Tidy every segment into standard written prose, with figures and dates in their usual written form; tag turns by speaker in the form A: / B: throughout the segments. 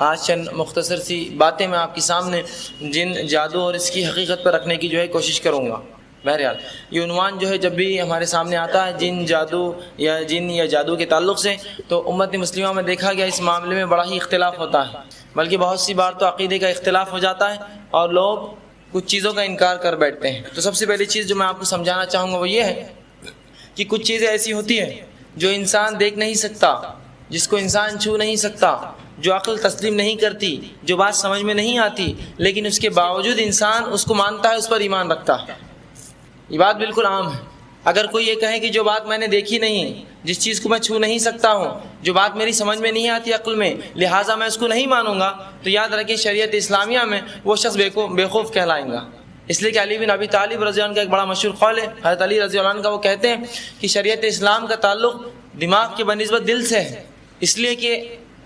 A: آج چند مختصر سی باتیں میں آپ کے سامنے جن، جادو اور اس کی حقیقت پر رکھنے کی کوشش کروں گا۔ بہرحال یہ عنوان جب بھی ہمارے سامنے آتا ہے جن یا جادو کے تعلق سے، تو امت مسلمہ میں دیکھا گیا اس معاملے میں بڑا ہی اختلاف ہوتا ہے، بلکہ بہت سی بار تو عقیدے کا اختلاف ہو جاتا ہے اور لوگ کچھ چیزوں کا انکار کر بیٹھتے ہیں۔ تو سب سے پہلی چیز جو میں آپ کو سمجھانا چاہوں گا وہ یہ ہے کہ کچھ چیزیں ایسی ہوتی ہیں جو انسان دیکھ نہیں سکتا، جس کو انسان چھو نہیں سکتا، جو عقل تسلیم نہیں کرتی، جو بات سمجھ میں نہیں آتی، لیکن اس کے باوجود انسان اس کو مانتا ہے، اس پر ایمان رکھتا ہے۔ یہ بات بالکل عام ہے۔ اگر کوئی یہ کہے کہ جو بات میں نے دیکھی نہیں، جس چیز کو میں چھو نہیں سکتا ہوں، جو بات میری سمجھ میں نہیں آتی عقل میں، لہٰذا میں اس کو نہیں مانوں گا، تو یاد رکھیں شریعت اسلامیہ میں وہ شخص بیوقوف کہلائیں گا۔ اس لیے کہ علی بن ابی طالب رضی اللہ عنہ کا ایک بڑا مشہور قول ہے، حضرت علی رضی اللہ عنہ کا، وہ کہتے ہیں کہ شریعت اسلام کا تعلق دماغ کے بنسبت دل سے ہے، اس لیے کہ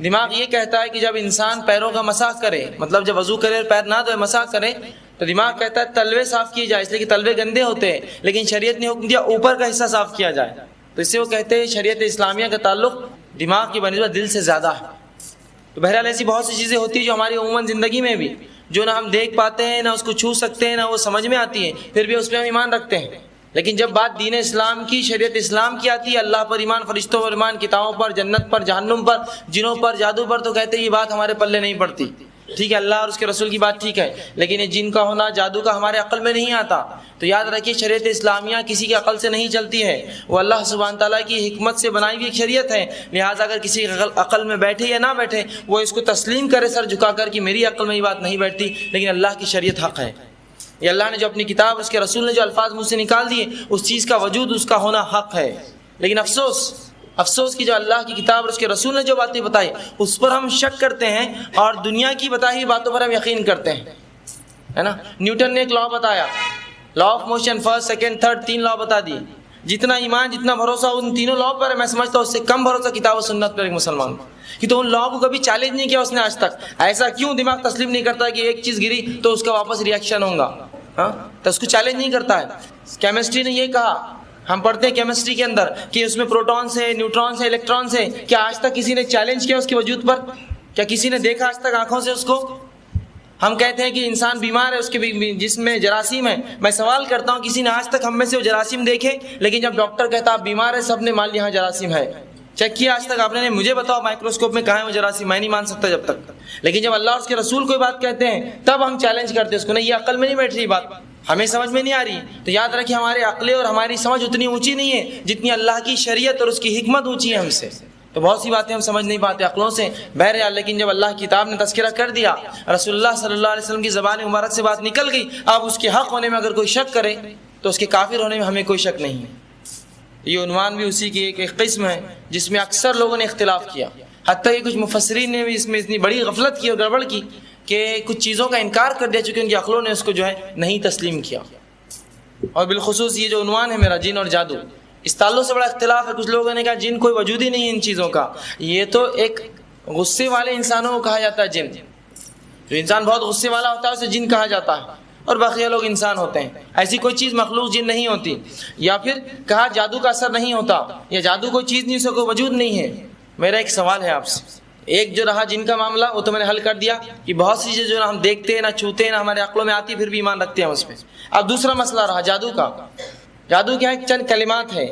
A: دماغ یہ کہتا ہے کہ جب انسان پیروں کا مسح کرے، مطلب جب وضو کرے اور پیر نہ دھوئے مسح کرے، تو دماغ کہتا ہے تلوے صاف کیے جائے، اس لیے کہ تلوے گندے ہوتے ہیں، لیکن شریعت نے حکم دیا اوپر کا حصہ صاف کیا جائے۔ تو اس سے وہ کہتے ہیں شریعت اسلامیہ کا تعلق دماغ کی بنسبت دل سے زیادہ ہے۔ تو بہرحال ایسی بہت سی چیزیں ہوتی ہیں جو ہماری عموماً زندگی میں بھی، جو نہ ہم دیکھ پاتے ہیں، نہ اس کو چھو سکتے ہیں، نہ وہ سمجھ میں آتی ہیں، پھر بھی اس پہ ہم ایمان رکھتے ہیں۔ لیکن جب بات دین اسلام کی، شریعت اسلام کی آتی ہے، اللہ پر ایمان، فرشتوں پر ایمان، کتابوں پر، جنت پر، جہنم پر، جنوں پر، جادو پر، تو کہتے ہیں یہ بات ہمارے پلے نہیں پڑتی۔ ٹھیک ہے، اللہ اور اس کے رسول کی بات ٹھیک ہے، لیکن یہ جن کا ہونا، جادو کا، ہمارے عقل میں نہیں آتا۔ تو یاد رکھیے شریعت اسلامیہ کسی کی عقل سے نہیں چلتی ہے، وہ اللہ سبحانہ تعالیٰ کی حکمت سے بنائی ہوئی ایک شریعت ہے، لہٰذا اگر کسی عقل میں بیٹھے یا نہ بیٹھے، وہ اس کو تسلیم کرے سر جھکا کر کہ میری عقل میں یہ بات نہیں بیٹھتی، لیکن اللہ کی شریعت حق ہے۔ یہ اللہ نے جو اپنی کتاب، اس کے رسول نے جو الفاظ مجھ سے نکال دیے، اس چیز کا وجود، اس کا ہونا حق ہے۔ لیکن افسوس کی جو اللہ کی کتاب اور اس کے رسول نے جو باتیں بتائی، اس پر ہم شک کرتے ہیں اور دنیا کی بتائی ہوئی باتوں پر ہم یقین کرتے ہیں، ہے نا۔ نیوٹن نے ایک لا بتایا، law of motion, first, second, third, 3 لا بتا دیے۔ جتنا ایمان، جتنا بھروسہ ان تینوں لا پر ہے، میں سمجھتا ہوں اس سے کم بھروسہ کتاب و سنت پر ایک مسلمان کو، کہ تو ان لا کو کبھی چیلنج نہیں کیا اس نے آج تک۔ ایسا کیوں دماغ تسلیم نہیں کرتا کہ ایک چیز گری تو اس کا واپس ریئیکشن ہوگا، تو اس کو چیلنج نہیں کرتا ہے۔ کیمسٹری نے یہ کہا، ہم پڑھتے ہیں کیمسٹری کے اندر کہ اس میں پروٹونز ہے، نیوٹرونز ہے، الیکٹرونز ہے، کیا آج تک کسی نے چیلنج کیا اس کے وجود پر؟ کیا کسی نے دیکھا آج تک آنکھوں سے اس کو؟ ہم کہتے ہیں کہ انسان بیمار ہے، اس کے جسم میں جراثیم ہے۔ میں سوال کرتا ہوں کسی نے آج تک ہم میں سے وہ جراثیم دیکھے؟ لیکن جب ڈاکٹر کہتا آپ بیمار ہے، سب نے مان لیا ہاں جراثیم ہے۔ چیک کیا آج تک آپ نے؟ مجھے بتاؤ مائکروسکوپ میں کہاں ہے وہ جراثیم، میں نہیں مان سکتا جب تک۔ لیکن جب اللہ اور اس کے رسول کوئی بات کہتے ہیں تب ہم چیلنج کرتے ہیں اس کو، نہیں یہ عقل میں نہیں بیٹھ رہی بات، ہمیں سمجھ میں نہیں آ رہی۔ تو یاد رکھیں ہمارے عقلیں اور ہماری سمجھ اتنی اونچی نہیں ہے جتنی اللہ کی شریعت اور اس کی حکمت اونچی ہے ہم سے۔ تو بہت سی باتیں ہم سمجھ نہیں پاتے عقلوں سے، بہرحال لیکن جب اللہ کی کتاب نے تذکرہ کر دیا، رسول اللہ صلی اللہ علیہ وسلم کی زبان مبارک سے بات نکل گئی، اب اس کے حق ہونے میں اگر کوئی شک کرے تو اس کے کافر ہونے میں ہمیں کوئی شک نہیں ہے۔ یہ عنوان بھی اسی کی ایک قسم ہے جس میں اکثر لوگوں نے اختلاف کیا، حتیٰ کہ کچھ مفسرین نے بھی اس میں اتنی بڑی غفلت کی اور گڑبڑ کی کہ کچھ چیزوں کا انکار کر دیا، چونکہ ان کی عقلوں نے اس کو نہیں تسلیم کیا۔ اور بالخصوص یہ جو عنوان ہے میرا، جن اور جادو، اس تعلق سے بڑا اختلاف ہے۔ کچھ لوگوں نے کہا جن کوئی وجود ہی نہیں ہے ان چیزوں کا، یہ تو ایک غصے والے انسانوں کو کہا جاتا ہے جن، جو انسان بہت غصے والا ہوتا ہے اسے جن کہا جاتا ہے، اور بقیہ لوگ انسان ہوتے ہیں، ایسی کوئی چیز مخلوق جن نہیں ہوتی۔ یا پھر کہا جادو کا اثر نہیں ہوتا، یا جادو کوئی چیز نہیں، اس کا کوئی وجود نہیں ہے۔ میرا ایک سوال ہے آپ سے، ایک جو رہا جن کا معاملہ وہ تو میں نے حل کر دیا کہ بہت سی چیزیں جو ہم دیکھتے ہیں، نہ چھوتے ہیں، نہ ہمارے عقلوں میں آتی، پھر بھی ایمان رکھتے ہیں اس پہ۔ اب دوسرا مسئلہ رہا جادو کا۔ جادو کیا ہے؟ چند کلمات ہے،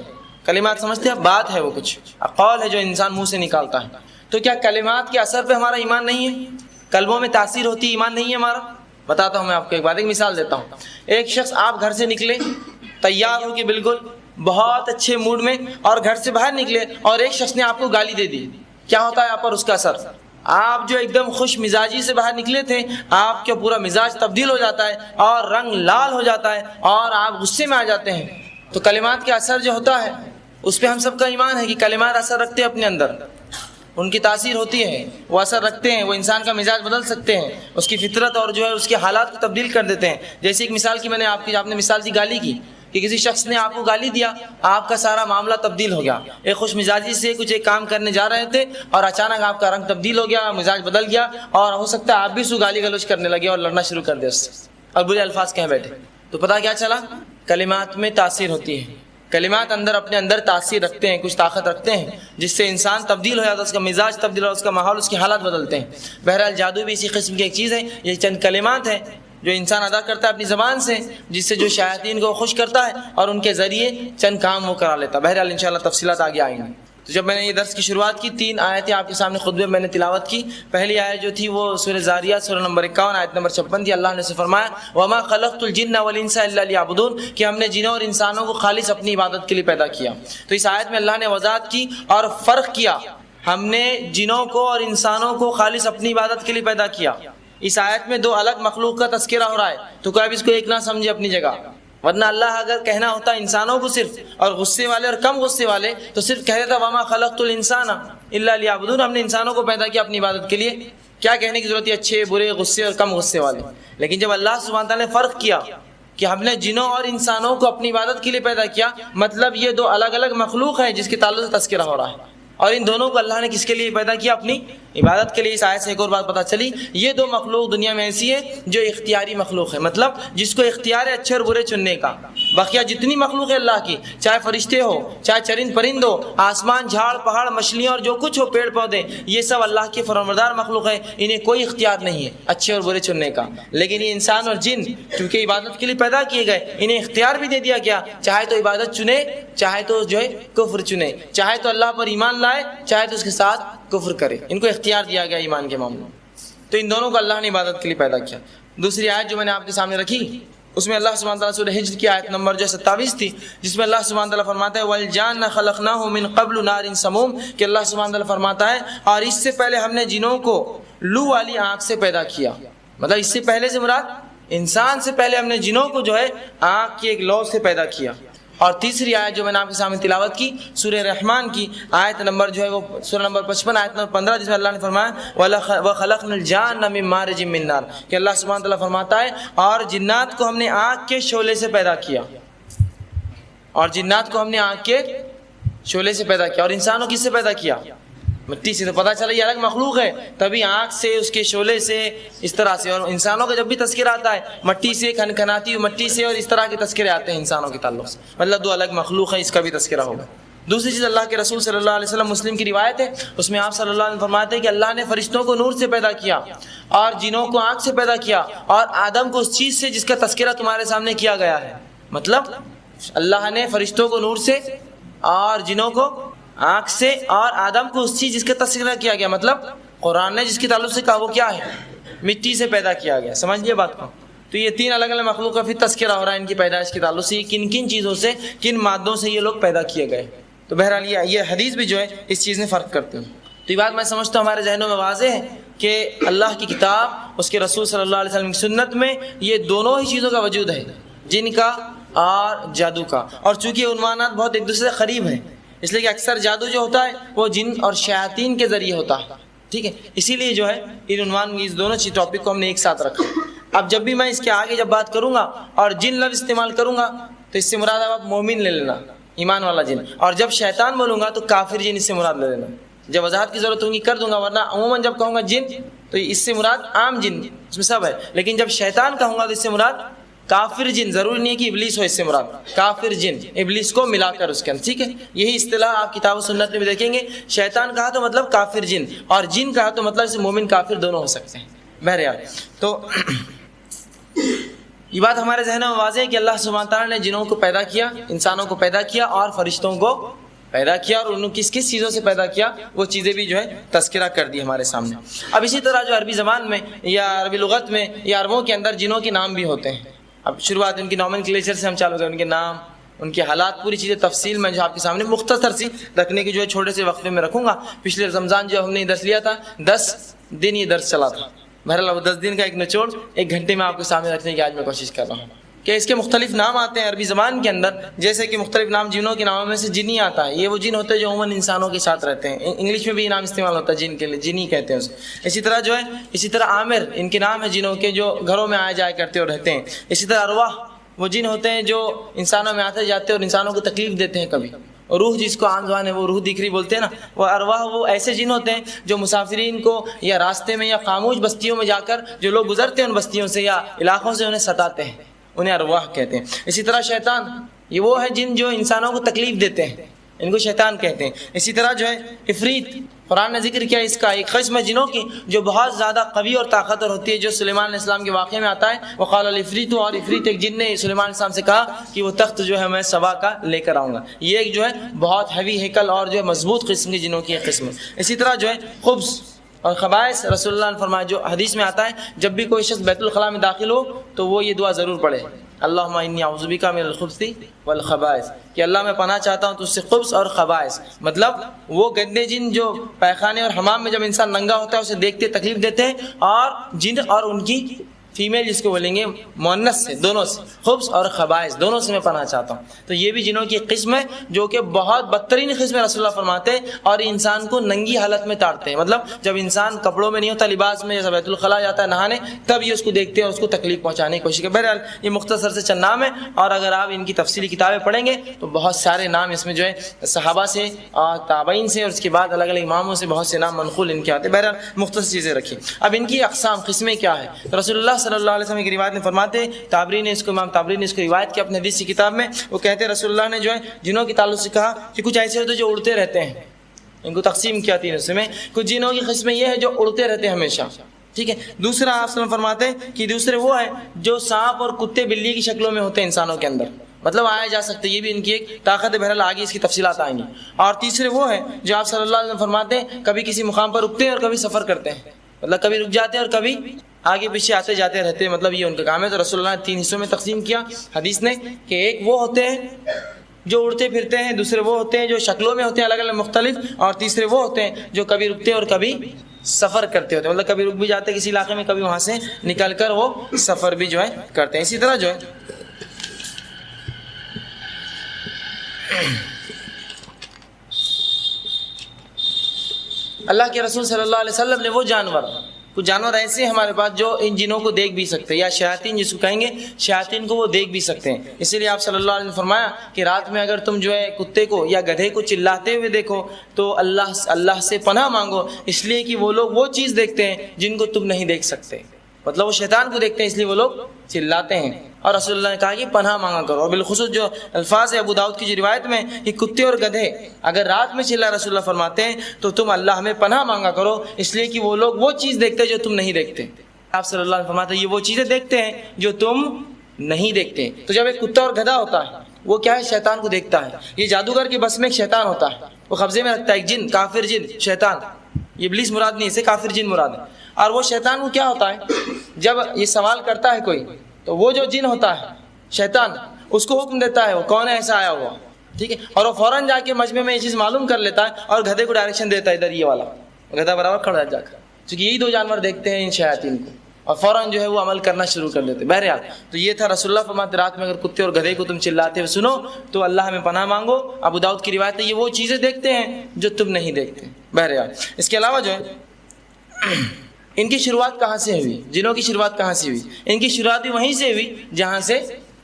A: کلمات سمجھتے ہیں، بات ہے، وہ کچھ اقوال ہے جو انسان منہ سے نکالتا ہے۔ تو کیا کلمات کے اثر پہ ہمارا ایمان نہیں ہے؟ قلبوں میں تاثیر ہوتی ہے، ایمان نہیں ہے ہمارا؟ بتاتا ہوں میں آپ کو ایک بات، ایک مثال دیتا ہوں۔ ایک شخص، آپ گھر سے نکلے تیار ہو کے بالکل بہت اچھے موڈ میں، اور گھر سے باہر نکلے اور ایک شخص نے آپ کو گالی دے دی، کیا ہوتا ہے آپ پر اس کا اثر؟ آپ جو ایک دم خوش مزاجی سے باہر نکلے تھے، آپ کا پورا مزاج تبدیل ہو جاتا ہے اور رنگ لال ہو جاتا ہے اور آپ غصے میں آ جاتے ہیں۔ تو کلمات کا اثر جو ہوتا ہے اس پہ ہم سب کا ایمان ہے کہ کلمات اثر رکھتے ہیں اپنے اندر، ان کی تاثیر ہوتی ہے، وہ اثر رکھتے ہیں، وہ انسان کا مزاج بدل سکتے ہیں، اس کی فطرت اور اس کے حالات کو تبدیل کر دیتے ہیں۔ جیسے ایک مثال کی میں نے آپ نے مثال دی گالی کی، کہ کسی شخص نے آپ کو گالی دیا، آپ کا سارا معاملہ تبدیل ہو گیا۔ ایک خوش مزاجی سے کچھ ایک کام کرنے جا رہے تھے اور اچانک آپ کا رنگ تبدیل ہو گیا، مزاج بدل گیا، اور ہو سکتا ہے آپ بھی اس کو گالی گلوچ کرنے لگے اور لڑنا شروع کر دیا اس سے، اور برے الفاظ کہیں بیٹھے۔ تو پتہ کیا چلا؟ کلمات میں تاثیر ہوتی ہے، کلمات اپنے اندر تاثیر رکھتے ہیں، کچھ طاقت رکھتے ہیں، جس سے انسان تبدیل ہو جاتا ہے، اس کا مزاج تبدیل ہو، اس کا ماحول، اس کے حالات بدلتے ہیں۔ بہرحال جادو بھی اسی قسم کی ایک چیز ہے۔ یہ چند کلمات ہیں جو انسان ادا کرتا ہے اپنی زبان سے، جس سے جو شیاطین کو خوش کرتا ہے اور ان کے ذریعے چند کام وہ کرا لیتا ہے۔ بہرحال انشاءاللہ تفصیلات آگے آئیں گی۔ تو جب میں نے یہ درس کی شروعات کی، 3 آیتیں آپ کے سامنے خطبے میں نے تلاوت کی۔ پہلی آیت جو تھی وہ سورہ زاریات سورہ نمبر 51 آیت نمبر 56 تھی۔ اللہ نے سے فرمایا وما خلقت الجن والانس الا ليعبدون، کہ ہم نے جنوں اور انسانوں کو خالص اپنی عبادت کے لیے پیدا کیا۔ تو اس آیت میں اللہ نے وضاحت کی اور فرق کیا، ہم نے جنوں کو اور انسانوں کو خالص اپنی عبادت کے لیے پیدا کیا۔ اس آیت میں 2 الگ مخلوق کا تذکرہ ہو رہا ہے، تو کوئی اب اس کو ایک نہ سمجھے اپنی جگہ، ورنہ اللہ اگر کہنا ہوتا انسانوں کو صرف اور غصے والے اور کم غصے والے تو صرف کہہ دیتا وما خلقت الانسان الا ليعبدون، ہم نے انسانوں کو پیدا کیا اپنی عبادت کے لیے، کیا کہنے کی ضرورت ہے اچھے برے غصے اور کم غصے والے۔ لیکن جب اللہ سبحانہ تعالیٰ نے فرق کیا کہ ہم نے جنوں اور انسانوں کو اپنی عبادت کے لیے پیدا کیا، مطلب یہ 2 الگ الگ مخلوق ہیں جس کے تعلق سے تذکرہ ہو رہا ہے، اور ان دونوں کو اللہ نے کس کے لیے پیدا کیا؟ اپنی عبادت کے لیے۔ اس آیت سے ایک اور بات پتہ چلی، یہ 2 مخلوق دنیا میں ایسی ہے جو اختیاری مخلوق ہے، مطلب جس کو اختیار ہے اچھے اور برے چننے کا۔ باقیہ جتنی مخلوق ہے اللہ کی، چاہے فرشتے ہو، چاہے چرند پرند ہو، آسمان، جھاڑ پہاڑ، مچھلیاں اور جو کچھ ہو، پیڑ پودے، یہ سب اللہ کے فرمانبردار مخلوق ہے، انہیں کوئی اختیار نہیں ہے اچھے اور برے چننے کا۔ لیکن یہ انسان اور جن چونکہ عبادت کے لیے پیدا کیے گئے، انہیں اختیار بھی دے دیا گیا، چاہے تو عبادت چنے، چاہے تو جو ہے کفر چنے، چاہے تو اللہ پر ایمان لائے، چاہے تو اس کے ساتھ کفر کرے، ان کو اختیار دیا گیا ایمان کے معاملے میں۔ تو ان دونوں کو اللہ نے عبادت کے لیے پیدا کیا۔ دوسری آیت جو میں نے آپ کے سامنے رکھی، اس میں اللہ سبحانہ تعالیٰ سورہ ہجر کی آیت نمبر جو 27 تھی، جس میں اللہ سبحانہ تعالیٰ فرماتا ہے وَالْجَانَّ خَلَقْنَاهُ مِنْ قَبْلُ نَارٍ سَمُومٍ، کہ اللہ سبحانہ تعالیٰ فرماتا ہے اور اس سے پہلے ہم نے جنوں کو لو والی آنکھ سے پیدا کیا، مطلب اس سے پہلے سے مراد انسان سے پہلے ہم نے جنوں کو جو ہے آنکھ کی ایک لو سے پیدا کیا۔ اور تیسری آیت جو میں نے آپ کے سامنے تلاوت کی سورہ رحمان کی آیت نمبر جو ہے وہ سورہ نمبر 55 آیت نمبر 15، جس میں اللہ نے فرمایا وَخَلَقْنَا الْجَانَّ مِن مَارِجٍ مِّن نَارٍ، کہ اللہ سبحانہ تعالیٰ فرماتا ہے اور جنات کو ہم نے آگ کے شعلے سے پیدا کیا، اور جنات کو ہم نے آگ کے شعلے سے پیدا کیا، اور انسانوں کس سے پیدا کیا؟ مٹی سے۔ تو پتہ چلا یہ الگ مخلوق ہے، تبھی آنکھ سے، اس کے شعلے سے، اس طرح سے۔ اور انسانوں کا جب بھی تذکرہ آتا ہے مٹی سے، کھنکھناتی ہوئی مٹی سے، اور اس طرح کے تذکرے آتے ہیں انسانوں کے تعلق سے، مطلب 2 الگ مخلوق ہیں، اس کا بھی تذکرہ ہوگا۔ دوسری چیز اللہ کے رسول صلی اللہ علیہ وسلم، مسلم کی روایت ہے، اس میں آپ صلی اللہ علیہ وسلم فرماتے ہیں کہ اللہ نے فرشتوں کو نور سے پیدا کیا اور جنوں کو آنکھ سے پیدا کیا، اور آدم کو اس چیز سے جس کا تذکرہ تمہارے سامنے کیا گیا ہے۔ مطلب اللہ نے فرشتوں کو نور سے اور جنوں کو آنکھ سے، اور آدم کو اس چیز جس کا تذکرہ کیا گیا، مطلب قرآن نے جس کے تعلق سے کہا وہ کیا ہے؟ مٹی سے پیدا کیا گیا۔ سمجھ لیے بات کو؟ تو یہ 3 الگ الگ مخلوق کا پھر تذکرہ ہو رہا ہے ان کی پیدائش کے تعلق سے، کن کن چیزوں سے، کن مادوں سے یہ لوگ پیدا کیے گئے۔ تو بہرحال یہ حدیث بھی جو ہے اس چیز میں فرق کرتے ہیں۔ تو یہ بات میں سمجھتا ہوں ہمارے ذہنوں میں واضح ہے کہ اللہ کی کتاب، اس کے رسول صلی اللہ علیہ وسلم کی سنت میں یہ دونوں ہی چیزوں کا وجود ہے، جن کا اور جادو کا۔ اور چونکہ یہ عنوانات بہت ایک دوسرے سے قریب ہیں، اس لیے کہ اکثر جادو جو ہوتا ہے وہ جن اور شیاطین کے ذریعے ہوتا ہے، ٹھیک ہے، اسی لیے جو ہے ان عنوان اس دونوں چیز ٹاپک کو ہم نے ایک ساتھ رکھا۔ اب جب بھی میں اس کے آگے جب بات کروں گا اور جن لفظ استعمال کروں گا تو اس سے مراد آپ مومن لے لینا، ایمان والا جن، اور جب شیطان بولوں گا تو کافر جن اس سے مراد لے لینا۔ جب وضاحت کی ضرورت ہوگی کر دوں گا، ورنہ عموماً جب کہوں گا جن تو اس سے مراد عام جن، اس میں سب ہے، لیکن جب شیطان کہوں گا تو اس سے مراد کافر جن، ضروری نہیں ہے کہ ابلیس ہو، اس سے مراد کافر جن، ابلیس کو ملا کر اس کے اندر، ٹھیک ہے۔ یہی اصطلاح آپ کتاب و سنت میں بھی دیکھیں گے، شیطان کہا تو مطلب کافر جن، اور جن کہا تو مطلب مومن کافر دونوں ہو سکتے ہیں۔ بہرحال تو یہ بات ہمارے ذہنوں میں واضح ہے کہ اللہ سبحانہ تعالیٰ نے جنوں کو پیدا کیا، انسانوں کو پیدا کیا، اور فرشتوں کو پیدا کیا، اور انہوں کس کس چیزوں سے پیدا کیا وہ چیزیں بھی جو ہے تذکرہ کر دی ہمارے سامنے۔ اب اسی طرح جو عربی زبان میں یا عربی لغت میں یا عربوں کے اندر جنوں کے نام بھی ہوتے ہیں۔ اب شروعات ان کی نومنکلیچر سے ہم چالو کریں، ان کے نام، ان کے حالات، پوری چیزیں تفصیل میں جو آپ کے سامنے مختصر سی رکھنے کی جو ہے چھوٹے سے وقفے میں رکھوں گا۔ پچھلے رمضان جو ہم نے درس لیا تھا 10 دن یہ درس چلا تھا، بہرحال وہ 10 دن کا ایک نچوڑ 1 گھنٹے میں آپ کے سامنے رکھنے کی آج میں کوشش کر رہا ہوں کہ اس کے مختلف نام آتے ہیں عربی زبان کے اندر، جیسے کہ مختلف نام جنوں کے ناموں میں سے جنی آتا ہے، یہ وہ جن ہوتے ہیں جو عموماً انسانوں کے ساتھ رہتے ہیں، انگلش میں بھی یہ نام استعمال ہوتا ہے جن کے لیے، جنی کہتے ہیں اسے۔ اسی طرح جو ہے اسی طرح عامر ان کے نام ہیں جنوں کے، جو گھروں میں آئے جائے کرتے اور رہتے ہیں۔ اسی طرح ارواح وہ جن ہوتے ہیں جو انسانوں میں آتے جاتے اور انسانوں کو تکلیف دیتے ہیں کبھی، اور روح جس کو عام زبان ہے وہ روح دکھری بولتے ہیں نا، وہ ارواح وہ ایسے جن ہوتے ہیں جو مسافرین کو یا راستے میں یا خاموش بستیوں میں جا کر جو لوگ گزرتے ہیں ان بستیوں سے یا علاقوں سے انہیں ستاتے ہیں، انہیں ارواح کہتے ہیں۔ اسی طرح شیطان یہ وہ ہے جن جو انسانوں کو تکلیف دیتے ہیں، ان کو شیطان کہتے ہیں۔ اسی طرح جو ہے عفریت، قرآن نے ذکر کیا اس کا، ایک قسم ہے جنوں کی جو بہت زیادہ قوی اور طاقتور ہوتی ہے، جو سلیمان علیہ السلام کے واقعے میں آتا ہے، وقال العفریت، اور عفریت ایک جن نے سلیمان علیہ السلام سے کہا کہ وہ تخت جو ہے میں سبا کا لے کر آؤں گا۔ یہ ایک جو ہے بہت ہیوی ہیکل اور جو ہے مضبوط قسم کی جنوں کی ایک قسم ہے۔ اسی طرح جو ہے خبث اور خبائث، رسول اللہ نے فرمایا، جو حدیث میں آتا ہے جب بھی کوئی شخص بیت الخلاء میں داخل ہو تو وہ یہ دعا ضرور پڑھے، اللہم انی اعوذ بک من الخبث والخبائث، کہ اللہ میں پناہ چاہتا ہوں تو اس سے خبث اور خبائث، مطلب وہ گندے جن جو پیخانے اور حمام میں جب انسان ننگا ہوتا ہے اسے دیکھتے تکلیف دیتے ہیں، اور جن اور ان کی فیمیل جس کو بولیں گے مؤنث سے، دونوں سے، خبث اور خبائث دونوں سے میں پناہ چاہتا ہوں۔ تو یہ بھی جنوں کی ایک قسم ہے جو کہ بہت بدترین قسم ہے، رسول اللہ فرماتے ہیں، اور انسان کو ننگی حالت میں تاڑتے ہیں، مطلب جب انسان کپڑوں میں نہیں ہوتا، لباس میں، جیسا بیت الخلاء جاتا ہے نہانے، تب یہ اس کو دیکھتے ہیں اور اس کو تکلیف پہنچانے کی کوشش کرتے ہیں۔ بہرحال یہ مختصر سے چند نام ہیں، اور اگر آپ ان کی تفصیلی کتابیں پڑھیں گے تو بہت سارے نام اس میں جو ہے صحابہ سے اور تابعین سے اور اس کے بعد الگ الگ اماموں سے بہت سے نام منقول ان کے آتے ہیں۔ بہرحال مختصر چیزیں رکھی۔ اب ان کی اقسام، قسمیں کیا ہے؟ رسول اللہ صلی اللہ علیہ وسلم کی روایت میں فرماتے ہیں، امام تابری نے اس کو روایت کیا اپنے حدیث کی کتاب میں، وہ کہتے ہیں رسول اللہ نے جو ہے جنوں کے تعلق سے کہا کہ کچھ ایسے ہوتے ہیں جو اڑتے رہتے ہیں، ان کو تقسیم کیا تین حصے میں، کچھ جنوں کی قسمیں یہ ہے جو اڑتے رہتے ہیں ہمیشہ، ٹھیک ہے۔ دوسرا آپ وسلم فرماتے ہیں کہ دوسرے وہ ہیں جو سانپ اور کتے بلی کی شکلوں میں ہوتے ہیں انسانوں کے اندر، مطلب آیا جا سکتے، یہ بھی ان کی ایک طاقت ہے، بہرحال آگے اس کی تفصیلات آئیں گی۔ اور تیسرے وہ ہیں جو آپ صلی اللہ علیہ وسلم فرماتے ہیں کبھی کسی مقام پر رکتے ہیں اور کبھی سفر کرتے ہیں، مطلب کبھی رک جاتے ہیں اور کبھی آگے پیچھے آتے جاتے رہتے ہیں، مطلب یہ ان کا کام ہے۔ تو رسول اللہ نے تین حصوں میں تقسیم کیا حدیث نے، کہ ایک وہ ہوتے ہیں جو اڑتے پھرتے ہیں، دوسرے وہ ہوتے ہیں جو شکلوں میں ہوتے ہیں الگ الگ مختلف، اور تیسرے وہ ہوتے ہیں جو کبھی رکتے ہیں اور کبھی سفر کرتے ہوتے ہیں، مطلب کبھی رک بھی جاتے ہیں کسی علاقے میں، کبھی وہاں سے نکل کر وہ سفر بھی جو ہے کرتے ہیں۔ اسی طرح جو ہے اللہ کے رسول صلی اللہ علیہ وسلم نے وہ کچھ جانور ایسے ہیں ہمارے پاس جو ان جنوں کو دیکھ بھی سکتے ہیں، یا شیاطین جس کو کہیں گے، شیاطین کو وہ دیکھ بھی سکتے ہیں۔ اسی لیے آپ صلی اللہ علیہ وسلم نے فرمایا کہ رات میں اگر تم جو ہے کتے کو یا گدھے کو چلاتے ہوئے دیکھو تو اللہ سے پناہ مانگو، اس لیے کہ وہ لوگ وہ چیز دیکھتے ہیں جن کو تم نہیں دیکھ سکتے، مطلب وہ شیطان کو دیکھتے ہیں اس لیے وہ لوگ چلاتے ہیں۔ اور رسول اللہ نے کہا کہ پناہ مانگا کرو، اور بالخصوص جو الفاظ ہے ابو داؤد کی جو روایت میں کہ کتے اور گدھے اگر رات میں چلا، رسول اللہ فرماتے ہیں تو تم اللہ میں پناہ مانگا کرو، اس لیے کہ وہ لوگ وہ چیز دیکھتے ہیں جو تم نہیں دیکھتے۔ آپ صلی اللہ علیہ وسلم فرماتے ہیں یہ وہ چیزیں دیکھتے ہیں جو تم نہیں دیکھتے۔ تو جب ایک کتا اور گدھا ہوتا ہے وہ کیا ہے؟ شیطان کو دیکھتا ہے۔ یہ جادوگر کے بس میں ایک شیطان ہوتا ہے، وہ قبضے میں رکھتا ہے ایک جن، کافر جن، شیطان، یہ ابلیس مراد نہیں، اسے کافر جن مراد ہے۔ اور وہ شیطان کو کیا ہوتا ہے؟ جب یہ سوال کرتا ہے کوئی تو وہ جو جن ہوتا ہے شیطان اس کو حکم دیتا ہے وہ کون ہے ایسا آیا ہوا، ٹھیک ہے، اور وہ فوراً جا کے مجمع میں یہ چیز معلوم کر لیتا ہے اور گدھے کو ڈائریکشن دیتا ہے ادھر، یہ والا گدھا برابر کھڑا جا کر، کیونکہ یہی دو جانور دیکھتے ہیں ان شیاطین کو، اور فوراً جو ہے وہ عمل کرنا شروع کر دیتے۔ بہرحال تو یہ تھا رسول اللہ فرماتے رات میں اگر کتے اور گدھے کو تم چلاتے ہوئے سنو تو اللہ میں پناہ مانگو۔ ابو داؤد کی روایت ہے یہ وہ چیزیں دیکھتے ہیں جو تم نہیں دیکھتے۔ بہرحال اس کے علاوہ جو ہے ان کی شروعات کہاں سے ہوئی؟ جنوں کی شروعات کہاں سے ہوئی؟ ان کی شروعات بھی وہیں سے ہوئی جہاں سے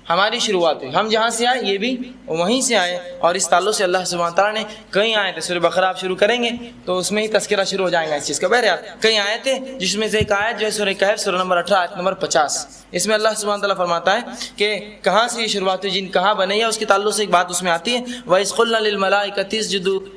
A: ہماری شروعات ہوئی، ہم جہاں سے آئے یہ بھی وہیں سے آئے، اور اس تعلق سے اللہ سبحانہ تعالیٰ نے کئی آیتیں، سورہ بقرہ آپ شروع کریں گے تو اس میں ہی تذکرہ شروع ہو جائے گا اس چیز کا۔ بہرحال کئی آیتیں، جس میں سے ایک آیت جو ہے سورہ کہف سورہ نمبر 18 آیت نمبر 50، اس میں اللہ سبحانہ تعالیٰ فرماتا ہے کہ کہاں سے یہ شروعات ہوئی، جن کہاں بنے، یا اس کے تعلق سے ایک بات اس میں آتی ہے وَإِذْ قُلْنَا لِلْمَلَائِكَةِ اسْجُدُوا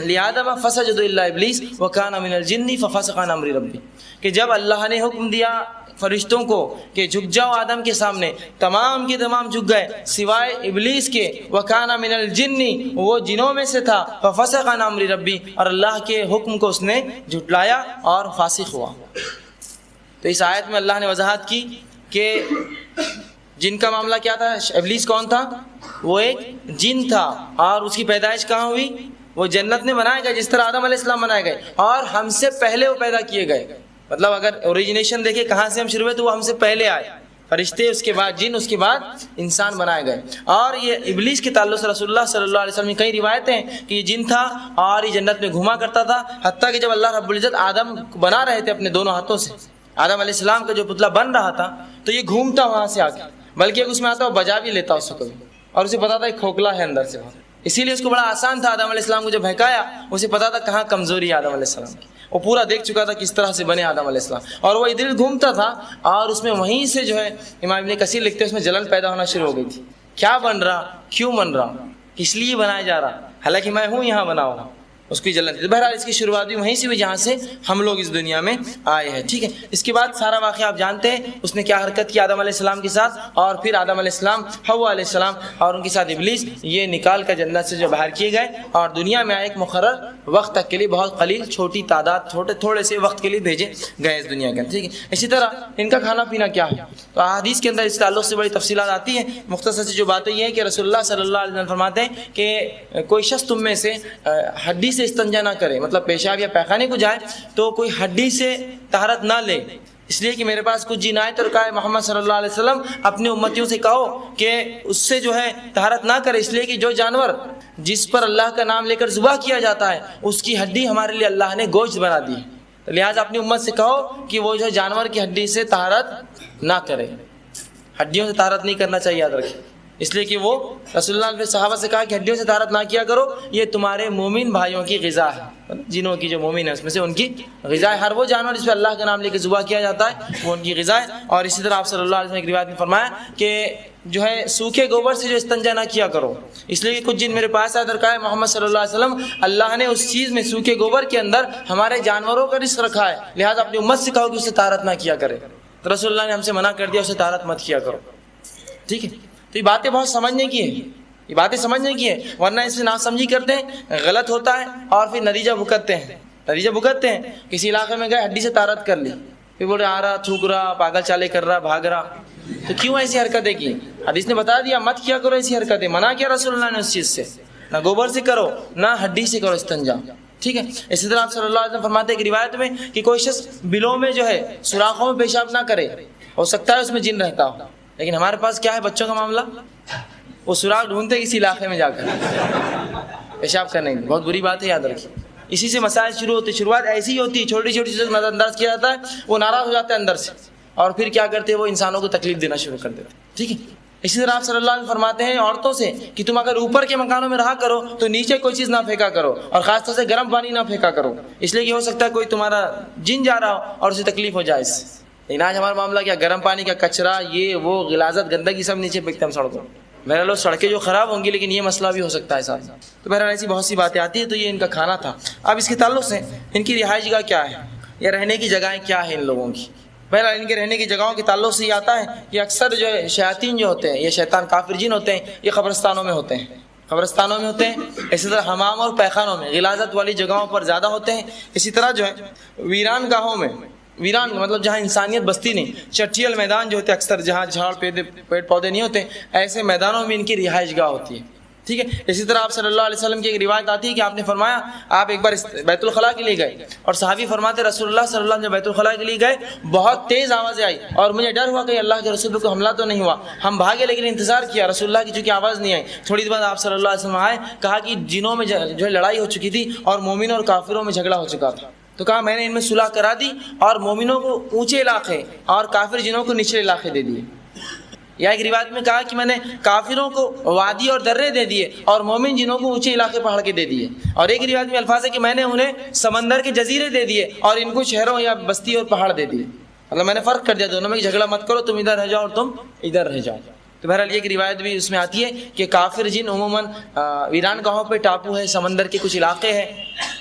A: لِآدَمَ فَسَجَدُوا إِلَّا إِبْلِيسَ وَكَانَ مِنَ الْجِنِّ فَفَسَقَ عَنْ أَمْرِ رَبِّهِ، کہ جب اللہ نے حکم دیا فرشتوں کو کہ جھک جاؤ آدم کے سامنے، تمام کے تمام جھک گئے سوائے ابلیس کے، وَكَانَ مِنَ الْجِنِّ، وہ جنوں میں سے تھا، فَفَسَقَ عَنْ أَمْرِ رَبِّهِ، اور اللہ کے حکم کو اس نے جھٹلایا اور فاسق ہوا۔ تو اس آیت میں اللہ نے وضاحت کی کہ جن کا معاملہ کیا تھا، ابلیس کون تھا؟ وہ ایک جن تھا، اور اس کی پیدائش کہاں ہوئی؟ وہ جنت میں بنائے گئے، جس طرح آدم علیہ السلام بنائے گئے، اور ہم سے پہلے وہ پیدا کیے گئے، مطلب اگر اوریجنیشن دیکھیں کہاں سے ہم شروع ہوئے تو وہ ہم سے پہلے آئے، فرشتے، اس کے بعد جن، اس کے بعد انسان بنائے گئے۔ اور یہ ابلیس کے تعلق سے رسول اللہ صلی اللہ علیہ وسلم کی کئی روایتیں ہیں کہ یہ جن تھا اور یہ جنت میں گھوما کرتا تھا، حتیٰ کہ جب اللہ رب العزت آدم بنا رہے تھے اپنے دونوں ہاتھوں سے، آدم علیہ السلام کا جو پتلا بن رہا تھا تو یہ گھومتا وہاں سے آ کے، بلکہ اس میں آتا وہ بجا بھی لیتا اس کو کبھی، اور اسے پتا تھا ایک کھوکھلا ہے اندر سے، اسی لیے اس کو بڑا آسان تھا آدم علیہ السلام کو جب بہکایا، اسے پتا تھا کہاں کمزوری ہے آدم علیہ السلام کی، وہ پورا دیکھ چکا تھا کس طرح سے بنے آدم علیہ السلام، اور وہ ادھر گھومتا تھا، اور اس میں وہیں سے جو ہے امام ابن کثیر لکھتے ہیں اس میں جلن پیدا ہونا شروع ہو گئی تھی، کیا بن رہا، کیوں بن رہا، کس لیے بنایا جا رہا، حالانکہ میں ہوں یہاں بنا ہوا، اس کی جلن تھی۔ بہرحال اس کی شروعات بھی وہیں سے ہوئی جہاں سے ہم لوگ اس دنیا میں آئے ہیں، ٹھیک ہے۔ اس کے بعد سارا واقعہ آپ جانتے ہیں، اس نے کیا حرکت کی آدم علیہ السلام کے ساتھ، اور پھر آدم علیہ السلام، حوا علیہ السلام اور ان کے ساتھ ابلیس، یہ نکال کر جنت سے جو باہر کیے گئے اور دنیا میں ایک مقرر وقت تک کے لیے، بہت قلیل چھوٹی تعداد، تھوڑے سے وقت کے لیے بھیجے گئے اس دنیا کے اندر، ٹھیک ہے۔ اسی طرح ان کا کھانا پینا کیا ہے، تو احادیث کے اندر اس تعلق سے بڑی تفصیلات آتی ہیں۔ مختصر سے جو باتیں یہ ہے کہ رسول اللہ صلی اللہ علیہ وسلم فرماتے ہیں کہ کوئی شخص تم میں سے ہڈی سے استنجا نہ کرے، مطلب پیشاب یا پیخانے کو جائے تو کوئی ہڈی سے طہارت نہ لے، اس لیے کہ میرے پاس کچھ جن آئے تو کہا محمد صلی اللہ علیہ وسلم اپنے امتیوں سے کہو کہ اس سے جو ہے طہارت نہ کرے، اس لیے کہ جو جانور جس پر اللہ کا نام لے کر ذبح کیا جاتا ہے اس کی ہڈی ہمارے لیے اللہ نے گوشت بنا دی ہے، لہٰذا اپنی امت سے کہو کہ وہ جو ہے جانور کی ہڈی سے طہارت نہ کرے، ہڈیوں سے طہارت نہیں کرنا چاہیے، یاد رکھیں، اس لیے کہ وہ رسول اللہ نے صحابہ سے کہا کہ ہڈیوں سے طہارت نہ کیا کرو، یہ تمہارے مومن بھائیوں کی غذا ہے، جنوں کی جو مومن ہے اس میں سے ان کی غذا ہے، ہر وہ جانور جس پہ اللہ کا نام لے کے ذبح کیا جاتا ہے وہ ان کی غذا ہے۔ اور اسی طرح آپ صلی اللہ علیہ وسلم نے ایک روایت میں فرمایا کہ جو ہے سوکھے گوبر سے جو استنجا نہ کیا کرو، اس لیے کہ کچھ جن میرے پاس آئے اور کہا محمد صلی اللہ علیہ وسلم اللہ نے اس چیز میں سوکھے گوبر کے اندر ہمارے جانوروں کا رزق رکھا ہے، لہٰذا اپنی امت سے کہو کہ اسے طہارت نہ کیا کرے، تو رسول اللہ نے ہم سے منع کر دیا اسے طہارت مت کیا کرو، ٹھیک ہے۔ تو یہ باتیں بہت سمجھنے کی ہیں، یہ باتیں سمجھنے کی ہیں، ورنہ اس سے ناسمجھی کرتے ہیں، غلط ہوتا ہے اور پھر نتیجہ بھگتتے ہیں۔ کسی علاقے میں گئے ہڈی سے طہارت کر لی، پھر بولے آ رہا، تھوک رہا، پاگل چالے کر رہا، بھاگ رہا، تو کیوں ایسی حرکتیں کی؟ حدیث نے بتا دیا مت کیا کرو ایسی حرکتیں، منع کیا رسول اللہ نے اس چیز سے، نہ گوبر سے کرو نہ ہڈی سے کرو استنجا، ٹھیک ہے۔ اسی طرح آپ صلی اللہ علیہ وسلم فرماتے ہیں کہ روایت میں کہ کوئی شخص بلوں میں جو ہے سوراخوں میں پیشاب نہ کرے، ہو سکتا ہے اس میں جن رہتا ہو، لیکن ہمارے پاس کیا ہے بچوں کا معاملہ، وہ سوراخ ڈھونڈتے کسی علاقے میں جا کر پیشاب کرنے کی، بہت بری بات ہے، یاد رکھیے۔ اسی سے مسائل شروع ہوتے، شروعات ایسی ہی ہوتی ہے، چھوٹی چھوٹی چیزوں کو نظر انداز کیا جاتا ہے، وہ ناراض ہو جاتا ہے اندر سے، اور پھر کیا کرتے ہیں وہ انسانوں کو تکلیف دینا شروع کر دیتے ہیں، ٹھیک ہے۔ اسی طرح آپ صلی اللہ علیہ وسلم فرماتے ہیں عورتوں سے کہ تم اگر اوپر کے مکانوں میں رہا کرو تو نیچے کوئی چیز نہ پھینکا کرو، اور خاص طور سے گرم پانی نہ پھینکا کرو، اس لیے کہ ہو سکتا ہے کوئی تمہارا جن جا رہا ہو اور اسے تکلیف ہو جائے اس سے۔ لیکن آج ہمارا معاملہ کیا، گرم پانی کا کچرا، یہ وہ غلاظت گندگی سب نیچے پھینکتے ہم سڑکوں۔ بہرحال لوگ سڑکیں جو خراب ہوں گی لیکن یہ مسئلہ بھی ہو سکتا ہے ساتھ، تو بہرحال ایسی بہت سی باتیں آتی ہیں۔ تو یہ ان کا کھانا تھا۔ اب اس کے تعلق سے ان کی رہائش گاہ کیا ہے یا رہنے کی جگہیں کیا ہیں ان لوگوں کی؟ بہرحال ان کے رہنے کی جگہوں کے تعلق سے یہ آتا ہے کہ اکثر جو ہے شیاطین جو ہوتے ہیں، یہ شیطان کافر جن ہوتے ہیں، یہ قبرستانوں میں ہوتے ہیں، اسی طرح حمام اور پیخانوں میں، غلاظت والی جگہوں پر زیادہ ہوتے ہیں۔ اسی طرح جو ہے ویران گاہوں میں، ویران مطلب جہاں انسانیت بستی نہیں، چٹیل میدان جو ہوتے ہیں اکثر، جہاں جھاڑ پیڑ پودے نہیں ہوتے، ایسے میدانوں میں ان کی رہائش گاہ ہوتی ہے، ٹھیک ہے۔ اسی طرح آپ صلی اللہ علیہ وسلم کی ایک روایت آتی ہے کہ آپ نے فرمایا، آپ ایک بار بیت الخلاء کے لیے گئے اور صحابی فرماتے رسول اللہ صلی اللہ علیہ وسلم بیت الخلاء کے لیے گئے، بہت تیز آوازیں آئی اور مجھے ڈر ہوا کہ اللہ کے رسول کو حملہ تو نہیں ہوا، ہم بھاگے لیکن انتظار کیا، رسول اللہ کی چونکہ آواز نہیں آئی، تھوڑی دیر بعد آپ صلی اللہ علیہ وسلم آئے، کہا کہ جنوں میں جو ہے لڑائی ہو چکی تھی اور مومنوں اور کافروں میں جھگڑا ہو چکا تھا، تو کہا میں نے ان میں صلح کرا دی اور مومنوں کو اونچے علاقے اور کافر جنوں کو نچلے علاقے دے دیے، یا ایک روایت میں کہا کہ میں نے کافروں کو وادی اور درے دے دیے اور مومن جنوں کو اونچے علاقے پہاڑ کے دے دیے، اور ایک روایت میں الفاظ ہے کہ میں نے انہیں سمندر کے جزیرے دے دیے اور ان کو شہروں یا بستی اور پہاڑ دے دیے، مطلب میں نے فرق کر دیا دونوں میں، جھگڑا مت کرو، تم ادھر رہ جاؤ اور تم ادھر رہ جاؤ۔ تو بہرحال یہ روایت بھی اس میں آتی ہے کہ کافر جن عموماً ویران گاہوں پہ ٹاپو ہے، سمندر کے کچھ علاقے ہیں،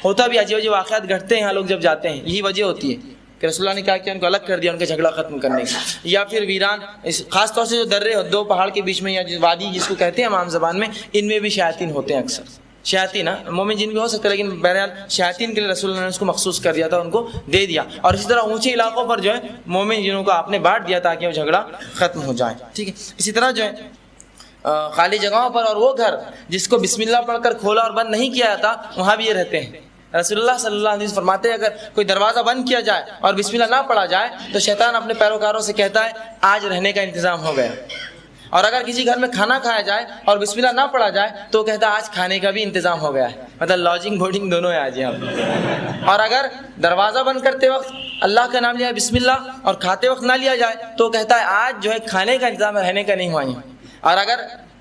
A: ہوتا بھی عجیب عجیب واقعات گھٹتے ہیں لوگ جب جاتے ہیں، یہی وجہ ہوتی ہے کہ رسول اللہ نے کہا کہ ان کو الگ کر دیا ان کا جھگڑا ختم کرنے کا، یا پھر ویران، خاص طور سے جو درے دو پہاڑ کے بیچ میں یا وادی جس کو کہتے ہیں عام زبان میں، ان میں بھی شیاطین ہوتے ہیں اکثر، شیاطین مومن جن بھی ہو سکتا ہے لیکن بہرحال شیاطین کے لیے رسول اللہ نے اس کو مخصوص کر دیا تھا، ان کو دے دیا، اور اسی طرح اونچے علاقوں پر جو ہے مومن جنوں کو آپ نے بانٹ دیا تاکہ وہ جھگڑا ختم ہو جائے، ٹھیک ہے۔ اسی طرح جو ہے خالی جگہوں پر اور وہ گھر جس کو بسم اللہ پڑھ کر کھولا اور بند نہیں کیا جاتا وہاں بھی یہ رہتے ہیں۔ رسول اللہ صلی اللہ علیہ وسلم فرماتے ہیں اگر کوئی دروازہ بند کیا جائے اور بسم اللہ نہ پڑھا جائے تو شیطان اپنے پیروکاروں سے کہتا ہے آج رہنے کا انتظام ہو گیا، اور اگر کسی گھر میں کھانا کھایا جائے اور بسم اللہ نہ پڑھا جائے تو کہتا ہے آج کھانے کا بھی انتظام ہو گیا ہے، مطلب لاجنگ بورڈنگ دونوں ہے آج یہاں پہ۔ اور اگر دروازہ بند کرتے وقت اللہ کا نام لیا بسم اللہ اور کھاتے وقت نہ لیا جائے تو کہتا ہے آج جو ہے کھانے کا انتظام ہے، رہنے کا نہیں ہوا یہاں، اور اگر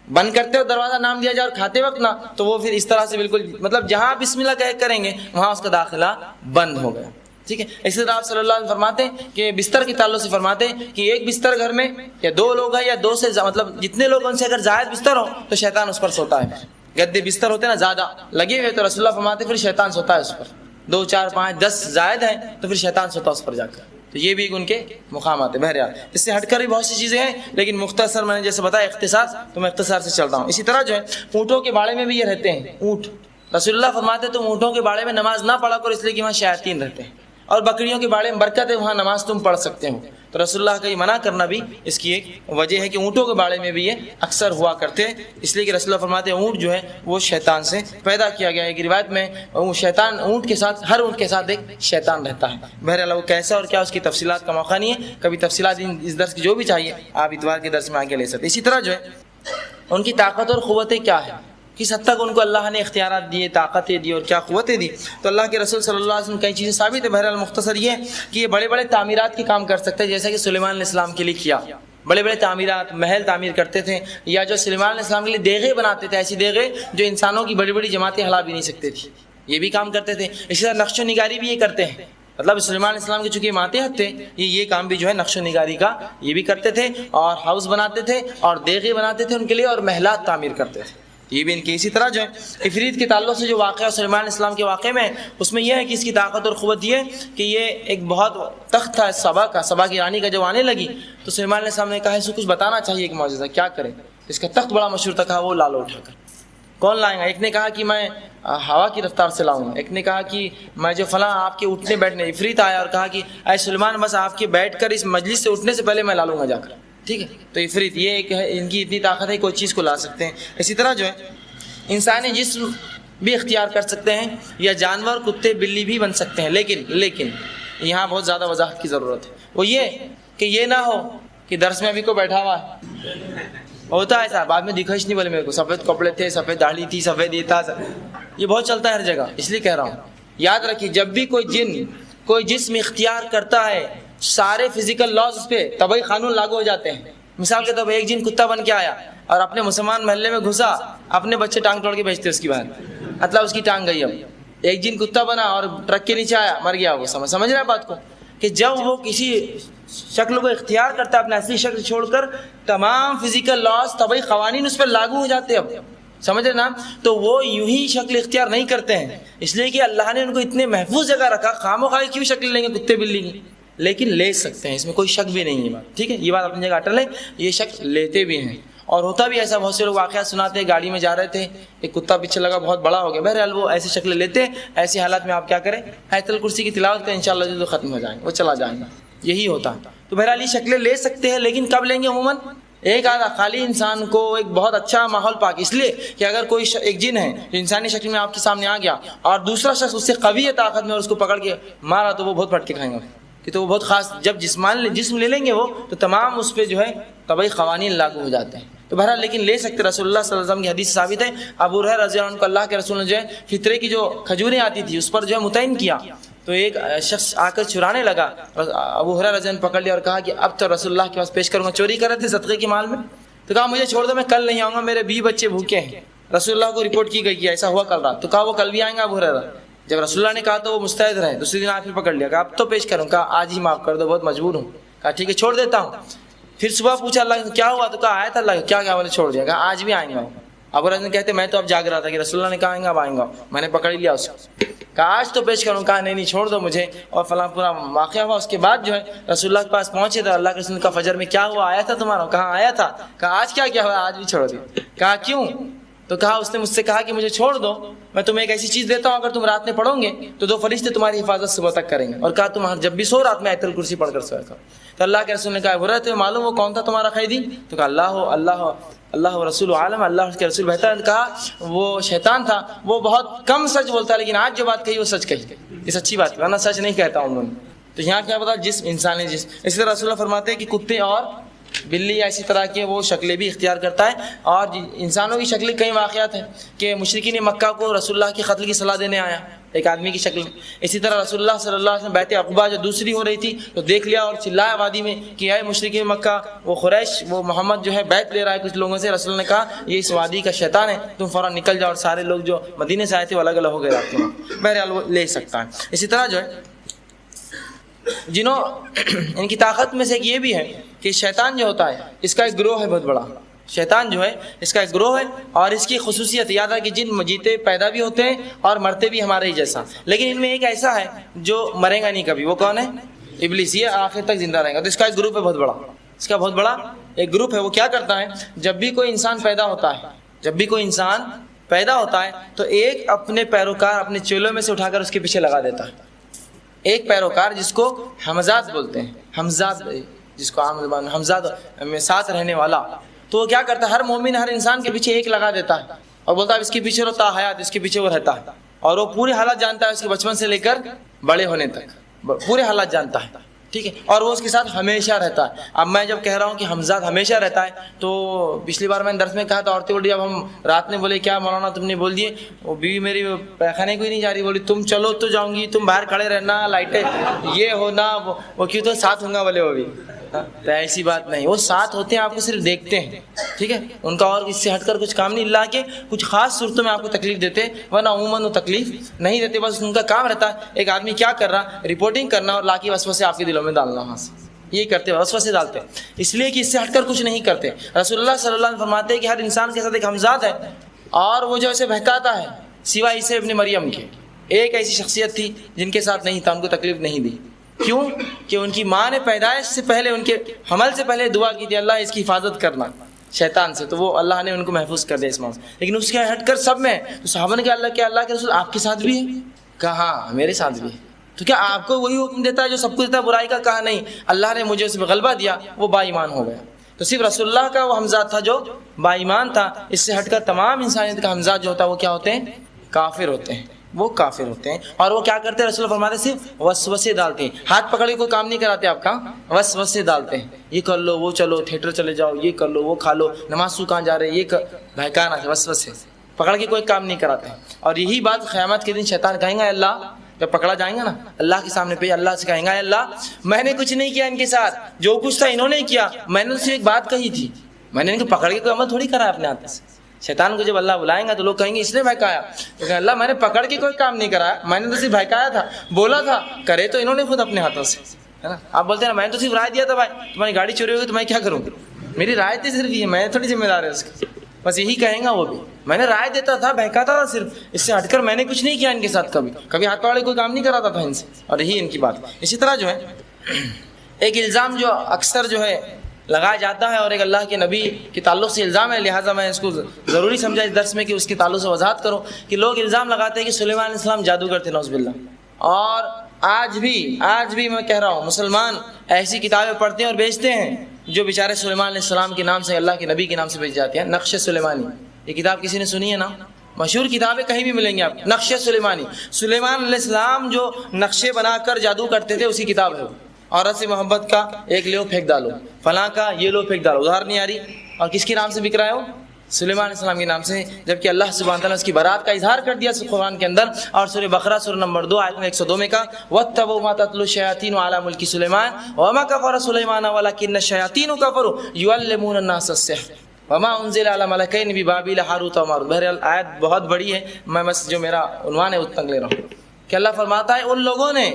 A: بند کرتے وقت دروازہ نام دیا جائے اور کھاتے وقت نہ تو وہ پھر اس طرح سے بالکل مطلب جہاں بسم اللہ کریں گے وہاں اس کا داخلہ بند ہو گیا، ٹھیک ہے. اسی طرح آپ صلی اللہ علیہ وسلم فرماتے ہیں کہ بستر کے تعلق سے فرماتے ہیں کہ ایک بستر گھر میں یا دو لوگ ہیں یا دو سے مطلب جتنے لوگ ان سے اگر زائد بستر ہو تو شیطان اس پر سوتا ہے. گدے بستر ہوتے ہیں نا زیادہ لگے ہوئے تو رسول اللہ فرماتے ہیں پھر شیطان سوتا ہے اس پر. 2 4 5 10 زائد ہیں تو پھر شیطان سوتا ہے اس پر جا کر. تو یہ بھی ان کے مقامات ہیں. بہرحال اس سے ہٹ کر بھی بہت سی چیزیں ہیں لیکن مختصر میں نے جیسے بتایا اختصار تو میں اختصار سے چل رہا ہوں. اسی طرح جو ہے اونٹوں کے باڑے میں بھی یہ رہتے ہیں. اونٹ رسول اللہ فرماتے ہیں تم اونٹوں کے باڑے میں نماز نہ پڑھا کرو اس لیے کہ وہاں شیاطین رہتے ہیں, اور بکریوں کے باڑے میں برکت ہے وہاں نماز تم پڑھ سکتے ہو. تو رسول اللہ کا یہ منع کرنا بھی اس کی ایک وجہ ہے کہ اونٹوں کے باڑے میں بھی یہ اکثر ہوا کرتے ہیں, اس لیے کہ رسول اللہ فرماتے ہیں اونٹ جو ہے وہ شیطان سے پیدا کیا گیا ہے. ایک روایت میں شیطان اونٹ کے ساتھ ہر اونٹ کے ساتھ ایک شیطان رہتا ہے. بہرحال وہ کیسا اور کیا اس کی تفصیلات کا موقع نہیں ہے, کبھی تفصیلات اس درس کی جو بھی چاہیے آپ اتوار کے درس میں آگے لے سکتے. اسی طرح جو ہے ان کی طاقت اور قوتیں کیا ہے, کس حد تک ان کو اللہ نے اختیارات دیے, طاقتیں دی اور کیا قوتیں دی. تو اللہ کے رسول صلی اللہ علیہ وسلم کئی چیزیں ثابت ہے. بہرحال مختصر یہ ہے کہ یہ بڑے بڑے تعمیرات کے کام کر سکتے ہیں جیسا کہ سلیمان علیہ السلام کے لیے کیا. بڑے بڑے تعمیرات محل تعمیر کرتے تھے, یا جو سلیمان علیہ السلام کے لیے دیغیں بناتے تھے, ایسی دیغیں جو انسانوں کی بڑی بڑی جماعتیں ہلا بھی نہیں سکتے تھی, یہ بھی کام کرتے تھے. اسی طرح نقش و نگاری بھی یہ کرتے ہیں. مطلب سلیمان علیہ السلام کے چونکہ ماتحت تھے یہ کام بھی جو ہے نقش و نگاری کا یہ بھی کرتے تھے, اور ہاؤس بناتے تھے اور دیغیں بناتے تھے ان کے لیے, اور محلات تعمیر کرتے تھے یہ بھی ان کی. اسی طرح جو ہے عفریت کے تعلق سے جو واقعہ سلیمان علیہ السلام کے واقعے میں اس میں یہ ہے کہ اس کی طاقت اور قوت یہ ہے کہ یہ ایک بہت تخت تھا سبا کی رانی کا, جب آنے لگی تو سلیمان علیہ السلام نے کہا اسے کچھ بتانا چاہیے ایک معجزہ, کیا کریں. اس کا تخت بڑا مشہور تھا, کہا وہ لالو اٹھا کر. کون لائیں گا؟ ایک نے کہا کہ میں ہوا کی رفتار سے لاؤں گا, ایک نے کہا کہ میں جو فلاں آپ کے اٹھنے بیٹھنے. عفریت آیا اور کہا کہ اے سلیمان بس آپ کے بیٹھ کر اس مجلس سے اٹھنے سے پہلے میں لا لوں گا جا کر. ٹھیک ہے, تو عفریت یہ ایک ان کی اتنی طاقت ہے کوئی چیز کو لا سکتے ہیں. اسی طرح جو ہے انسانی جسم بھی اختیار کر سکتے ہیں, یا جانور کتے بلی بھی بن سکتے ہیں. لیکن یہاں بہت زیادہ وضاحت کی ضرورت ہے. وہ یہ کہ یہ نہ ہو کہ درس میں ابھی کو بیٹھا ہوا ہے, ہوتا ہے صاحب بعد میں دکھائش نہیں بولے میرے کو, سفید کپڑے تھے, سفید داڑھی تھی, سفید یہ تھا, یہ بہت چلتا ہے ہر جگہ. اس لیے کہہ رہا ہوں یاد رکھیے جب بھی کوئی جن کوئی جسم اختیار کرتا ہے سارے فزیکل لاز اس پہ طبعی قانون لاگو ہو جاتے ہیں. مثال کے طور پر ایک جن کتا بن کے آیا اور اپنے مسلمان محلے میں گھسا, اپنے بچے ٹانگ توڑ کے بھیجتے اس کی بات, مطلب اس کی ٹانگ گئی. اب ایک جن کتا بنا اور ٹرک کے نیچے آیا, مر گیا. وہ سمجھ رہا ہے بات کو, کہ جب وہ کسی شکل کو اختیار کرتا ہے اپنے اصلی شکل چھوڑ کر, تمام فزیکل لاز طبعی قوانین اس پر لاگو ہو جاتے ہیں. اب سمجھ رہے نا, تو وہ یوں ہی شکل اختیار نہیں کرتے ہیں, اس لیے کہ اللہ نے ان کو اتنے محفوظ جگہ رکھا. خاموخواہ کیوں شکل لیں گے کتے بلی کی, لیکن لے سکتے ہیں, اس میں کوئی شک بھی نہیں ہے بات. ٹھیک ہے, یہ بات اپنی جگہ اٹل ہے, یہ شک لیتے بھی ہیں. اور ہوتا بھی ایسا, بہت سے لوگ واقعات سناتے ہیں, گاڑی میں جا رہے تھے ایک کتا پیچھے لگا بہت بڑا ہو گیا. بہرحال وہ ایسی شکلیں لیتے ہیں. ایسی حالات میں آپ کیا کریں, آیت الکرسی کی تلاوت کریں, انشاءاللہ جو ختم ہو جائیں گے, وہ چلا جائیں گا. یہی ہوتا ہے. تو بہرحال یہ شکلیں لے سکتے ہیں, لیکن کب لیں گے؟ عموماً ایک آدھا خالی انسان کو ایک بہت اچھا ماحول پاک, اس لیے کہ اگر کوئی ایک جن ہے جو انسانی شکل میں آپ کے سامنے آ گیا اور دوسرا شخص اس سے قوی ہے طاقت میں اور اس کو پکڑ کے مارا تو وہ بہت پھٹ کے کھائیں گے, کہ تو وہ بہت خاص. جب جسم لے لیں گے وہ تو تمام اس پہ جو ہے طبعی قوانین لاگو ہو جاتے ہیں. تو بہرحال لیکن لے سکتے. رسول اللہ صلی اللہ علیہ وسلم کی حدیث ثابت ہے, ابو ہریرہ رضی اللہ عنہ کو اللہ کے رسول نے جو ہے فطرے کی جو کھجوریں آتی تھی اس پر جو ہے متعین کیا, تو ایک شخص آ کر چرانے لگا. ابو ہریرہ رضی اللہ عنہ پکڑ لیا اور کہا کہ اب تو رسول اللہ کے پاس پیش کروں گا. چوری کر رہے تھے صدقے کے مال میں, تو کہا مجھے چھوڑ دو, میں کل نہیں آؤں گا, میرے 20 بچے بھوکے ہیں. رسول اللہ کو رپورٹ کی گئی کہ ایسا ہوا کل رات, تو کہا وہ کل بھی آئیں گا ابو ہریرہ. جب رسول اللہ نے کہا تو وہ مستعد رہے. دوسرے دن پھر پکڑ لیا, کہا اب تو پیش کروں, کہا آج ہی معاف کر دو, بہت مجبور ہوں. کہا ٹھیک ہے چھوڑ دیتا ہوں. پھر صبح پوچھا اللہ کیا ہوا, تو کہا آیا تھا اللہ, کیا میں نے چھوڑ دیا. کہا آج بھی آئیں گا. ابو ہریرہ کہتے میں تو اب جاگ رہا تھا کہ رسول اللہ نے کہا آئیں گا, اب آئیں گا, میں نے پکڑ لیا اس کو. کہا آج تو پیش کروں, کہا نہیں چھوڑ دو مجھے, اور فلاں پورا واقعہ ہوا. اس کے بعد جو ہے رسول اللہ کے پاس پہنچے تو اللہ کے رسول کا فجر میں کیا ہوا, آیا تھا تمہارا, کہا آیا تھا. کہا آج کیا ہوا, آج بھی چھوڑ دیا. کہا کیوں, تو کہا اس نے مجھ سے کہا کہ مجھے چھوڑ دو, میں تمہیں ایک ایسی چیز دیتا ہوں اگر تم رات میں پڑھو گے تو 2 فرشتے تمہاری حفاظت صبح تک کریں گے. اور کہا تم جب بھی سو رات میں آیت الکرسی پڑھ کر سویا کرو. تو اللہ کے رسول نے کہا برا تمہیں معلوم وہ کون تھا تمہارا قیدی, تو کہا اللہ رسول عالم, اللہ کے رسول بہتر. کہا وہ شیطان تھا, وہ بہت کم سچ بولتا ہے, لیکن آج جو بات کہی وہ سچ کہی, یہ سچی بات ہے, ورنہ سچ نہیں کہتا ہوں. تو یہاں کیا پتا جسم انسانی جسم. اسی طرح رسول اللہ فرماتے ہیں کہ کتے اور بلی یا اسی طرح کے وہ شکلیں بھی اختیار کرتا ہے. اور انسانوں کی شکلیں کئی واقعات ہیں کہ مشرکین مکہ کو رسول اللہ کی قتل کی صلاح دینے آیا ایک آدمی کی شکل میں. اسی طرح رسول اللہ صلی اللہ علیہ وسلم بیعت عقبہ جو دوسری ہو رہی تھی تو دیکھ لیا اور چلایا وادی میں کہ اے مشرکین مکہ, وہ قریش, وہ محمد جو ہے بیعت لے رہا ہے کچھ لوگوں سے. رسول نے کہا یہ اس وادی کا شیطان ہے, تم فوراً نکل جاؤ. اور سارے لوگ جو مدینے سے آئے تھے وہ الگ الگ ہو گئے راستے میں. بہرحال وہ لے سکتا ہے. اسی طرح جو ہے جنہوں ان کی طاقت میں سے ایک یہ بھی ہے کہ شیطان جو ہوتا ہے اس کا ایک گروہ ہے بہت بڑا. شیطان جو ہے اس کا ایک گروہ ہے اور اس کی خصوصیت یاد ہے کہ جن جیتے پیدا بھی ہوتے ہیں اور مرتے بھی ہمارے ہی جیسا, لیکن ان میں ایک ایسا ہے جو مرے گا نہیں کبھی. وہ کون ہے؟ ابلیس. یہ آخر تک زندہ رہے گا. تو اس کا ایک گروپ ہے بہت بڑا, اس کا بہت بڑا ایک گروپ ہے. وہ کیا کرتا ہے, جب بھی کوئی انسان پیدا ہوتا ہے, جب بھی کوئی انسان پیدا ہوتا ہے تو ایک اپنے پیروکار اپنے چیلوں میں سے اٹھا کر اس کے پیچھے لگا دیتا ہے. ایک پیروکار جس کو حمزاد بولتے ہیں, حمزاد جس کو عام زبان حمزاد میں ساتھ رہنے والا, تو وہ کیا کرتا ہے, ہر مومن ہر انسان کے پیچھے ایک لگا دیتا ہے اور بولتا ہے اس کے پیچھے رہتا حیات, اس کے پیچھے وہ رہتا ہے. اور وہ پورے حالات جانتا ہے, اس کے بچپن سے لے کر بڑے ہونے تک پورے حالات جانتا ہے. ٹھیک ہے, اور وہ اس کے ساتھ ہمیشہ رہتا ہے. اب میں جب کہہ رہا ہوں کہ حمزاد ہمیشہ رہتا ہے, تو پچھلی بار میں نے درس میں کہا تھا, عورتیں بولی اب ہم رات میں بولے کیا مولانا تم نے بول دیے, وہ بیوی میری پیخانے کو ہی نہیں جا رہی, بولی تم چلو تو جاؤں گی, تم باہر کھڑے رہنا, لائٹیں یہ ہونا وہ کیوں, تو ساتھ ہوں گا بولے وہ بھی. تو ایسی بات نہیں, وہ ساتھ ہوتے ہیں, آپ کو صرف دیکھتے ہیں. ٹھیک ہے, ان کا اور اس سے ہٹ کر کچھ کام نہیں, اللہ کے کچھ خاص صورتوں میں آپ کو تکلیف دیتے, ورنہ عموماً وہ تکلیف نہیں دیتے. بس ان کا کام رہتا ہے ایک آدمی کیا کر رہا, رپورٹنگ کرنا اور لا کے وسوسے آپ کے دلوں میں ڈالنا. وہاں سے یہی کرتے ہیں, وسوسے ڈالتے ہیں, اس لیے کہ اس سے ہٹ کر کچھ نہیں کرتے. رسول اللہ صلی اللہ علیہ وسلم فرماتے ہیں کہ ہر انسان کے ساتھ ایک حمزاد ہے, اور وہ جو اسے بہکاتا ہے سوائے عیسی ابن مریم کے. ایک ایسی شخصیت تھی جن کے ساتھ نہیں تھا, ان کو تکلیف نہیں دی. کیوں کہ ان کی ماں نے پیدائش سے پہلے, ان کے حمل سے پہلے دعا کی تھی, اللہ اس کی حفاظت کرنا شیطان سے, تو وہ اللہ نے ان کو محفوظ کر دیا اس ماں سے. لیکن اس کے ہٹ کر سب میں, تو صحابہ نے کہا اللہ کے رسول آپ کے ساتھ بھی ہے؟ کہا ہاں میرے ساتھ بھی ہے. تو کیا آپ کو وہی حکم دیتا ہے جو سب کچھ دیتا ہے برائی کا؟ کہا نہیں, اللہ نے مجھے اس پہ غلبہ دیا, وہ با ایمان ہو گیا. تو صرف رسول اللہ کا وہ حمزاد تھا جو با ایمان تھا. اس سے ہٹ کر تمام انسانیت کا حمزاد جو ہوتا ہے وہ کیا ہوتے ہیں؟ کافر ہوتے ہیں, وہ کافر ہوتے ہیں. اور وہ کیا کرتے ہیں, رسول اللہ فرماتے ہیں صرف وسوسے ڈالتے ہیں. ہاتھ پکڑ کے کوئی کام نہیں کراتے آپ کا, وسوسے ڈالتے ہیں, یہ کر لو, وہ چلو, تھیٹر چلے جاؤ, یہ کر لو, وہ کھا لو, نماز سو کہاں جا رہے, یہ بہکانا, وسوسے پکڑ کے کوئی کام نہیں کراتے ہیں. اور یہی بات قیامت کے دن شیطان کہیں گا, اللہ جب پکڑا جائیں گا نا اللہ کے سامنے پہ, اللہ سے کہیں گا اللہ میں نے کچھ نہیں کیا ان کے ساتھ, جو کچھ تھا انہوں نے کیا, میں نے صرف ایک بات کہی تھی, میں نے ان کو پکڑ کے کوئی عمل تھوڑی کرا اپنے ہاتھ سے. شیطان کو جب اللہ بلائیں گا تو لوگ کہیں گے اس نے بہکایا, تو اللہ میں نے پکڑ کے کوئی کام نہیں کرایا, میں نے تو صرف بہکایا تھا, بولا تھا, کرے تو انہوں نے خود اپنے ہاتھوں سے, ہے نا. آپ بولتے ہیں نا میں نے تو صرف رائے دیا تھا, بھائی تمہاری گاڑی چوری ہوگی تو میں کیا کروں, میری رائے تھی صرف یہ, میں تھوڑی ذمہ دار ہے اس کی. بس یہی کہیں گا وہ بھی, میں نے رائے دیتا تھا, بہکاتا تھا صرف, اس سے ہٹ کر میں نے کچھ نہیں کیا ان کے ساتھ, کبھی ہاتھ پکڑے کوئی کام نہیں کراتا تھا ان سے. اور یہی ان کی بات. اسی طرح جو ہے ایک الزام جو اکثر جو ہے لگایا جاتا ہے, اور ایک اللہ کے نبی کے تعلق سے الزام ہے, لہٰذا میں اس کو ضروری سمجھا اس درس میں کہ اس کے تعلق سے وضاحت کروں, کہ لوگ الزام لگاتے ہیں کہ سلیمان علیہ السلام جادوگر تھے, نعوذ باللہ. اور آج بھی میں کہہ رہا ہوں مسلمان ایسی کتابیں پڑھتے ہیں اور بیچتے ہیں جو بیچارے سلیمان علیہ السلام کے نام سے, اللہ کے نبی کے نام سے بیچ جاتے ہیں. نقش سلیمانی, یہ کتاب کسی نے سنی ہے نا, مشہور کتابیں کہیں بھی ملیں گے آپ. نقش سلیمانی, سلیمان علیہ السلام جو نقشے بنا کر جادو کرتے تھے اسی کتاب ہے. عورت سے محبت کا ایک لو پھینک ڈالو, فلاں کا یہ لو پھینک ڈالو, ادھار نہیں آ رہی, اور کس کے نام سے بک رہا ہے وہ؟ سلیمان علیہ السلام کے نام سے, جبکہ اللہ سبحانہ تعالیٰ نے اس کی برات کا اظہار کر دیا قرآن کے اندر. اور سورہ بقرہ سورہ نمبر 2 آیت 102 میں کہا وَاتَّبَعُوا مَا تَتْلُو الشَّيَاطِينُ عَلَىٰ مُلْكِ سُلَيْمَانَ وَمَا كَفَرَ سُلَيْمَانُ وَلَٰكِنَّ الشَّيَاطِينَ كَفَرُوا يُعَلِّمُونَ النَّاسَ السِّحْرَ وَمَا أُنزِلَ عَلَىٰ مَلَكَيْنِ بِبَابِلَ هَارُوتَ وَمَارُوتَ. بہرحال آیت بہت بڑی ہے, میں بس جو میرا عنوان ہے اتنا لے رہا ہوں کہ اللہ فرماتا ہے ان لوگوں نے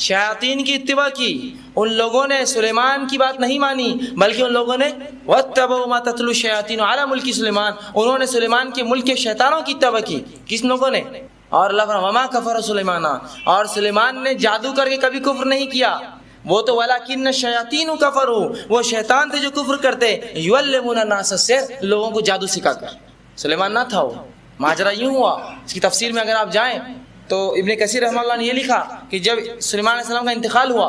A: شیاطین کی اتباع کی, ان لوگوں نے سلیمان کی بات نہیں مانی, بلکہ ان لوگوں نے وَاتَّبَعُوا مَا تَتْلُو الشَّيَاطِينُ عَلَىٰ مُلْكِ سُلَيْمَانَ, انہوں نے سلیمان کے ملک کے شیطانوں کی اتباع کی. کس لوگوں نے؟ اور اللہ فرماتا وَمَا كَفَرَ سُلَيْمَانَ, اور سلیمان نے جادو کر کے کبھی کفر نہیں کیا, وہ تو وَلَٰكِنَّ الشَّيَاطِينُ كَفَرُوا, وہ شیطان تھے جو کفر کرتے, يُعَلِّمُونَ النَّاسَ السِّحْرَ, لوگوں کو جادو سکھا کر. سلیمان نہ تھا وہ, ماجرا یوں ہوا. اس کی تفسیر میں اگر آپ جائیں تو ابن کثیر رحمہ اللہ نے یہ لکھا کہ جب سلیمان علیہ السلام کا انتقال ہوا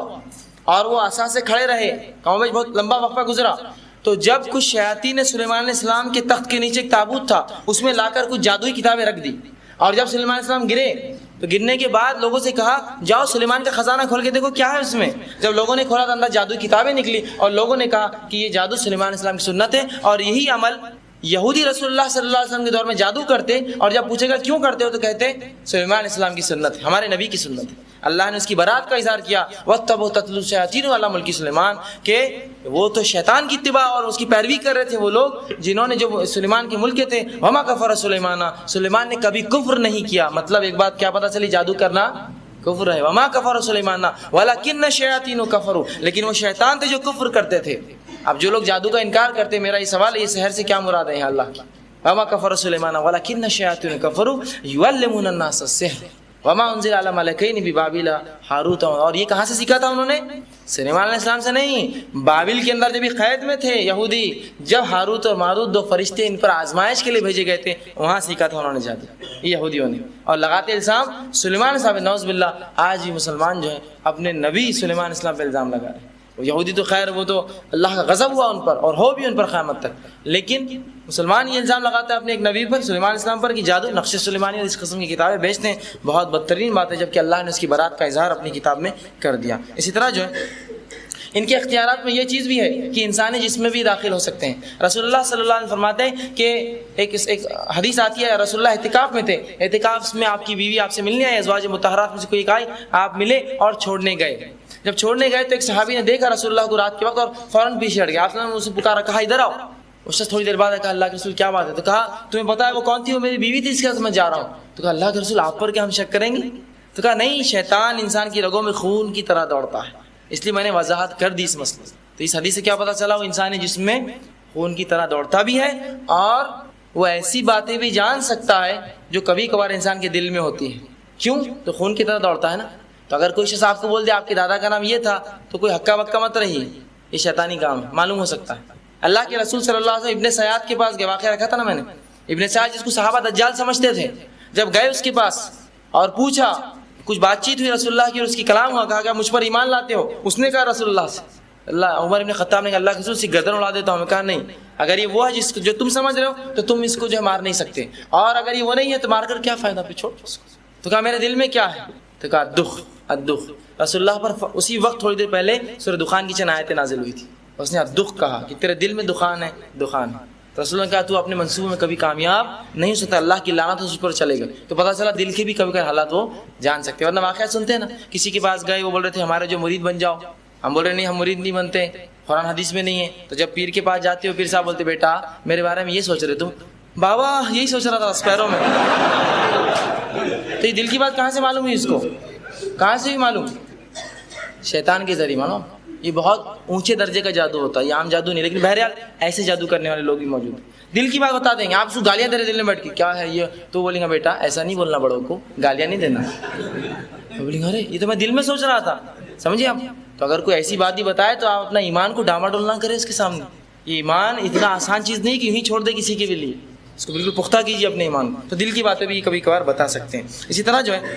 A: اور وہ عصا سے کھڑے رہے, کاموبیش بہت لمبا وقفہ گزرا, تو جب کچھ شیاطین نے سلیمان علیہ السلام کے تخت کے نیچے ایک تابوت تھا, اس میں لا کر کچھ جادوئی کتابیں رکھ دی. اور جب سلیمان علیہ السلام گرے تو گرنے کے بعد لوگوں سے کہا جاؤ سلیمان کا خزانہ کھول کے دیکھو کیا ہے اس میں. جب لوگوں نے کھولا تو اندر جادوئی کتابیں نکلی, اور لوگوں نے کہا کہ یہ جادو سلیمان علیہ السلام کی سنت ہے. اور یہی عمل یہودی رسول اللہ صلی اللہ علیہ وسلم کے دور میں جادو کرتے, اور جب پوچھے گا کیوں کرتے ہو تو کہتے سلیمان علیہ السلام کی سنت ہے, ہمارے نبی کی سنت ہے. اللہ نے اس کی برات کا اظہار کیا وَاتَّبَعُوا تَتْلُو الشَّيَاطِينُ عَلَىٰ مُلْكِ سُلَيْمَانَ, کہ وہ تو شیطان کی اتباع اور اس کی پیروی کر رہے تھے وہ لوگ جنہوں نے جو سلیمان کے ملک کے تھے. وَمَا كَفَرَ سُلَيْمَانَ, سلیمان نے کبھی کفر نہیں کیا. مطلب ایک بات کیا پتہ چلی, جادو کرنا کفر ہے. وما کفر سلیمان ولکن الشیاطین کفروا، لیکن وہ شیطان تھے جو کفر کرتے تھے. اب جو لوگ جادو کا انکار کرتے، میرا یہ سوال ہے یہ سحر سے کیا مراد ہے اللہ کی؟ وما کفر سلیمان ولکن الشیاطین کفروا یعلمون الناس السحر وما انزل علی ملکین ببابل ہاروت. اور یہ کہاں سے سیکھا تھا انہوں نے؟ سلیمان علیہ السلام سے نہیں، بابل کے اندر جب بھی قید میں تھے یہودی، جب ہاروت اور ماروت دو فرشتے ان پر آزمائش کے لیے بھیجے گئے تھے، وہاں سیکھا تھا انہوں نے جادو یہودیوں نے. اور لگاتے الزام سلیمان صاحب، نعوذ باللہ. آج بھی مسلمان جو ہے اپنے نبی سلیمان اسلام پہ الزام لگا رہے ہیں. یہودی تو خیر وہ تو اللہ کا غضب ہوا ان پر اور ہو بھی ان پر قیامت تک، لیکن مسلمان یہ الزام لگاتا ہے اپنے ایک نبی پر، سلیمان اسلام پر، کہ جادو نقش سلیمانی اور اس قسم کی کتابیں بیچتے ہیں. بہت بدترین بات ہے، جبکہ اللہ نے اس کی برات کا اظہار اپنی کتاب میں کر دیا. اسی طرح جو ہے ان کے اختیارات میں یہ چیز بھی ہے کہ انسانی جسم میں بھی داخل ہو سکتے ہیں. رسول اللہ صلی اللہ علیہ وسلم فرماتے ہیں کہ ایک حدیث آتی ہے، رسول اللہ اعتکاف میں تھے، اعتکاف میں آپ کی بیوی آپ سے ملنے آئی، ازواج مطہرات میں سے کوئی ایک آئی، آپ ملے اور چھوڑنے گئے. جب چھوڑنے گئے تو ایک صحابی نے دیکھا رسول اللہ کو رات کے وقت اور فوراً پیچھے ہٹ گیا. آپ نے اسے پکارا، کہا ادھر آؤ. اس سے تھوڑی دیر بعد کہا اللہ کے رسول کیا بات ہے؟ تو کہا تمہیں پتا ہے وہ کون تھی؟ وہ میری بیوی تھی، اس کے ساتھ میں جا رہا ہوں. تو کہا اللہ کے رسول آپ پر کیا ہم شک کریں گے؟ تو کہا نہیں، شیطان انسان کی رگوں میں خون کی طرح دوڑتا ہے، اس لیے میں نے وضاحت کر دی اس مسئلے سے. تو اس حدیث سے کیا پتا چلا؟ وہ انسانی جسم میں خون کی طرح دوڑتا بھی ہے اور وہ ایسی باتیں بھی جان سکتا ہے جو کبھی کبھار انسان کے دل میں ہوتی ہیں. کیوں؟ تو خون کی طرح دوڑتا ہے نا. تو اگر کوئی شخص آپ کو بول دے آپ کے دادا کا نام یہ تھا تو کوئی ہکا بکا مت رہی، یہ شیطانی کام ہے، معلوم ہو سکتا ہے. اللہ کے رسول صلی اللہ علیہ وسلم ابن سیاد کے پاس گئے، واقعہ رکھا تھا نا میں نے. ابن سیاد جس کو صحابہ دجال سمجھتے تھے، جب گئے اس کے پاس اور پوچھا، کچھ بات چیت ہوئی رسول اللہ کی اور اس کی کلام ہوا، کہا کہ مجھ پر ایمان لاتے ہو؟ اس نے کہا رسول اللہ سے، عمر ابن خطاب نے کہا اللہ کے رسول سے گردن اڑا دیتا ہوں. میں کہا نہیں، اگر یہ وہ ہے جس کو جو تم سمجھ رہے ہو تو تم اس کو جو ہے مار نہیں سکتے، اور اگر یہ وہ نہیں ہے تو مار کر کیا فائدہ، پہ چھوڑ اس کو. تو کہا میرے دل میں کیا ہے؟ تو کہا دکھ، الدخ. رسول اللہ پر اسی وقت تھوڑی دیر پہلے سورہ دخان کی چند آیتیں نازل ہوئی تھی، اس نے الدخ کہا کہ تیرے دل میں دخان ہے، دخان ہے. رسول اللہ نے کہا تو اپنے منصوبے میں کبھی کامیاب نہیں ہو سکتا، اللہ کی لعنت اس پر چلے گا. تو پتہ چلا دل کے بھی کبھی کبھی حالات وہ جان سکتے ہیں. ورنہ واقعات سنتے ہیں نا، کسی کے پاس گئے، وہ بول رہے تھے ہمارے جو مرید بن جاؤ، ہم بول رہے نہیں، ہم مرید نہیں بنتے، قرآن حدیث میں نہیں ہے. تو جب پیر کے پاس جاتے ہو، پیر صاحب بولتے بیٹا میرے بارے میں یہ سوچ رہے تم؟ بابا یہی سوچ رہا تھا اسپیروں میں. تو یہ دل کی بات کہاں سے معلوم ہوئی اس کو؟ کہاں سے بھی معلوم؟ شیطان کے ذریعے. مانو یہ بہت اونچے درجے کا جادو ہوتا ہے، یہ عام جادو نہیں. لیکن بہرحال ایسے جادو کرنے والے لوگ بھی موجود ہیں. دل کی بات بتا دیں گے، آپ اس کو گالیاں دے رہے دل میں بیٹھ کے، کیا ہے یہ؟ تو بولیں گا بیٹا ایسا نہیں بولنا، بڑوں کو گالیاں نہیں دینا. بولیں گے ارے یہ تو میں دل میں سوچ رہا تھا. سمجھے آپ؟ تو اگر کوئی ایسی بات ہی بتائے تو آپ اپنا ایمان کو ڈاما ڈول نہ کریں اس کے سامنے. یہ ایمان اتنا آسان چیز نہیں کہ یوں ہی چھوڑ دے کسی کے بھی لیے، اس کو بالکل پختہ کیجیے اپنے ایمان کو. تو دل کی باتیں بھی کبھی کبھار بتا سکتے ہیں. اسی طرح جو ہے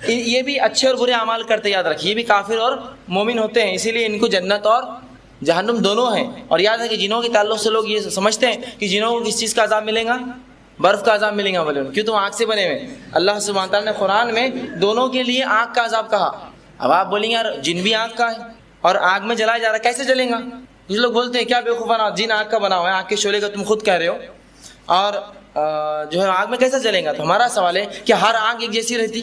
A: یہ بھی اچھے اور برے اعمال کرتے، یاد رکھیے یہ بھی کافر اور مومن ہوتے ہیں، اسی لیے ان کو جنت اور جہنم دونوں ہیں. اور یاد ہے کہ جنوں کے تعلق سے لوگ یہ سمجھتے ہیں کہ جنوں کو کس چیز کا عذاب ملے گا؟ برف کا عذاب ملے گا. بولے کیوں؟ تم آگ سے بنے ہوئے. اللہ سبحانہ تعالیٰ نے قرآن میں دونوں کے لیے آگ کا عذاب کہا. اب آپ بولیں گے یار جن بھی آگ کا ہے اور آگ میں جلایا جا رہا ہے، کیسے جلیں گا؟ کچھ لوگ بولتے ہیں کیا بیوقوفانہ، جن آگ کا بنا ہوا ہے، آگ کے شعلے کا تم خود کہہ رہے ہو، اور جو ہے آگ میں کیسے جلیں گا؟ تو ہمارا سوال ہے کہ ہر آگ ایک جیسی رہتی؟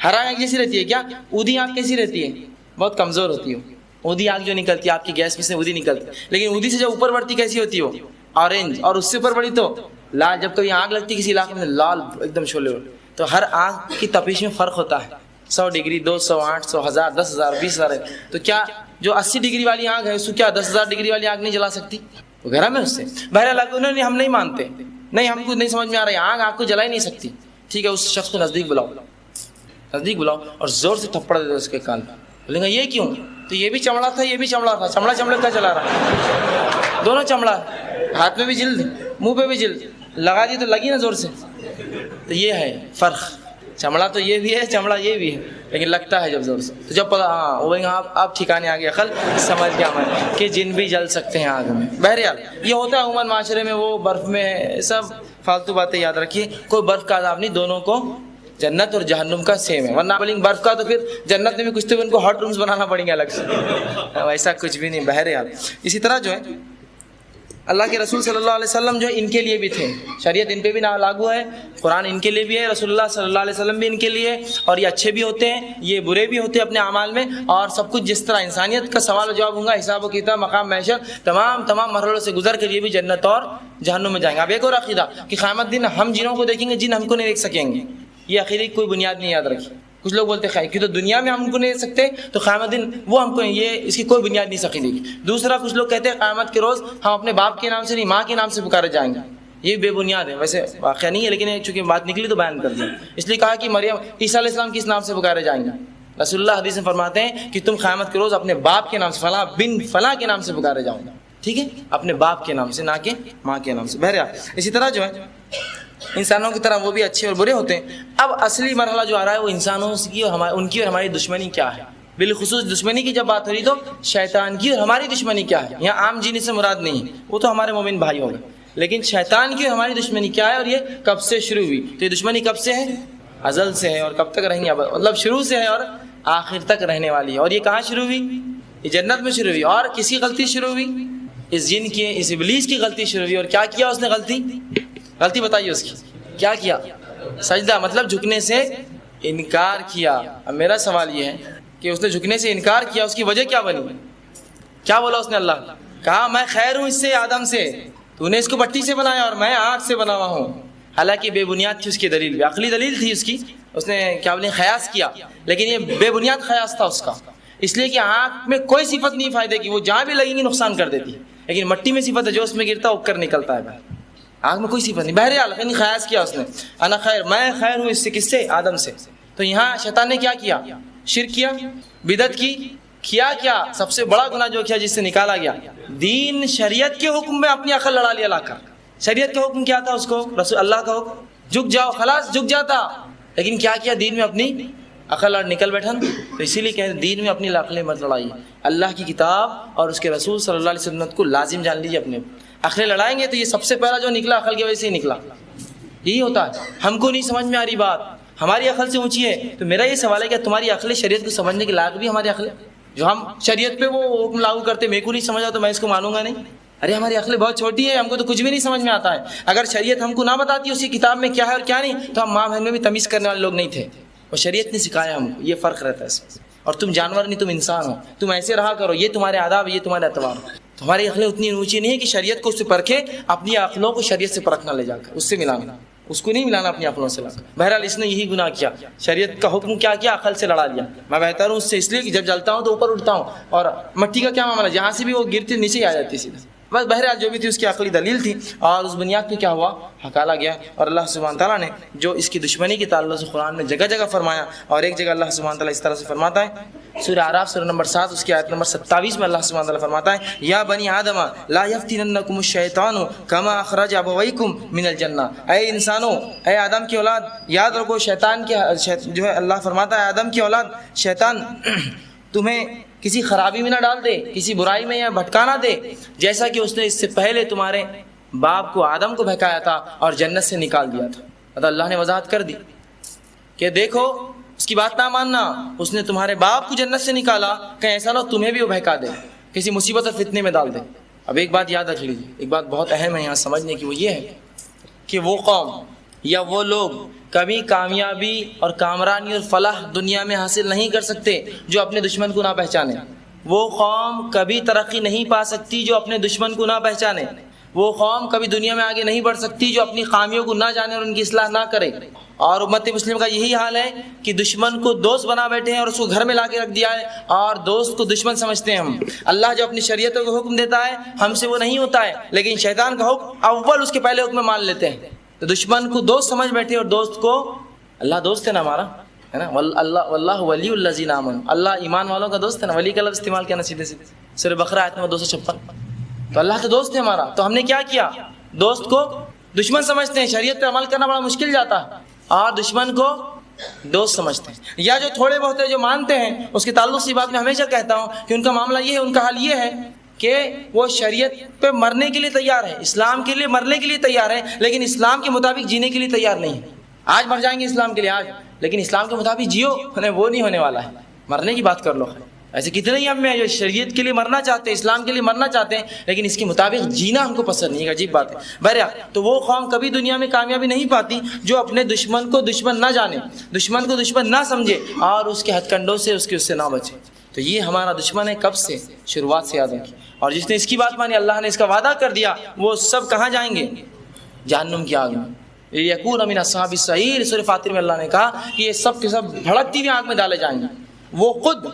A: ہر آگ ایک جیسی رہتی ہے کیا؟ اودھی آگ کیسی رہتی ہے؟ بہت کمزور ہوتی ہے. اودھی آگ جو نکلتی ہے آپ کی گیس میں سے اودھی نکلتی ہے، لیکن اودھی سے جب اوپر بڑھتی کیسی ہوتی ہے؟ وہ آرنج، اور اس سے اوپر بڑھی تو لال. جب کبھی آگ لگتی کسی علاقے میں لال ایک دم شعلے. تو ہر آگ کی تپش میں فرق ہوتا ہے، 100 ڈگری، 200، 800، 1000، 10,000، 20,000 ہے. تو کیا جو 80 ڈگری والی آگ ہے اس کو کیا 10,000 ڈگری والی آگ نہیں جلا سکتی؟ وہ گرم ہے اس سے. بہرحال انہوں نے ہم نہیں مانتے، نہیں ہم کو نہیں سمجھ میں آ رہا ہے، آگ کو جلا ہی نہیں سکتی. ٹھیک ہے، اس شخص کو نزدیک بلاؤ اور زور سے تھپڑ دے دو اس کے کان پہ. بولیں گے یہ کیوں؟ تو یہ بھی چمڑا تھا، یہ بھی چمڑا تھا، چمڑا چمڑے کا چلا رہا ہے، دونوں چمڑا، ہاتھ میں بھی جلد، منہ پہ بھی جلد، لگا دی تو لگی نا زور سے. تو یہ ہے فرق، چمڑا تو یہ بھی ہے، چمڑا یہ بھی ہے، لیکن لگتا ہے جب زور سے. تو جب پتا آپ ٹھکانے آ گئے، عقل سمجھ گیا میں کہ جن بھی جل سکتے ہیں آگ میں. بہرحال یہ ہوتا ہے عموماً معاشرے میں، وہ برف میں سب فالتو باتیں یاد رکھیے. کوئی برف کا عذاب نہیں، دونوں کو جنت اور جہنم کا سیم ہے. ورنہ بولیں برف کا تو پھر جنت میں بھی کچھ تو ان کو ہاٹ رومز بنانا پڑیں گے الگ سے، ایسا کچھ بھی نہیں. بہرحال اسی طرح جو ہے اللہ کے رسول صلی اللہ علیہ وسلم جو ہے ان کے لیے بھی تھے، شریعت ان پہ بھی لاگو ہے، قرآن ان کے لیے بھی ہے، رسول اللہ صلی اللہ علیہ وسلم بھی ان کے لیے. اور یہ اچھے بھی ہوتے ہیں، یہ برے بھی ہوتے ہیں اپنے اعمال میں، اور سب کچھ جس طرح انسانیت کا سوال و جواب ہوگا، حساب و کتاب، مقام محشر، تمام مرحلوں سے گزر کر یہ بھی جنت اور جہنم میں جائیں گے. اب ایک اور عقیدہ کہ قیامت دن ہم جنوں کو دیکھیں گے، جن ہم کو نہیں دیکھ سکیں گے، یہ عقیدے کی کوئی بنیاد نہیں، یاد رکھیے. کچھ لوگ بولتے ہیں کہ تو دنیا میں ہم کو نہیں دے سکتے تو قیامت دن وہ ہم کو یہ اس کی کوئی بنیاد نہیں سکی دے گی. دوسرا کچھ لوگ کہتے ہیں قیامت کے روز ہم اپنے باپ کے نام سے نہیں ماں کے نام سے پکارے جائیں گے. یہ بے بنیاد ہے، ویسے واقعہ نہیں ہے لیکن چونکہ بات نکلی تو بیان کر دیا. اس لیے کہا کہ مریم عیسیٰ علیہ السلام کس نام سے پکارے جائیں گے. رسول اللہ حدیث میں فرماتے ہیں کہ تم قیامت کے روز اپنے باپ کے نام سے فلاں بن فلاں کے نام سے پکارے جاؤ گے. ٹھیک ہے، اپنے باپ کے نام سے، نہ کہ ماں کے نام سے. بہرحال اسی طرح جو ہے انسانوں کی طرح وہ بھی اچھے اور برے ہوتے ہیں. اب اصلی مرحلہ جو آ رہا ہے وہ انسانوں کی اور ان کی اور ہماری دشمنی کیا ہے. بالخصوص دشمنی کی جب بات ہو رہی تو شیطان کی اور ہماری دشمنی کیا ہے. یہاں عام جن سے مراد نہیں ہے، وہ تو ہمارے مومن بھائی ہوں گے، لیکن شیطان کی اور ہماری دشمنی کیا ہے اور یہ کب سے شروع ہوئی. تو یہ دشمنی کب سے ہے؟ ازل سے ہے. اور کب تک رہیں گے؟ مطلب شروع سے ہے اور آخر تک رہنے والی ہے. اور یہ کہاں شروع ہوئی؟ یہ جنت میں شروع ہوئی. اور کسی غلطی شروع ہوئی؟ اس جن کی، اس ابلیس کی غلطی شروع ہوئی. اور کیا کیا اس نے غلطی بتائیے اس کی کیا کیا؟ سجدہ، مطلب جھکنے سے انکار کیا. اب میرا سوال یہ ہے کہ اس نے جھکنے سے انکار کیا، اس کی وجہ کیا بنی؟ کیا بولا اس نے؟ اللہ کہا میں خیر ہوں اس سے، آدم سے. تو نے اس کو مٹی سے بنایا اور میں آگ سے بنا ہوا ہوں. حالانکہ بے بنیاد تھی اس کی دلیل بھی، عقلی دلیل تھی اس کی. اس نے کیا بولے خیاس کیا، لیکن یہ بے بنیاد خیاس تھا اس کا. اس لیے کہ آنکھ میں کوئی صفت نہیں فائدے کی، وہ جہاں بھی لگیں گی نقصان کر دیتی ہے. لیکن مٹی میں صفت ہے، جو اس میں گرتا اگ کر نکلتا ہے. آنکھ میں کوئی صفت نہیں. بہرحال لیکن خیاس کیا اس نے، انا خیر، میں خیر ہوں اس سے. کس سے؟ آدم سے. تو یہاں شیطان نے کیا کیا؟ شرک کیا، بدعت کی. کیا سب سے بڑا گناہ جو کیا جس سے نکالا گیا، دین شریعت کے حکم میں اپنی عقل لڑا لیا لا کر. شریعت کا حکم کیا تھا اس کو؟ رسول اللہ کا حکم جھک جاؤ، خلاص جھک جاتا. لیکن کیا دین میں اپنی عقل لڑ نکل بیٹھا. تو اسی لیے کہتے ہیں دین میں اپنی عقلیں مت لڑائیے. اللہ کی کتاب اور اس کے رسول صلی اللہ علیہ وسلم کو لازم جان لیجیے. اپنے عقلیں لڑائیں گے تو یہ سب سے پہلا جو نکلا عقل کی وجہ سے ہی نکلا. یہی ہوتا ہے. ہم کو نہیں سمجھ میں آ رہی بات، ہماری عقل سے اونچی ہے. تو میرا یہ سوال ہے کہ تمہاری عقل شریعت کو سمجھنے کے لائق بھی ہماری عقل ہے؟ جو ہم شریعت پہ وہ حکم لاگو کرتے، میرے کو نہیں سمجھا تو میں اس کو مانوں گا نہیں. ارے ہماری عقلیں بہت چھوٹی ہے، ہم کو تو کچھ بھی نہیں سمجھ میں آتا ہے. اگر شریعت ہم کو نہ بتاتی اسی کتاب میں کیا ہے اور کیا نہیں، تو ہم ماں بہن میں بھی تمیز کرنے والے لوگ نہیں تھے. اور شریعت نے سکھایا ہم کو. یہ فرق رہتا ہے اس میں. اور تم جانور نہیں، تم انسان ہو، تم ایسے رہا کرو. یہ تمہارے آداب، یہ تمہارے اعتبار. تمہاری عقلیں اتنی اونچی نہیں ہے کہ شریعت کو اس سے پرکھے، اپنی عقلوں کو شریعت سے پرکھنا لے جا کر اس سے ملانا. اس کو نہیں ملانا اپنی عقلوں سے لا کر. بہرحال اس نے یہی گناہ کیا. شریعت کا حکم کیا کیا؟ عقل سے لڑا لیا. میں بہتر ہوں اس سے اس لیے کہ جب جلتا ہوں تو اوپر اٹھتا ہوں. اور مٹی کا کیا معاملہ؟ جہاں سے بھی وہ گرتی نیچے ہی آ جاتی سیدھا. بس بہرحال جو بھی تھی اس کی عقلی دلیل تھی، اور اس بنیاد پہ کیا ہوا؟ ہکالا گیا. اور اللہ سبحانہ تعالیٰ نے جو اس کی دشمنی کے تعلق سے قرآن میں جگہ جگہ فرمایا. اور ایک جگہ اللہ سبحانہ تعالیٰ اس طرح سے فرماتا ہے، سورہ اعراف سورہ نمبر 7 اس کی آیت نمبر 27 میں اللہ سبحانہ تعالیٰ فرماتا ہے، یا بنی آدم لا یفتننکم الشیطان کما اخرج ابویکم من الجنہ. اے انسانوں، اے آدم کی اولاد، یاد رکھو شیطان کی جو ہے، اللہ فرماتا ہے آدم کی اولاد، شیطان تمہیں کسی خرابی میں نہ ڈال دے، کسی برائی میں یا بھٹکا نہ دے، جیسا کہ اس نے اس سے پہلے تمہارے باپ کو آدم کو بہکایا تھا اور جنت سے نکال دیا تھا. تو اللہ نے وضاحت کر دی کہ دیکھو اس کی بات نہ ماننا. اس نے تمہارے باپ کو جنت سے نکالا، کہیں ایسا نہ تمہیں بھی وہ بہکا دے، کسی مصیبت اور فتنے میں ڈال دے. اب ایک بات یاد رکھ لیجیے، ایک بات بہت اہم ہے یہاں سمجھنے کی، وہ یہ ہے کہ وہ قوم یا وہ لوگ کبھی کامیابی اور کامرانی اور فلاح دنیا میں حاصل نہیں کر سکتے جو اپنے دشمن کو نہ پہچانے. وہ قوم کبھی ترقی نہیں پا سکتی جو اپنے دشمن کو نہ پہچانے. وہ قوم کبھی دنیا میں آگے نہیں بڑھ سکتی جو اپنی خامیوں کو نہ جانے اور ان کی اصلاح نہ کرے. اور امت مسلم کا یہی حال ہے کہ دشمن کو دوست بنا بیٹھے ہیں اور اس کو گھر میں لا کے رکھ دیا ہے، اور دوست کو دشمن سمجھتے ہیں ہم. اللہ جو اپنی شریعتوں کو حکم دیتا ہے ہم سے وہ نہیں ہوتا ہے، لیکن شیطان کا حکم اول اس کے پہلے حکم مان لیتے ہیں. تو دشمن کو دوست سمجھ بیٹھے اور دوست کو اللہ دوست ہے نا ہمارا، ہے نا. واللہ ولی الذین آمنوا، اللہ ایمان والوں کا دوست ہے نا. ولی کا لفظ استعمال کیا نا سیدھے سیدھے سورہ بقرہ آیت نمبر 256. تو اللہ تو دوست ہے ہمارا. تو ہم نے کیا کیا؟ دوست کو دشمن سمجھتے ہیں. شریعت پہ عمل کرنا بڑا مشکل جاتا ہے، اور دشمن کو دوست سمجھتے ہیں. یا جو تھوڑے بہت جو مانتے ہیں، اس کے تعلق سے بات میں ہمیشہ کہتا ہوں کہ ان کا معاملہ یہ ہے، ان کا حال یہ ہے کہ وہ شریعت پہ مرنے کے لیے تیار ہے، اسلام کے لیے مرنے کے لیے تیار ہے، لیکن اسلام کے مطابق جینے کے لیے تیار نہیں ہے. آج مر جائیں گے اسلام کے لیے آج، لیکن اسلام کے مطابق جیو، وہ نہیں ہونے والا ہے. مرنے کی بات کر لو. ایسے کتنے ہی ہم میں جو شریعت کے لیے مرنا چاہتے ہیں، اسلام کے لیے مرنا چاہتے ہیں، لیکن اس کے مطابق جینا ہم کو پسند نہیں ہے. عجیب بات ہے. بہرحال تو وہ قوم کبھی دنیا میں کامیابی نہیں پاتی جو اپنے دشمن کو دشمن نہ جانے، دشمن کو دشمن نہ سمجھے، اور اس کے ہتھ کنڈوں سے اس سے نہ بچے. تو یہ ہمارا دشمن ہے. کب سے؟ شروعات سے یاد رکھیے. اور جس نے اس کی بات مانی، اللہ نے اس کا وعدہ کر دیا، وہ سب کہاں جائیں گے؟ جہنم کی آگ میں. یکون من اصحاب السعیر، سورہ فاطر میں اللہ نے کہا کہ یہ سب کے سب بھڑکتی ہوئی آگ میں ڈالے جائیں گے، وہ خود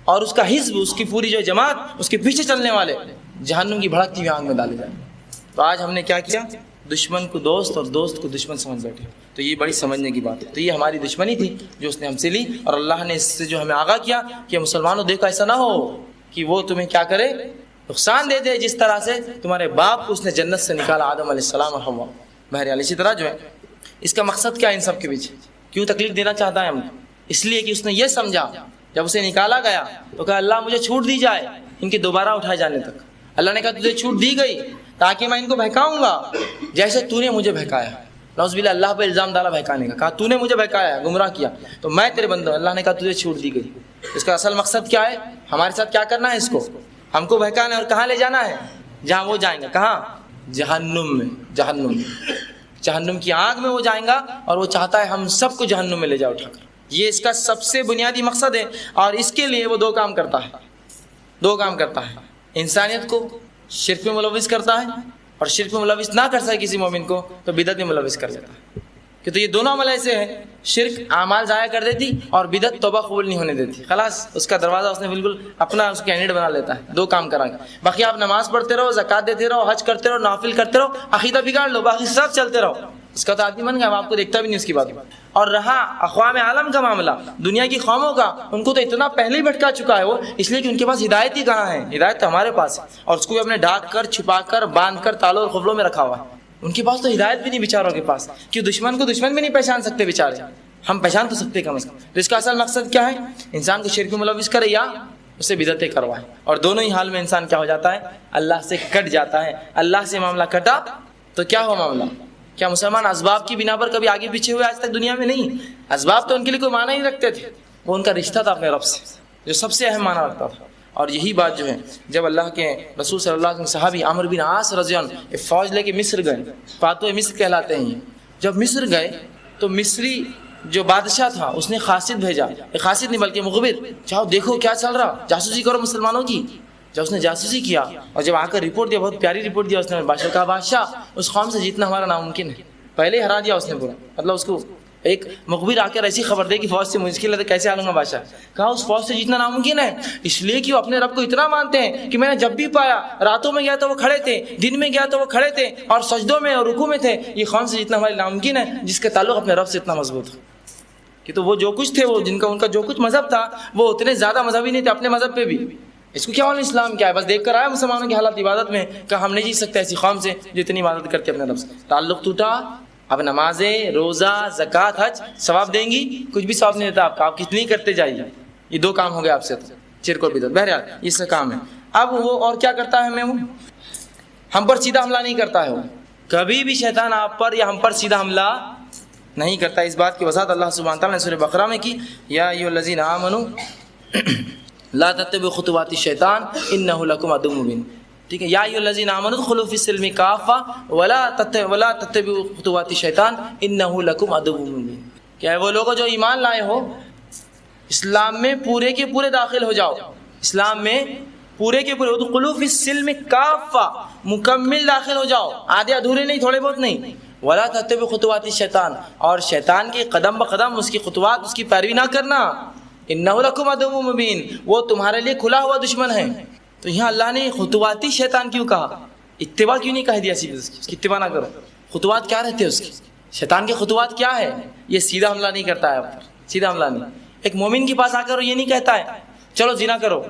A: اور اس کا حزب، اس کی پوری جو جماعت، اس کے پیچھے چلنے والے جہنم کی بھڑکتی ہوئی آگ میں ڈالے جائیں گے۔ تو آج ہم نے کیا کیا؟ دشمن کو دوست اور دوست کو دشمن سمجھ بیٹھے، تو یہ بڑی سمجھنے کی بات ہے۔ تو یہ ہماری دشمنی تھی جو اس نے ہم سے لی، اور اللہ نے اس سے جو ہمیں آگاہ کیا کہ مسلمانوں دیکھو ایسا نہ ہو کہ وہ تمہیں کیا کرے، نقصان دے دے، جس طرح سے تمہارے باپ کو اس نے جنت سے نکالا، آدم علیہ السلام اور حوا۔ بہرحال اسی طرح جو ہے اس کا مقصد کیا ہے ان سب کے پیچھے، کیوں تکلیف دینا چاہتا ہے ہم؟ اس لیے کہ اس نے یہ سمجھا جب اسے نکالا گیا تو کہا اللہ مجھے چھوٹ دی جائے ان کے دوبارہ اٹھائے جانے تک۔ اللہ نے کہا تجھے چھوٹ دی گئی تاکہ میں ان کو بہکاؤں گا جیسے تو نے مجھے بہکایا۔ نعوذ باللہ، اللہ پہ الزام ڈالا بہکانے کا، کہا تو نے مجھے بہکایا، گمراہ کیا، تو میں تیرے بندہ ہوں۔ اللہ نے کہا تجھے چھوٹ دی گئی۔ اس کا اصل مقصد کیا ہے؟ ہمارے ساتھ کیا کرنا ہے؟ اس کو ہم کو بہکانا ہے، اور کہاں لے جانا ہے؟ جہاں وہ جائیں گے، کہاں؟ جہنم میں۔ جہنم کی آگ میں وہ جائیں گا، اور وہ چاہتا ہے ہم سب کو جہنم میں لے جا اٹھا کر۔ یہ اس کا سب سے بنیادی مقصد ہے، اور اس کے لیے وہ دو کام کرتا ہے، انسانیت کو شرک میں ملوث کرتا ہے، اور شرک میں ملوث نہ کر سکے کسی مومن کو تو بدعت میں ملوث کر دیتا ہے۔ کہ تو یہ دونوں عمل ایسے ہیں، شرک اعمال ضائع کر دیتی، اور بدعت توبہ قبول نہیں ہونے دیتی۔ خلاص اس کا دروازہ اس نے بالکل اپنا اس کینڈیڈیٹ بنا لیتا ہے، دو کام کرا کے۔ باقی آپ نماز پڑھتے رہو، زکوٰۃ دیتے رہو، حج کرتے رہو، نوافل کرتے رہو، عقیدہ بگاڑ لو، باقی سب چلتے رہو، اس کا تو آدمی بن گیا، آپ کو دیکھتا بھی نہیں اس کی بات۔ اور رہا اقوام عالم کا معاملہ، دنیا کی قوموں کا، ان کو تو اتنا پہلے ہی بھٹکا چکا ہے وہ، اس لیے کہ ان کے پاس ہدایت ہی کہاں ہے؟ ہدایت تو ہمارے پاس ہے، اور اس کو بھی اپنے ڈھانک کر، چھپا کر، باندھ کر تالوں اور قفلوں میں رکھا ہوا ہے۔ ان کے پاس تو ہدایت بھی نہیں بیچاروں کے پاس، کہ دشمن کو دشمن بھی نہیں پہچان سکتے بیچارے، ہم پہچان تو سکتے کم از کم۔ تو اس کا اصل مقصد کیا ہے؟ انسان کو شرک میں ملوث کرے یا اسے بدعتیں کروائے، اور دونوں ہی حال میں انسان کیا ہو جاتا ہے؟ اللہ سے کٹ جاتا ہے۔ اللہ سے معاملہ کٹا تو کیا ہوا معاملہ؟ کیا مسلمان اسباب کی بنا پر کبھی آگے پیچھے ہوئے آج تک دنیا میں؟ نہیں، اسباب تو ان کے لیے کوئی معنی ہی رکھتے تھے، وہ ان کا رشتہ تھا اپنے رب سے جو سب سے اہم معنی رکھتا تھا۔ اور یہی بات جو ہے جب اللہ کے رسول صلی اللہ علیہ وسلم صحابی عمرو بن عاص رضی اللہ عنہ فوج لے کے مصر گئے، فاتح مصر کہلاتے ہیں، جب مصر گئے تو مصری جو بادشاہ تھا اس نے قاصد بھیجا، قاصد نہیں بلکہ مخبر، جاؤ دیکھو کیا چل رہا، جاسوسی کرو مسلمانوں کی۔ جب اس نے جاسوسی کیا اور جب آ کر رپورٹ دیا، بہت پیاری رپورٹ دیا اس نے، بادشاہ کہا بادشاہ اس قوم سے جیتنا ہمارا ناممکن ہے، پہلے ہی ہرا دیا اس نے پورا۔ مطلب اس کو ایک مخبر آ کر ایسی خبر دے کہ فوج سے مشکل ہے تو کیسے آ لوں گا بادشاہ؟ کہا اس فوج سے جیتنا ناممکن ہے، اس لیے کہ وہ اپنے رب کو اتنا مانتے ہیں کہ میں نے جب بھی پایا، راتوں میں گیا تو وہ کھڑے تھے، دن میں گیا تو وہ کھڑے تھے، اور سجدوں میں اور رکوع میں تھے۔ یہ قوم سے جیتنا ہمارے ناممکن ہے جس کا تعلق اپنے رب سے اتنا مضبوط ہے۔ کہ تو وہ جو کچھ تھے، وہ ان کا جو کچھ مذہب تھا، وہ اتنے زیادہ مذہبی نہیں تھے اپنے مذہب پہ بھی۔ اس کو کیا معلوم اسلام کیا ہے؟ بس دیکھ کر آیا مسلمانوں کی حالت عبادت میں، کہ ہم نہیں جیت سکتے ایسی قوم سے جو اتنی عبادت کرتے اپنے رب سے۔ تعلق ٹوٹا، اب نمازیں، روزہ، زکوٰۃ، حج ثواب دیں گی؟ کچھ بھی ثواب نہیں دیتا آپ کا، آپ کتنی کرتے جائیے۔ یہ دو کام ہو گئے آپ سے، شرک اور بدعت۔ بہرحال اس کا کام ہے۔ اب وہ اور کیا کرتا ہے ہمیں؟ وہ ہم پر سیدھا حملہ نہیں کرتا ہے، وہ کبھی بھی شیطان آپ پر یا ہم پر سیدھا حملہ نہیں کرتا۔ اس بات کی وضاحت اللہ سبحانہ تعالیٰ نے سورہ بقرہ میں کی، یا ایھا الذین آمنوا لا تتبعوا خطوات الشیطان انہ لکم عدو مبین۔ ٹھیک ہے، یا ایھا الذین آمنوا ادخلوا فی السلم کافہ ولا تتبعوا خطوات الشیطان انہ لکم عدو مبین۔ کیا ہے وہ لوگوں جو ایمان لائے ہو، اسلام میں پورے کے پورے داخل ہو جاؤ، اسلام میں پورے کے پورے، ادخلوا فی السلم کافہ، مکمل داخل ہو جاؤ، آدھے ادھورے نہیں، تھوڑے بہت نہیں۔ ولا تتبعوا خطوات الشیطان، اور شیطان کے قدم بقدم اس کی خطوات، اس کی پیروی نہ کرنا۔ انہ لکم عدو مبین، وہ تمہارے لیے کھلا ہوا دشمن ہے۔ تو یہاں اللہ نے خطواتی شیطان کیوں کہا؟ اتباع کیوں نہیں کہہ دیا سیدھے اس کی اتباع نہ کرو؟ خطوات کیا رہتے ہیں اس کی؟ شیطان کے خطوات کیا ہے؟ یہ سیدھا حملہ نہیں کرتا ہے آپ پر، سیدھا حملہ نہیں۔ ایک مومن کے پاس آ کر یہ نہیں کہتا ہے چلو زنا کرو،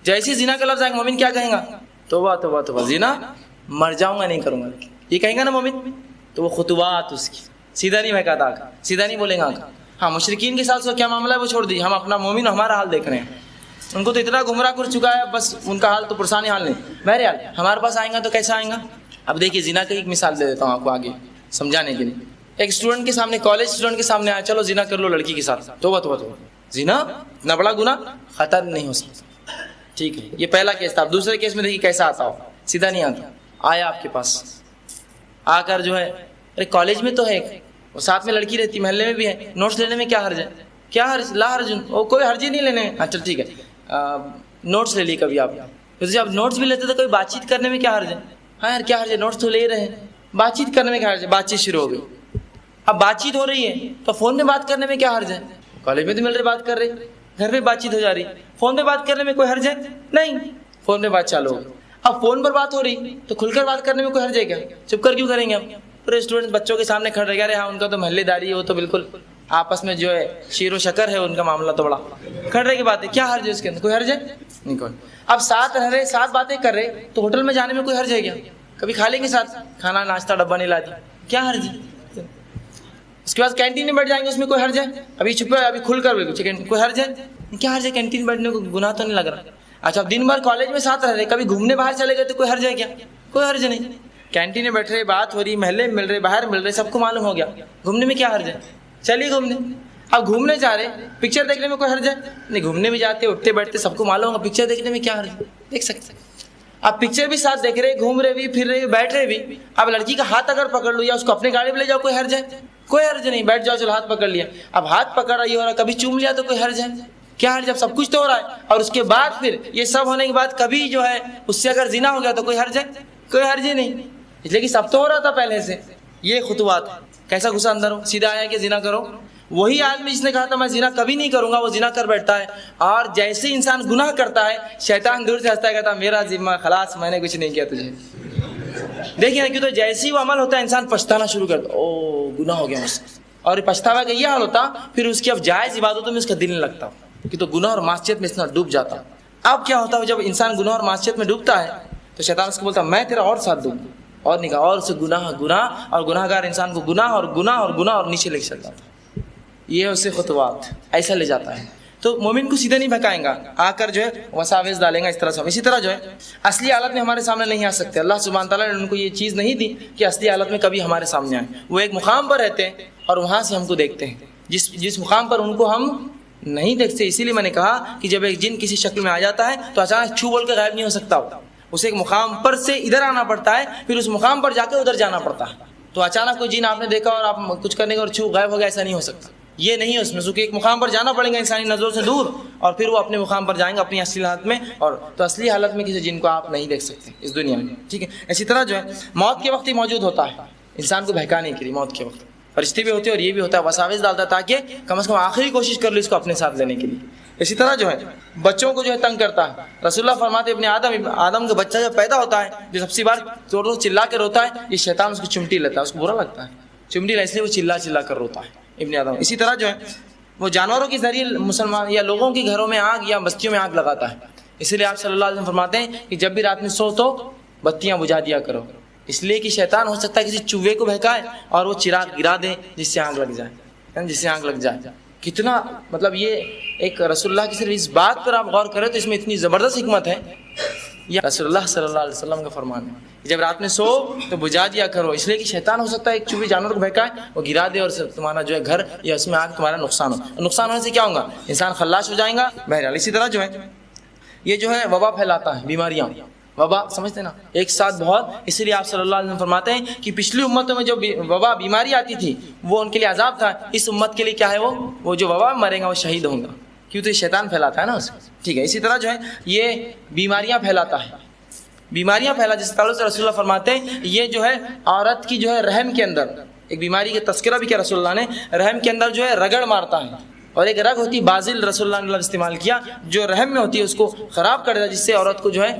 A: جیسے زنا کا لفظ آئے گا مومن کیا کہیں گا؟ توبہ توبہ توبہ، زنا مر جاؤں گا نہیں کروں گا، یہ کہیں گا نا مومن؟ تو وہ خطوات اس کی سیدھا نہیں بہکاتا، سیدھا نہیں بولیں گا۔ ہاں مشرکین کے ساتھ اس کا کیا معاملہ ہے وہ چھوڑ دیجیے، ہم اپنا مومن ہمارا حال دیکھ رہے ہیں، ان کو تو اتنا گمراہ کر چکا ہے، بس ان کا حال تو پرسانی حال نہیں۔ بہرحال ہمارے پاس آئیں گا تو کیسا آئیں گا؟ اب دیکھیے زنا کی ایک مثال دے دیتا ہوں آپ کو آگے سمجھانے کے لیے۔ ایک اسٹوڈنٹ کے سامنے، کالج اسٹوڈنٹ کے سامنے آیا چلو زنا کر لو لڑکی کے ساتھ، توبہ توبہ توبہ، زنا اتنا بڑا گناہ خطر نہیں ہو سکتا، ٹھیک ہے، یہ پہلا کیس تھا۔ اب دوسرے کیس میں دیکھیے کیسا آتا ہو، سیدھا نہیں آتا، آیا آپ کے پاس آ کر جو ہے، ارے کالج میں تو ہے وہ ساتھ میں لڑکی رہتی، محلے میں بھی ہے، نوٹس لینے میں کیا حرج ہے؟ کیا حرج؟ لا حرج، کوئی حرج ہی نہیں لینے۔ اچھا ٹھیک ہے، نوٹس لے لی کبھی آپ، جب نوٹس بھی لیتے تو کوئی بات چیت کرنے میں کیا حرج ہے؟ ہاں یار کیا حرج ہے، نوٹس تو لے رہے ہیں، بات چیت کرنے میں کیا حرج ہے؟ بات چیت شروع ہو گئی، اب بات چیت ہو رہی ہے تو فون میں بات کرنے میں کیا حرج ہے؟ کالج میں تو مل رہے بات کر رہے، گھر پہ بات چیت ہو جا رہی، فون پہ بات کرنے میں کوئی حرج ہے؟ نہیں، فون پہ بات چالو ہو. اب فون پر بات ہو رہی تو کھل کر بات کرنے میں کوئی حرج ہے کیا؟ چپ کر کیوں کریں گے ہم؟ پورے اسٹوڈنٹ بچوں کے سامنے کھڑے رہ گئے، ہاں ان کا تو محلے داری ہے، وہ تو بالکل آپس میں جو ہے شیر و شکر ہے ان کا معاملہ، تو بڑا کھڑ رہے کی بات ہے، کیا حرج ہے اس کے اندر؟ کوئی حرج ہے نہیں کوئی. اب ساتھ رہ رہے، ساتھ باتیں کر رہے تو ہوٹل میں جانے میں کوئی حرج ہے کیا؟ کبھی کھا لیں گے ساتھ، کھانا ناشتہ ڈبہ نہیں لاتی، کیا حرج ہے؟ اس کے بعد کینٹین میں بیٹھ جائیں گے، اس میں کوئی حرج ہے؟ ابھی چھپے ابھی کھل کر کوئی حرج ہے؟ کیا حرج ہے کینٹین بیٹھنے کو؟ گناہ تو نہیں لگ رہا. اچھا اب دن بھر کالج میں ساتھ رہ رہے، کبھی گھومنے باہر چلے گئے تو کوئی حرج ہے کیا؟ کوئی حرج نہیں. کینٹین میں بیٹھ رہے، بات ہو رہی، محلے میں مل رہے، باہر مل رہے، سب کو معلوم ہو گیا، گھومنے میں کیا حرج ہے؟ چلیے گھومنے. اب گھومنے جا رہے، پکچر دیکھنے میں کوئی حرج ہے؟ نہیں، گھومنے بھی جاتے، اٹھتے بیٹھتے، سب کو معلوم ہوگا، پکچر دیکھنے میں کیا حرج ہے؟ دیکھ سکتے. اب پکچر بھی ساتھ دیکھ رہے، گھوم رہے بھی، پھر رہے بھی، بیٹھ رہے بھی. اب لڑکی کا ہاتھ اگر پکڑ لو یا اس کو اپنے گاڑی میں لے جاؤ، کوئی حرج ہے؟ کوئی حرج نہیں، بیٹھ جاؤ، چلو ہاتھ پکڑ لیا. اب ہاتھ پکڑا یہ ہو رہا، کبھی چوم لیا تو کوئی حرج ہے؟ کیا حرج؟ اب سب کچھ تو ہو رہا ہے، اور اس کے بعد پھر یہ سب ہونے کے بعد کبھی جو ہے اس سے اگر زنا ہو گیا تو کوئی حرج ہے؟ کوئی حرج ہی نہیں، اس لیے کہ سب تو ہو رہا تھا پہلے سے. یہ خطوات کیسا گھسا اندر ہو، سیدھا آیا کہ زنا کرو. وہی آدمی جس نے کہا تھا میں زنا کبھی نہیں کروں گا، وہ زنا کر بیٹھتا ہے. اور جیسے ہی انسان گناہ کرتا ہے، شیطان دور سے ہنستا ہے، کہتا ہے میرا ذمہ خلاص، میں نے کچھ نہیں کیا تجھے. دیکھیے نا، کیوں تو جیسے ہی وہ عمل ہوتا ہے انسان پچھتانا شروع کرتا، او گناہ ہو گیا مجھ سے. اور پچھتاوا کا یہ حال ہوتا، پھر اس کی اب جائز عبادتوں میں اس کا دل نہیں لگتا، کہ تو گناہ اور معصیت میں اتنا ڈوب جاتا. اب کیا ہوتا ہے جب انسان گناہ اور معصیت میں ڈوبتا ہے تو شیطان اس کو بولتا میں تیرا اور ساتھ دوں، اور نکاح اور سے گناہ گناہ، اور گناہ گار انسان کو گناہ اور گناہ اور گناہ اور نیچے لے کے چل جاتا. یہ اسے خطوات ایسا لے جاتا ہے. تو مومن کو سیدھا نہیں بھکائیں گا، آ کر جو ہے وساوس ڈالیں گا اس طرح سے. اسی طرح جو ہے اصلی حالت میں ہمارے سامنے نہیں آ سکتے. اللہ سبحانہ تعالیٰ نے ان کو یہ چیز نہیں دی کہ اصلی حالت میں کبھی ہمارے سامنے آئے. وہ ایک مقام پر رہتے ہیں اور وہاں سے ہم کو دیکھتے ہیں، جس مقام پر ان کو ہم نہیں دیکھتے. اسی لیے میں نے کہا کہ جب ایک جن کسی شکل میں آ جاتا ہے تو اچانک چھو بول کے غائب نہیں ہو سکتا ہوتا، اسے ایک مقام پر سے ادھر آنا پڑتا ہے، پھر اس مقام پر جا کے ادھر جانا پڑتا ہے. تو اچانک کوئی جن آپ نے دیکھا اور آپ کچھ کرنے کا اور چھو غائب ہو گیا، ایسا نہیں ہو سکتا. یہ نہیں ہے اس میں، کیونکہ ایک مقام پر جانا پڑے گا انسانی نظروں سے دور، اور پھر وہ اپنے مقام پر جائیں گے اپنی اصلی حالت میں. اور تو اصلی حالت میں کسی جن کو آپ نہیں دیکھ سکتے اس دنیا میں، ٹھیک ہے. اسی طرح جو ہے موت کے وقت ہی موجود ہوتا ہے انسان کو بہکانے کے لیے. موت کے وقت فرشتے بھی ہوتے ہیں اور یہ بھی ہوتا ہے، وساوس ڈالتا ہے تاکہ کم از کم آخری کوشش کر لو اس کو اپنے ساتھ لینے کے لیے. اسی طرح جو ہے بچوں کو جو ہے تنگ کرتا ہے. رسول اللہ فرماتے ابن آدم کا بچہ جب پیدا ہوتا ہے، جو سب سے بار زور زور چلا کے روتا ہے، یہ شیطان اس کو چمٹی لیتا ہے، اس کو برا لگتا ہے چمٹی، اس لیے وہ چلا کر روتا ہے ابن آدم. اسی طرح جو ہے وہ جانوروں کے ذریعے مسلمان یا لوگوں کے گھروں میں آگ یا بستیوں میں آگ لگاتا ہے. اسی لیے آپ صلی اللہ علیہ وسلم فرماتے ہیں کہ جب بھی رات میں سو تو بتیاں بجھا دیا کرو، اس لیے کہ شیطان ہو سکتا ہے کسی چوہے کو بہکائے اور وہ چراغ گرا دے جس سے آگ لگ جائے. کتنا مطلب یہ ایک رسول اللہ کی صرف اس بات پر آپ غور کریں تو اس میں اتنی زبردست حکمت ہے. یہ رسول اللہ صلی اللہ علیہ وسلم کا فرمان ہے، جب رات میں سو تو بجھا دیا کرو، اس لیے کہ شیطان ہو سکتا ہے ایک چوہے جانور کو بہکائے، وہ گرا دے اور تمہارا جو ہے گھر یا اس میں آگ تمہارا نقصان ہو. نقصان ہونے سے کیا ہوگا؟ انسان خلاش ہو جائے گا بہرحال. اسی طرح جو ہے یہ جو ہے وبا پھیلاتا ہے، بیماریاں، وبا سمجھتے نا ایک ساتھ بہت. اسی لیے آپ صلی اللہ علیہ وسلم فرماتے ہیں کہ پچھلی امتوں میں جو وبا بیماری آتی تھی وہ ان کے لیے عذاب تھا. اس امت کے لیے کیا ہے؟ وہ جو وبا مرے گا وہ شہید ہوں گا، کیوں تو یہ شیطان پھیلاتا ہے نا اس کو، ٹھیک ہے. اسی طرح جو ہے یہ بیماریاں پھیلاتا ہے، جس تعلق سے رسول اللہ فرماتے ہیں یہ جو ہے عورت کی جو ہے رحم کے اندر ایک بیماری کا تذکرہ بھی کیا رسول اللہ نے، رحم کے اندر جو ہے رگڑ مارتا ہے. اور ایک رگ ہوتی بازل، رسول اللہ نے استعمال کیا، جو رحم میں ہوتی ہے اس کو خراب کر دیتا ہے، جس سے عورت کو جو ہے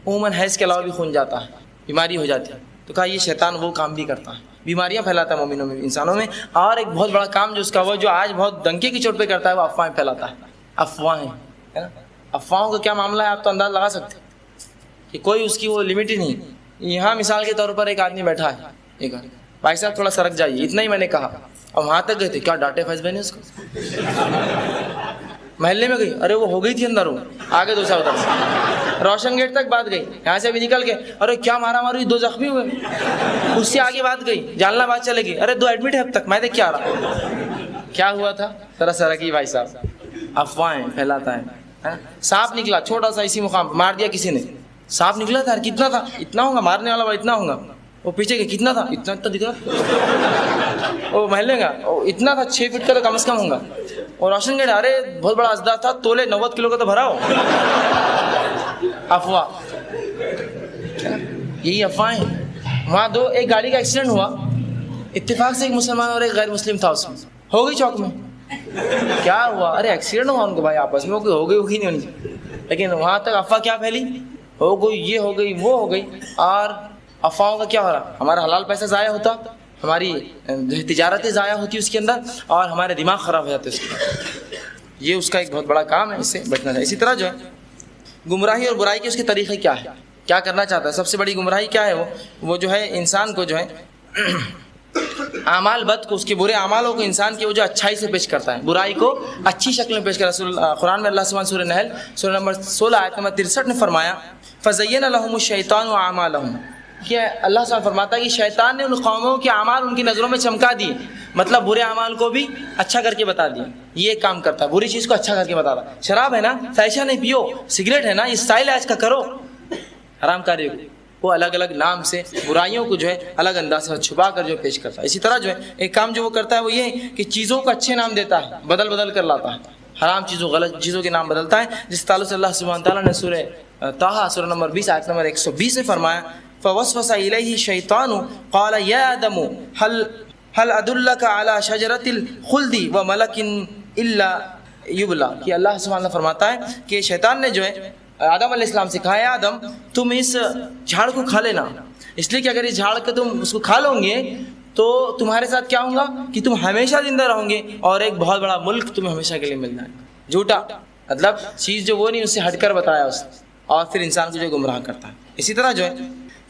A: عموماً حیض کے علاوہ بھی خون جاتا ہے، بیماری ہو جاتی ہے. تو کہا یہ شیطان وہ کام بھی کرتا ہے، بیماریاں پھیلاتا ہے مومنوں میں، انسانوں میں. اور ایک بہت بڑا کام جو اس کا وہ جو آج بہت ڈنکے کی چوٹ پہ کرتا ہے، وہ افواہیں پھیلاتا ہے. افواہیں ہے نا، افواہوں کا کیا معاملہ ہے آپ تو انداز لگا سکتے کہ کوئی اس کی وہ لمٹ ہی نہیں. یہاں مثال کے طور پر ایک آدمی بیٹھا ہے، ایک بھائی صاحب تھوڑا سرک جائیے، اتنا ہی میں نے کہا، اور وہاں تک گئے تھے، کیا ڈانٹے فیض بہن نے اس کو. محلے میں گئی، ارے وہ ہو گئی تھی اندر، وہ آگے دوسرا ادھر سے روشن گیٹ تک بات گئی، یہاں سے بھی نکل کے ارے کیا مارا ماری، 2 زخمی ہوئے. اس سے آگے بات گئی، جاننا بات چلے گی، ارے 2 ایڈمٹ ہے اب تک. میں دیکھ کیا رہا، کیا ہوا تھا، ذرا سرکی بھائی صاحب. افواہیں پھیلاتا ہے. سانپ نکلا چھوٹا سا اسی مقام پہ، مار دیا کسی نے. سانپ نکلا تھا، کتنا تھا، اتنا ہوگا، مارنے والا اتنا ہوگا. وہ پیچھے کے کتنا تھا، اتنا دکھ رہا. وہ محلے گا اتنا تھا، 6 فٹ کا تو کم از کم ہوگا. اور روشن گیٹ، ارے بہت بڑا اژدہا تھا، تولے 90 کلو کا تو بھرا ہو. افواہ، یہی افواہیں. وہاں ایک گاڑی کا ایکسیڈنٹ ہوا، اتفاق سے ایک مسلمان اور ایک غیر مسلم تھا، اس میں ہو گئی چوک میں، کیا ہوا؟ ارے ایکسیڈنٹ ہوا ان کو بھائی آپس میں، کوئی ہو گئی ہوگی نہیں ہونی، لیکن وہاں تک افواہ کیا پھیلی، ہو گئی یہ ہو گئی وہ ہو گئی، اور افواہوں کا کیا ہو رہا، ہمارا حلال پیسہ ضائع ہوتا، ہماری تجارتیں ضائع ہوتی اس کے اندر، اور ہمارے دماغ خراب ہو جاتے اس کے اندر۔ یہ اس کا ایک بہت بڑا کام ہے، اس سے بچنا چاہیے۔ اسی طرح جو ہے گمراہی اور برائی کے اس کے طریقے کیا ہے، کیا کرنا چاہتا ہے، سب سے بڑی گمراہی کیا ہے، وہ جو ہے انسان کو جو ہے اعمال بد کو، اس کے برے اعمالوں کو انسان کی وہ جو اچھائی سے پیش کرتا ہے، برائی کو اچھی شکل میں پیش کرتا ہے۔ قرآن میں اللہ سبحانہ سورہ نحل سورہ نمبر 16 آیت نمبر 63 نے فرمایا فَزَيَّنَ لَهُمُ الشَّيْطَانُ أَعْمَالَهُمْ، کہ اللہ سبحانہ فرماتا ہے کہ شیطان نے ان قوموں کے اعمال ان کی نظروں میں چمکا دیے، مطلب برے اعمال کو بھی اچھا کر کے بتا دیا، یہ کام کرتا ہے، بری چیز کو اچھا کر کے بتا رہا، شراب ہے نا فیشن نہیں پیو، سگریٹ ہے نا یہ اسٹائل ہے آج کا کرو، حرام کاری کو وہ الگ الگ نام سے برائیوں کو جو ہے الگ انداز سے چھپا کر جو پیش کرتا ہے۔ اسی طرح جو ہے ایک کام جو وہ کرتا ہے وہ یہ ہے کہ چیزوں کو اچھے نام دیتا ہے، بدل بدل کر لاتا ہے، حرام چیزوں غلط چیزوں کے نام بدلتا ہے، جس تعلق سے اللہ سبحانہ تعالیٰ نے سورہ طٰہٰ سورہ نمبر 20 آیت نمبر 120 میں فرمایا فوسوس الیہ الشیطان قال یا آدم هل ادلک علی شجرۃ الخلد وملک الا یبلی، کہ اللہ سبحانہ فرماتا ہے کہ شیطان نے جو ہے آدم علیہ السلام سے کہا ہے آدم تم اس جھاڑ کو کھا لینا، اس لیے کہ اگر اس جھاڑ کو تم اس کو کھا لو گے تو تمہارے ساتھ کیا ہوگا کہ تم ہمیشہ زندہ رہو گے اور ایک بہت بڑا ملک تمہیں ہمیشہ کے لیے مل جائے گا۔ جھوٹا مطلب چیز جو وہ نہیں اس سے ہٹ کر بتایا اس، اور پھر انسان کو جو گمراہ کرتا ہے۔ اسی طرح جو ہے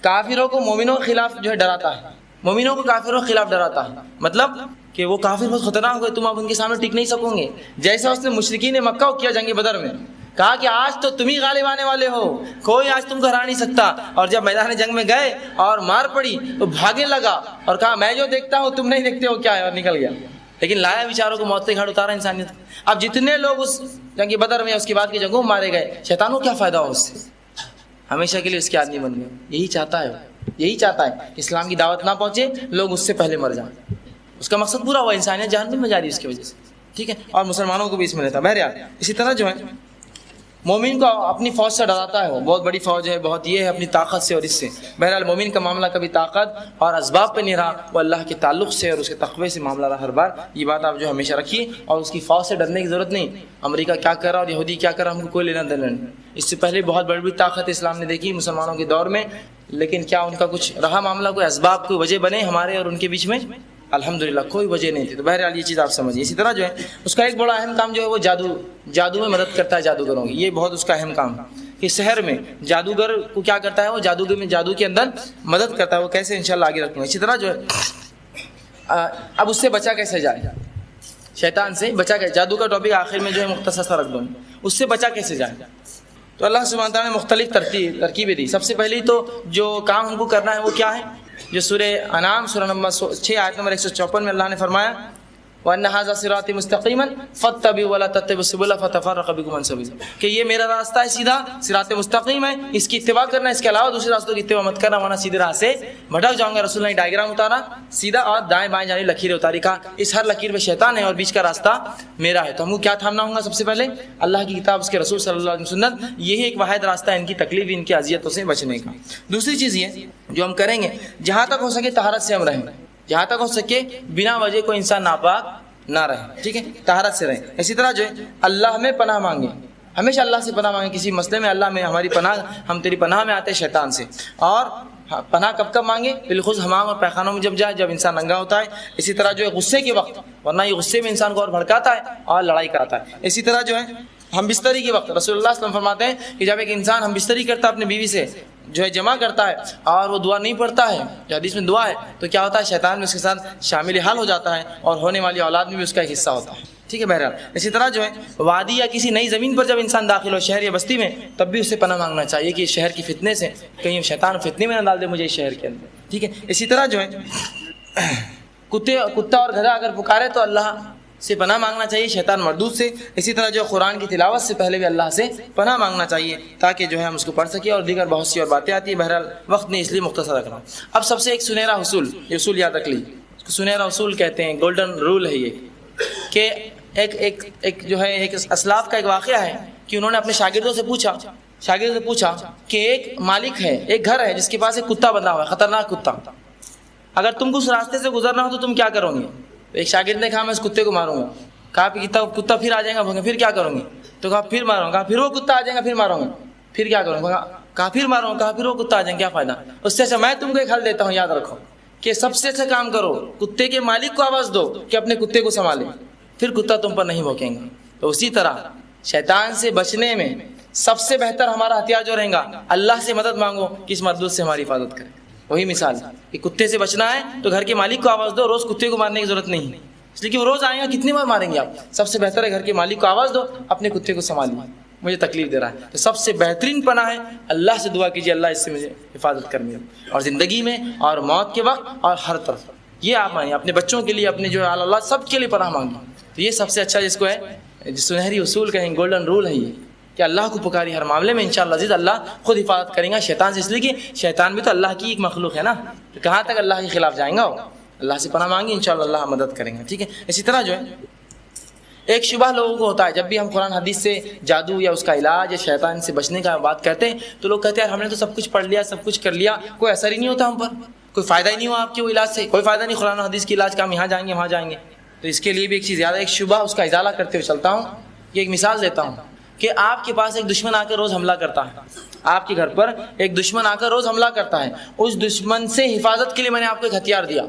A: کافروں کو مومنوں کے خلاف جو ہے ڈراتا ہے، مومنوں کو کافروں کے خلاف ڈراتا ہے، مطلب کہ وہ کافر بہت خطرناک ہوئے، تم اب ان کے سامنے ٹک نہیں سکو گے، جیسا اس نے مشرکین مکہ کو کیا جنگ بدر میں، کہا کہ آج تو تم ہی غالب آنے والے ہو، کوئی آج تم کو ہرا نہیں سکتا، اور جب میدان جنگ میں گئے اور مار پڑی تو بھاگنے لگا اور کہا میں جو دیکھتا ہوں تم نہیں دیکھتے ہو کیا ہے، اور نکل گیا، لیکن لایا بیچاروں کو موت سے گھاٹ اتارا انسانیت۔ اب جتنے لوگ اس جنگ بدر میں اس کے بعد کی جنگوں میں مارے گئے، شیطان کو کیا فائدہ ہو اس سے، ہمیشہ کے لیے اس کے آدمی بن گئے۔ یہی چاہتا ہے کہ اسلام کی دعوت نہ پہنچے، لوگ اس سے پہلے مر جائیں، اس کا مقصد پورا ہوا، انسانیت جہنم میں جا رہی ہے اس کی وجہ سے، ٹھیک ہے، اور مسلمانوں کو بھی اس میں لیتا۔ بہرحال اسی طرح جو ہے مومن کو اپنی فوج سے ڈراتا ہے، وہ بہت بڑی فوج ہے، بہت یہ ہے اپنی طاقت سے اور اس سے۔ بہرحال مومن کا معاملہ کبھی طاقت اور اسباب پہ نہیں رہا، وہ اللہ کے تعلق سے اور اس کے تقوی سے معاملہ رہا ہر بار۔ یہ بات آپ جو ہمیشہ رکھیے، اور اس کی فوج سے ڈرنے کی ضرورت نہیں، امریکہ کیا کر رہا اور یہودی کیا کر رہا ہم کو کوئی لینا دینا نہیں۔ اس سے پہلے بہت بڑی بڑی طاقت اسلام نے دیکھی مسلمانوں کے دور میں، لیکن کیا ان کا کچھ رہا معاملہ، کوئی اسباب کوئی وجہ بنے ہمارے اور ان کے بیچ میں؟ الحمدللہ کوئی وجہ نہیں تھی۔ تو بہرحال یہ چیز آپ سمجھیے۔ اسی طرح جو ہے اس کا ایک بڑا اہم کام جو ہے وہ جادو میں مدد کرتا ہے جادوگروں کی، یہ بہت اس کا اہم کام ہے کہ شہر میں جادوگر کو کیا کرتا ہے، وہ جادوگر میں جادو کے اندر مدد کرتا ہے، وہ کیسے انشاءاللہ آگے رکھوں گا۔ اسی طرح جو ہے اب اس سے بچا کیسے جائے، شیطان سے بچا کیسے، جادو کا ٹاپک آخر میں جو ہے مختصر سا رکھ دوں، اس سے بچا کیسے جائے۔ تو اللہ سبحانہ تعالیٰ نے مختلف ترکیبیں دی۔ سب سے پہلی تو جو کام ہم کو کرنا ہے وہ کیا ہے، جو سورہ انعام سورہ نمبر 6 آیت نمبر 154 میں اللہ نے فرمایا وَأَنَّ هَذَا صِرَاطِي مُسْتَقِيمًا فَاتَّبِعُوهُ وَلَا تَتَّبِعُوا السُّبُلَ فَتَفَرَّقَ بِكُمْ عَنْ سَبِيلِهِ، کہ یہ میرا راستہ ہے سیدھا، صراط مستقیم ہے، اس کی اتباع کرنا، اس کے علاوہ دوسرے راستوں کی اتباع مت کرنا ورنہ سیدھے راہ سے بھٹک جاؤں گا۔ رسول نے ڈائیگرام اتارا سیدھا اور دائیں بائیں جانب لکیریں اتاری، کہا اس ہر لکیر میں شیطان ہے اور بیچ کا راستہ میرا ہے۔ تو ہم کو کیا تھامنا ہوگا؟ سب سے پہلے اللہ کی کتاب، اس کے رسول صلی اللہ علیہ وسلم سنت، یہی ایک واحد راستہ ہے ان کی تکلیف ان کی اذیتوں سے بچنے کا۔ دوسری چیز یہ جو ہم کریں گے، جہاں تک ہو سکے طہارت سے ہم رہیں، جہاں تک ہو سکے بنا وجہ کوئی انسان ناپاک نہ رہے، ٹھیک ہے، طہارت سے رہیں۔ اسی طرح جو ہے اللہ میں پناہ مانگیں، ہمیشہ اللہ سے پناہ مانگیں، کسی مسئلے میں اللہ میں ہماری پناہ، ہم تیری پناہ میں آتے ہیں شیطان سے۔ اور پناہ کب کب مانگے؟ بالخصوص حمام اور پیخانوں میں جب جائے، جب انسان ننگا ہوتا ہے۔ اسی طرح جو ہے غصے کے وقت، ورنہ یہ غصے میں انسان کو اور بھڑکاتا ہے اور لڑائی کراتا ہے۔ اسی طرح جو ہے ہم بستری کے وقت، رسول اللہ صلی اللہ علیہ وسلم فرماتے ہیں کہ جب ایک انسان ہم بستری کرتا ہے اپنی بیوی سے جو ہے جمع کرتا ہے اور وہ دعا نہیں پڑھتا ہے، جو حدیث میں دعا ہے، تو کیا ہوتا ہے شیطان میں اس کے ساتھ شامل حال ہو جاتا ہے اور ہونے والی اولاد میں بھی اس کا ایک حصہ ہوتا ہے، ٹھیک ہے۔ بہرحال اسی طرح جو ہے وادی یا کسی نئی زمین پر جب انسان داخل ہو، شہر یا بستی میں، تب بھی اسے پناہ مانگنا چاہیے کہ شہر کی فتنے سے کہیں شیطان فتنے میں نہ ڈال دے مجھے اس شہر کے اندر، ٹھیک ہے۔ اسی طرح جو ہے کتا اور گدھا اگر پکارے تو اللہ سے پناہ مانگنا چاہیے شیطان مردود سے۔ اسی طرح جو قرآن کی تلاوت سے پہلے بھی اللہ سے پناہ مانگنا چاہیے تاکہ جو ہے ہم اس کو پڑھ سکیں، اور دیگر بہت سی اور باتیں آتی ہیں، بہرحال وقت نہیں اس لیے مختصر رکھ رہا ہوں۔ اب سب سے ایک سنہرا اصول، یہ اصول یاد رکھ لیجیے، اس کو سنہرا اصول کہتے ہیں، گولڈن رول ہے یہ، کہ ایک جو ہے ایک اسلاف کا ایک واقعہ ہے کہ انہوں نے اپنے شاگردوں سے پوچھا کہ ایک مالک ہے، ایک گھر ہے جس کے پاس ایک کتا بندھا ہوا ہے، خطرناک کتا، اگر تم کو اس راستے سے گزرنا ہو تو تم کیا کرو گے؟ ایک شاگرد نے کہا میں اس کتے کو ماروں گا. کہا کتا پھر آ جائے گا, پھر کیا کروں گے؟ تو کہا پھر ماروں گا. پھر وہ کتا آ جائے گا, پھر ماروں گا. پھر کیا کروں گا؟ کہا پھر ماروں گا. کہا پھر وہ کتا آ جائیں گے, کیا فائدہ؟ اس سے اچھا میں تم کو ایک حل دیتا ہوں, یاد رکھو کہ سب سے اچھا کام کرو, کتے کے مالک کو آواز دو کہ اپنے کتے کو سنبھالے, پھر کتا تم پر نہیں بھونکیں گا. تو اسی طرح شیطان سے بچنے میں سب سے بہتر ہمارا ہتھیار جو رہے گا, اللہ سے مدد مانگو کہ اس مردود سے ہماری حفاظت کرے. وہی مثال کہ کتے سے بچنا ہے تو گھر کے مالک کو آواز دو, روز کتے کو مارنے کی ضرورت نہیں ہے, اس لیے کہ وہ روز آئیں گا, کتنی بار ماریں گے آپ. سب سے بہتر ہے گھر کے مالک کو آواز دو, اپنے کتے کو سنبھالیے, مجھے تکلیف دے رہا ہے. تو سب سے بہترین پناہ ہے اللہ سے دعا کیجیے, اللہ اس سے مجھے حفاظت کرنی ہے, اور زندگی میں اور موت کے وقت اور ہر طرف. یہ آپ مانگیں اپنے بچوں کے لیے, اپنے جو اللہ سب کے لیے پناہ مانگیں. تو یہ سب سے اچھا جس کو ہے سنہری اصول کہیں, گولڈن رول ہے یہ, کہ اللہ کو پکاری ہر معاملے میں, انشاءاللہ عزیز اللہ خود حفاظت کریں گا شیطان سے. اس لیے کہ شیطان بھی تو اللہ کی ایک مخلوق ہے نا, تو کہاں تک اللہ کے خلاف جائیں گا. اللہ سے پناہ مانگی, انشاءاللہ اللہ مدد کریں گا. ٹھیک ہے. اسی طرح جو ہے ایک شبہ لوگوں کو ہوتا ہے, جب بھی ہم قرآن حدیث سے جادو یا اس کا علاج یا شیطان سے بچنے کا بات کرتے ہیں تو لوگ کہتے ہیں ہم نے تو سب کچھ پڑھ لیا, سب کچھ کر لیا, کوئی اثر ہی نہیں ہوتا ہم پر, کوئی فائدہ ہی نہیں ہوا آپ کے وہ علاج سے, کوئی فائدہ نہیں قرآن حدیث کے علاج کا, ہم یہاں جائیں گے وہاں جائیں گے. تو اس کے لیے بھی ایک چیز یاد ہے, ایک شبہ اس کا ازالہ کرتے ہوئے چلتا ہوں. یہ ایک مثال دیتا ہوں کہ آپ کے پاس ایک دشمن آ کر روز حملہ کرتا ہے, آپ کے گھر پر ایک دشمن آ کر روز حملہ کرتا ہے. اس دشمن سے حفاظت کے لیے میں نے آپ کو ایک ہتھیار دیا.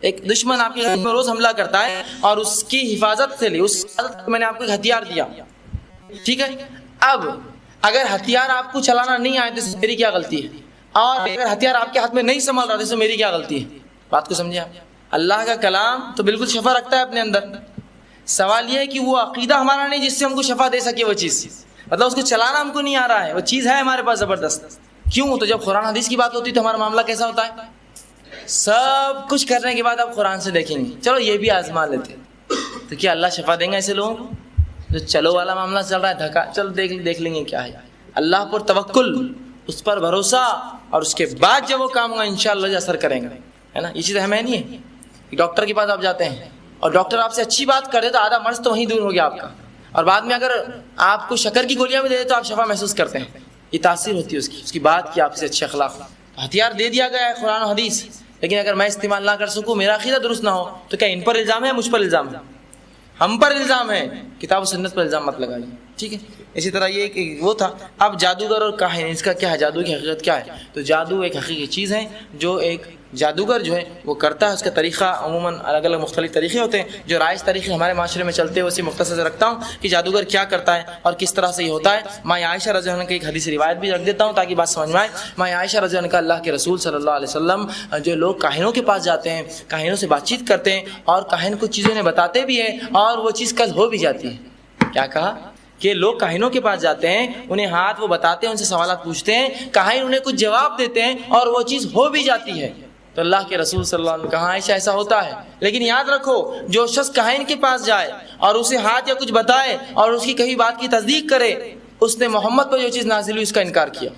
A: ایک دشمن آپ کے گھر پر روز حملہ کرتا ہے اور اس کی حفاظت کے لیے, اس حفاظت میں نے آپ کو ایک ہتھیار دیا. ٹھیک ہے. اب اگر ہتھیار آپ کو چلانا نہیں آئے تو میری کیا غلطی ہے, اور اگر ہتھیار آپ کے ہاتھ میں نہیں سنبھل رہا تو میری کیا غلطی ہے؟ بات کو سمجھے آپ. اللہ کا کلام تو بالکل شفا رکھتا ہے اپنے اندر, سوال یہ ہے کہ وہ عقیدہ ہمارا نہیں جس سے ہم کو شفا دے سکے وہ چیز, مطلب اس کو چلانا ہم کو نہیں آ رہا ہے, وہ چیز ہے ہمارے پاس زبردست. کیوں؟ تو جب قرآن حدیث کی بات ہوتی ہے تو ہمارا معاملہ کیسا ہوتا ہے, سب کچھ کرنے کے بعد آپ قرآن سے دیکھیں گے چلو یہ بھی آزما لیتے, تو کیا اللہ شفا دیں گے ایسے لوگوں کو جو چلو والا معاملہ چل رہا ہے, دھکا چلو دیکھ لیں گے کیا ہے. اللہ پر توکل, اس پر بھروسہ, اور اس کے بعد جب وہ کام ہوگا انشاءاللہ جو اثر کریں گے, ہے نا. یہ چیز ہمیں نہیں ہے. ڈاکٹر کے پاس آپ جاتے ہیں اور ڈاکٹر آپ سے اچھی بات کرے تو آدھا مرض تو وہیں دور ہو گیا آپ کا, اور بعد میں اگر آپ کو شکر کی گولیاں بھی دے دے تو آپ شفا محسوس کرتے ہیں. یہ تاثیر ہوتی ہے اس کی بات کی آپ سے اچھے اخلاق. ہتھیار دے دیا گیا ہے قرآن و حدیث, لیکن اگر میں استعمال نہ کر سکوں, میرا عقیدہ درست نہ ہو, تو کیا ان پر الزام ہے, مجھ پر الزام ہے؟ ہم پر الزام ہے. کتاب و سنت پر الزام مت لگائیے. ٹھیک ہے. اسی طرح یہ کہ وہ تھا. اب جادوگر اور کاہن, اس کا کیا ہے, جادو کی حقیقت کیا ہے؟ تو جادو ایک حقیقی چیز ہے جو ایک جادوگر جو ہے وہ کرتا ہے. اس کا طریقہ عموماً الگ الگ مختلف طریقے ہوتے ہیں. جو رائج طریقے ہمارے معاشرے میں چلتے ہیں اسی مختصر سے رکھتا ہوں کہ جادوگر کیا کرتا ہے اور کس طرح سے یہ ہوتا ہے. ماں عائشہ رضی اللہ عنہا کی ایک حدیث روایت بھی رکھ دیتا ہوں تاکہ بات سمجھ میں آئے. ماں عائشہ رضی اللہ عنہا, اللہ کے رسول صلی اللہ علیہ وسلم جو لوگ کاہنوں کے پاس جاتے ہیں, کاہنوں سے بات چیت کرتے ہیں اور کاہن کو چیزیں انہیں بتاتے بھی ہیں اور وہ چیز کل ہو بھی جاتی ہے. کیا کہا کہ لوگ کاہنوں کے پاس جاتے ہیں, انہیں ہاتھ وہ بتاتے ہیں, ان سے سوالات پوچھتے ہیں, کاہن انہیں کچھ جواب دیتے ہیں اور وہ چیز ہو بھی جاتی ہے. تو اللہ کے رسول صلی اللہ علیہ وسلم نے کہا عائشہ ایسا ہوتا ہے, لیکن یاد رکھو جو شخص کاہن کے پاس جائے اور اسے ہاتھ یا کچھ بتائے اور اس کی کہی بات کی تصدیق کرے, اس نے محمد پر جو چیز نازل ہوئی اس کا انکار کیا.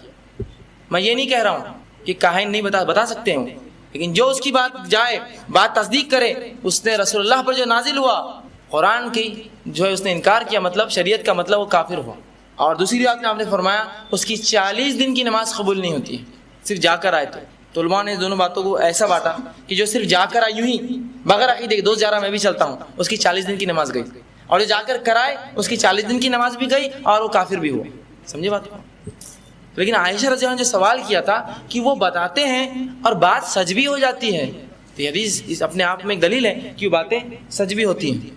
A: میں یہ نہیں کہہ رہا ہوں کہ کاہن نہیں بتا سکتے ہوں, لیکن جو اس کی بات جائے, بات تصدیق کرے, اس نے رسول اللہ پر جو نازل ہوا قرآن کی جو ہے اس نے انکار کیا, مطلب شریعت کا مطلب وہ کافر ہوا. اور دوسری بات میں آپ نے فرمایا اس کی 40 دن کی نماز قبول نہیں ہوتی ہے, صرف جا کر آئے. تو علماء نے دونوں باتوں کو ایسا بانٹا کہ جو صرف جا کر آئے یوں ہی بغیر عقیدے کے, دوست جا رہا میں بھی چلتا ہوں, اس کی 40 دن کی نماز گئی, اور جو جا کر کرائے اس کی 40 دن کی نماز بھی گئی اور وہ کافر بھی ہوا. سمجھے بات کو؟ لیکن عائشہ رضی اللہ عنہا نے جو سوال کیا تھا کہ وہ بتاتے ہیں اور بات سچ بھی ہو جاتی ہے, تو یہ حدیث اپنے آپ میں ایک دلیل ہے کہ وہ باتیں سچ بھی ہوتی ہیں.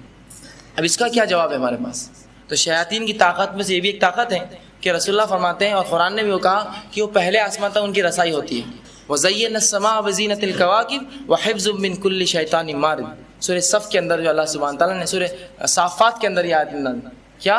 A: اب اس کا کیا جواب ہے ہمارے پاس؟ تو شیاطین کی طاقت میں سے یہ بھی ایک طاقت ہے کہ رسول اللہ فرماتے ہیں اور قرآن نے بھی وہ کہا کہ وہ پہلے آسمان تک ان کی رسائی ہوتی ہے. وَزَيَّنَّا السَّمَاءَ وَزِينَةِ الْكَوَاكِبِ وَحِفْظٌ مِّن كُلِّ شَيْطَانٍ مَارِدٍ. سورہ صف کے اندر جو اللہ سبحانہ تعالیٰ نے سورہ صافات کے اندر یہ آیت کیا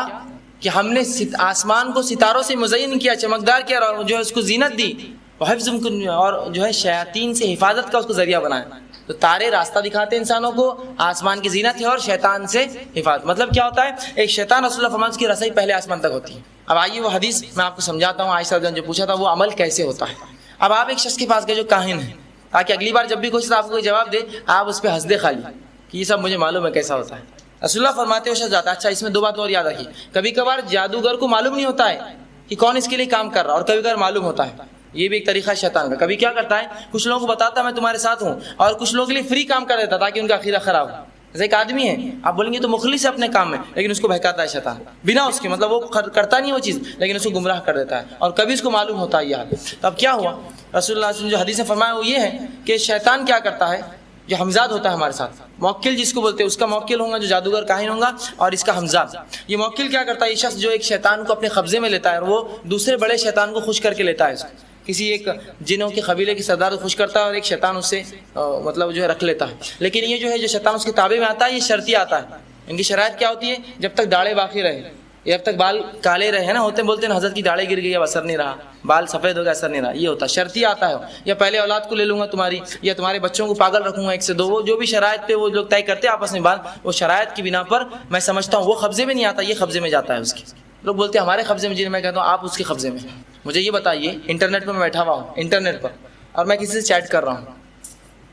A: کہ ہم نے آسمان کو ستاروں سے مزین کیا, چمکدار کیا, اور جو ہے اس کو زینت دی, وَحِفْظٌ اور جو ہے شیاطین سے حفاظت کا اس کو ذریعہ بنایا. تو تارے راستہ دکھاتے ہیں انسانوں کو, آسمان کی زینت ہے, اور شیطان سے حفاظت. مطلب کیا ہوتا ہے, ایک شیطان رسول اللہ فرماتے ہیں کی رسائی پہلے آسمان تک ہوتی ہے. اب آئیے وہ حدیث میں آپ کو سمجھاتا ہوں. عائشہ رضی اللہ عنہا جو پوچھا تھا وہ عمل کیسے ہوتا ہے. اب آپ ایک شخص کے پاس گئے جو کاہن ہے, تاکہ اگلی بار جب بھی کوئی آپ کو کوئی جواب دے آپ اس پہ ہنس دے خالی کہ یہ سب مجھے معلوم ہے کیسا ہوتا ہے. رسول اللہ فرماتے ہیں جاتا. اچھا اس میں 2 بات اور یاد رکھیے. کبھی کبھار جادوگر کو معلوم نہیں ہوتا ہے کہ کون اس کے لیے کام کر رہا, اور کبھی کبھار معلوم ہوتا ہے. یہ بھی ایک طریقہ ہے شیطان کا. کبھی کیا کرتا ہے, کچھ لوگوں کو بتاتا ہے میں تمہارے ساتھ ہوں, اور کچھ لوگوں کے لیے فری کام کر دیتا تاکہ ان کا عقیدہ خراب ہو. جیسے ایک آدمی ہے, آپ بولیں گے تو مخلص ہے اپنے کام میں, لیکن اس کو بہکاتا ہے شیطان بنا اس کے, مطلب وہ کرتا نہیں وہ چیز, لیکن اس کو گمراہ کر دیتا ہے, اور کبھی اس کو معلوم ہوتا ہے یہ حال. تو اب کیا ہوا, رسول اللہ صلی اللہ علیہ وسلم جو حدیث میں فرمایا وہ یہ ہے کہ شیطان کیا کرتا ہے, جو حمزاد ہوتا ہے ہمارے ساتھ, موکل جس کو بولتے ہیں, اس کا موکل ہوگا جو جادوگر کاہن ہوگا, اور اس کا حمزاد. یہ موکل کیا کرتا ہے, یہ شخص جو ایک شیطان کو اپنے قبضے میں لیتا ہے, اور وہ دوسرے بڑے شیطان کو خوش کر کے لیتا ہے, اس کو کسی ایک جنوں کے قبیلے کے سردار کو خوش کرتا ہے, اور ایک شیطان اس سے مطلب جو ہے رکھ لیتا ہے. لیکن یہ جو ہے جو شیطان اس کے تابع میں آتا ہے, یہ شرطی آتا ہے. ان کی شرائط کیا ہوتی ہے, جب تک داڑھیں باقی رہے, جب تک بال کالے رہے نا, ہوتے بولتے ہیں حضرت کی داڑھیں گر گئی اب اثر نہیں رہا, بال سفید ہو گیا اثر نہیں رہا, یہ ہوتا ہے شرطی آتا ہے. یا پہلے اولاد کو لے لوں گا تمہاری, یا تمہارے بچوں کو پاگل رکھوں گا 1 سے 2, وہ جو بھی شرائط پہ وہ لوگ طے کرتے ہیں آپس میں بات, وہ شرائط کی بنا پر میں سمجھتا ہوں وہ قبضے میں نہیں آتا, یہ قبضے میں جاتا ہے اس کے. لوگ بولتے ہیں ہمارے قبضے میں, جنہیں میں کہتا ہوں آپ اس کے قبضے میں. مجھے یہ بتائیے, انٹرنیٹ پہ میں بیٹھا ہوا ہوں, انٹرنیٹ پر, اور میں کسی سے چیٹ کر رہا ہوں.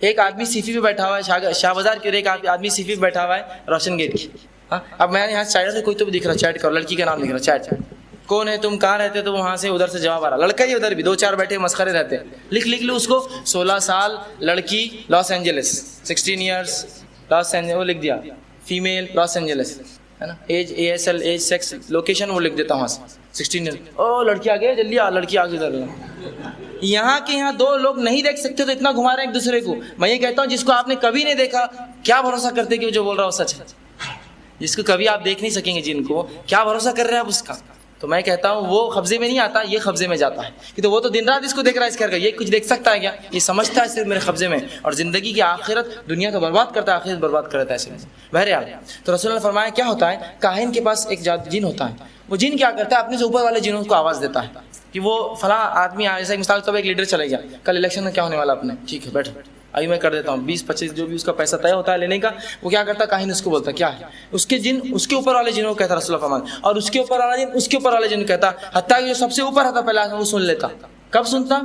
A: ایک آدمی سیفی پہ بیٹھا ہوا ہے شاہ بازار کی, اور ایک آدمی سیفی پہ بیٹھا ہوا ہے روشن گیٹ کی. اب میں نے یہاں چیٹ سے کوئی تو بھی دکھ رہا, چیٹ کرو, لڑکی کا نام دکھ رہا, چیٹ کون ہے, تم کہاں رہتے, تو وہاں سے ادھر سے جواب آ رہا, لڑکا ہی ادھر بھی 2-4 بیٹھے مسخرے رہتے ہیں. لکھ لو اس کو, 16 سال لڑکی Los Angeles, 16 years Los Angeles, وہ لکھ دیا, فیمیل لاس اینجلس ہے نا, age ASL, age sex location وہ لکھ دیتا ہوں وہاں سے 16 ایئر. او لڑکی آ گئی, جلدی آ, لڑکی آ گئی ادھر. یہاں کے یہاں 2 لوگ نہیں دیکھ سکتے تو اتنا گھما رہے ہیں ایک دوسرے کو. میں یہ کہتا ہوں جس کو آپ نے کبھی نہیں دیکھا, کیا بھروسہ کرتے کہ وہ جو بول رہا ہو سچ ہے. جس کو کبھی آپ دیکھ نہیں سکیں گے, جن کو کیا بھروسہ کر رہے ہیں آپ اس کا. تو میں کہتا ہوں وہ قبضے میں نہیں آتا, یہ قبضے میں جاتا ہے. کہ تو وہ تو دن رات اس کو دیکھ رہا ہے, اس کر کے یہ کچھ دیکھ سکتا ہے کیا, یہ سمجھتا ہے صرف میرے قبضے میں, اور زندگی کی آخرت, دنیا تو برباد کرتا ہے, آخرت برباد کر دیتا ہے ایسے. بہرحال تو رسول اللہ نے فرمایا کیا ہوتا ہے, کاہن کے پاس ایک جن ہوتا ہے, وہ جن کیا کرتا ہے, اپنے سے اوپر والے جنوں کو آواز دیتا ہے کہ وہ فلاں آدمی, جیسے مثال کے طور پر ایک لیڈر چلے گیا, کل الیکشن میں کیا ہونے والا اپنے, ٹھیک ہے بیٹھو, ابھی میں کر دیتا ہوں 20-25 جو بھی اس کا پیسہ طے ہوتا ہے لینے کا, وہ کیا کرتا ہے, کاہن اس کو بولتا کیا ہے, اس کے جن اس کے اوپر والے جنوں کو کہتا رسول اللہ فرمایا, اور اس کے اوپر والا جن اس کے اوپر والے جن کو کہتا, حتیٰ کہ جو سب سے اوپر ہوتا پہلے وہ سن لیتا. کب سنتا,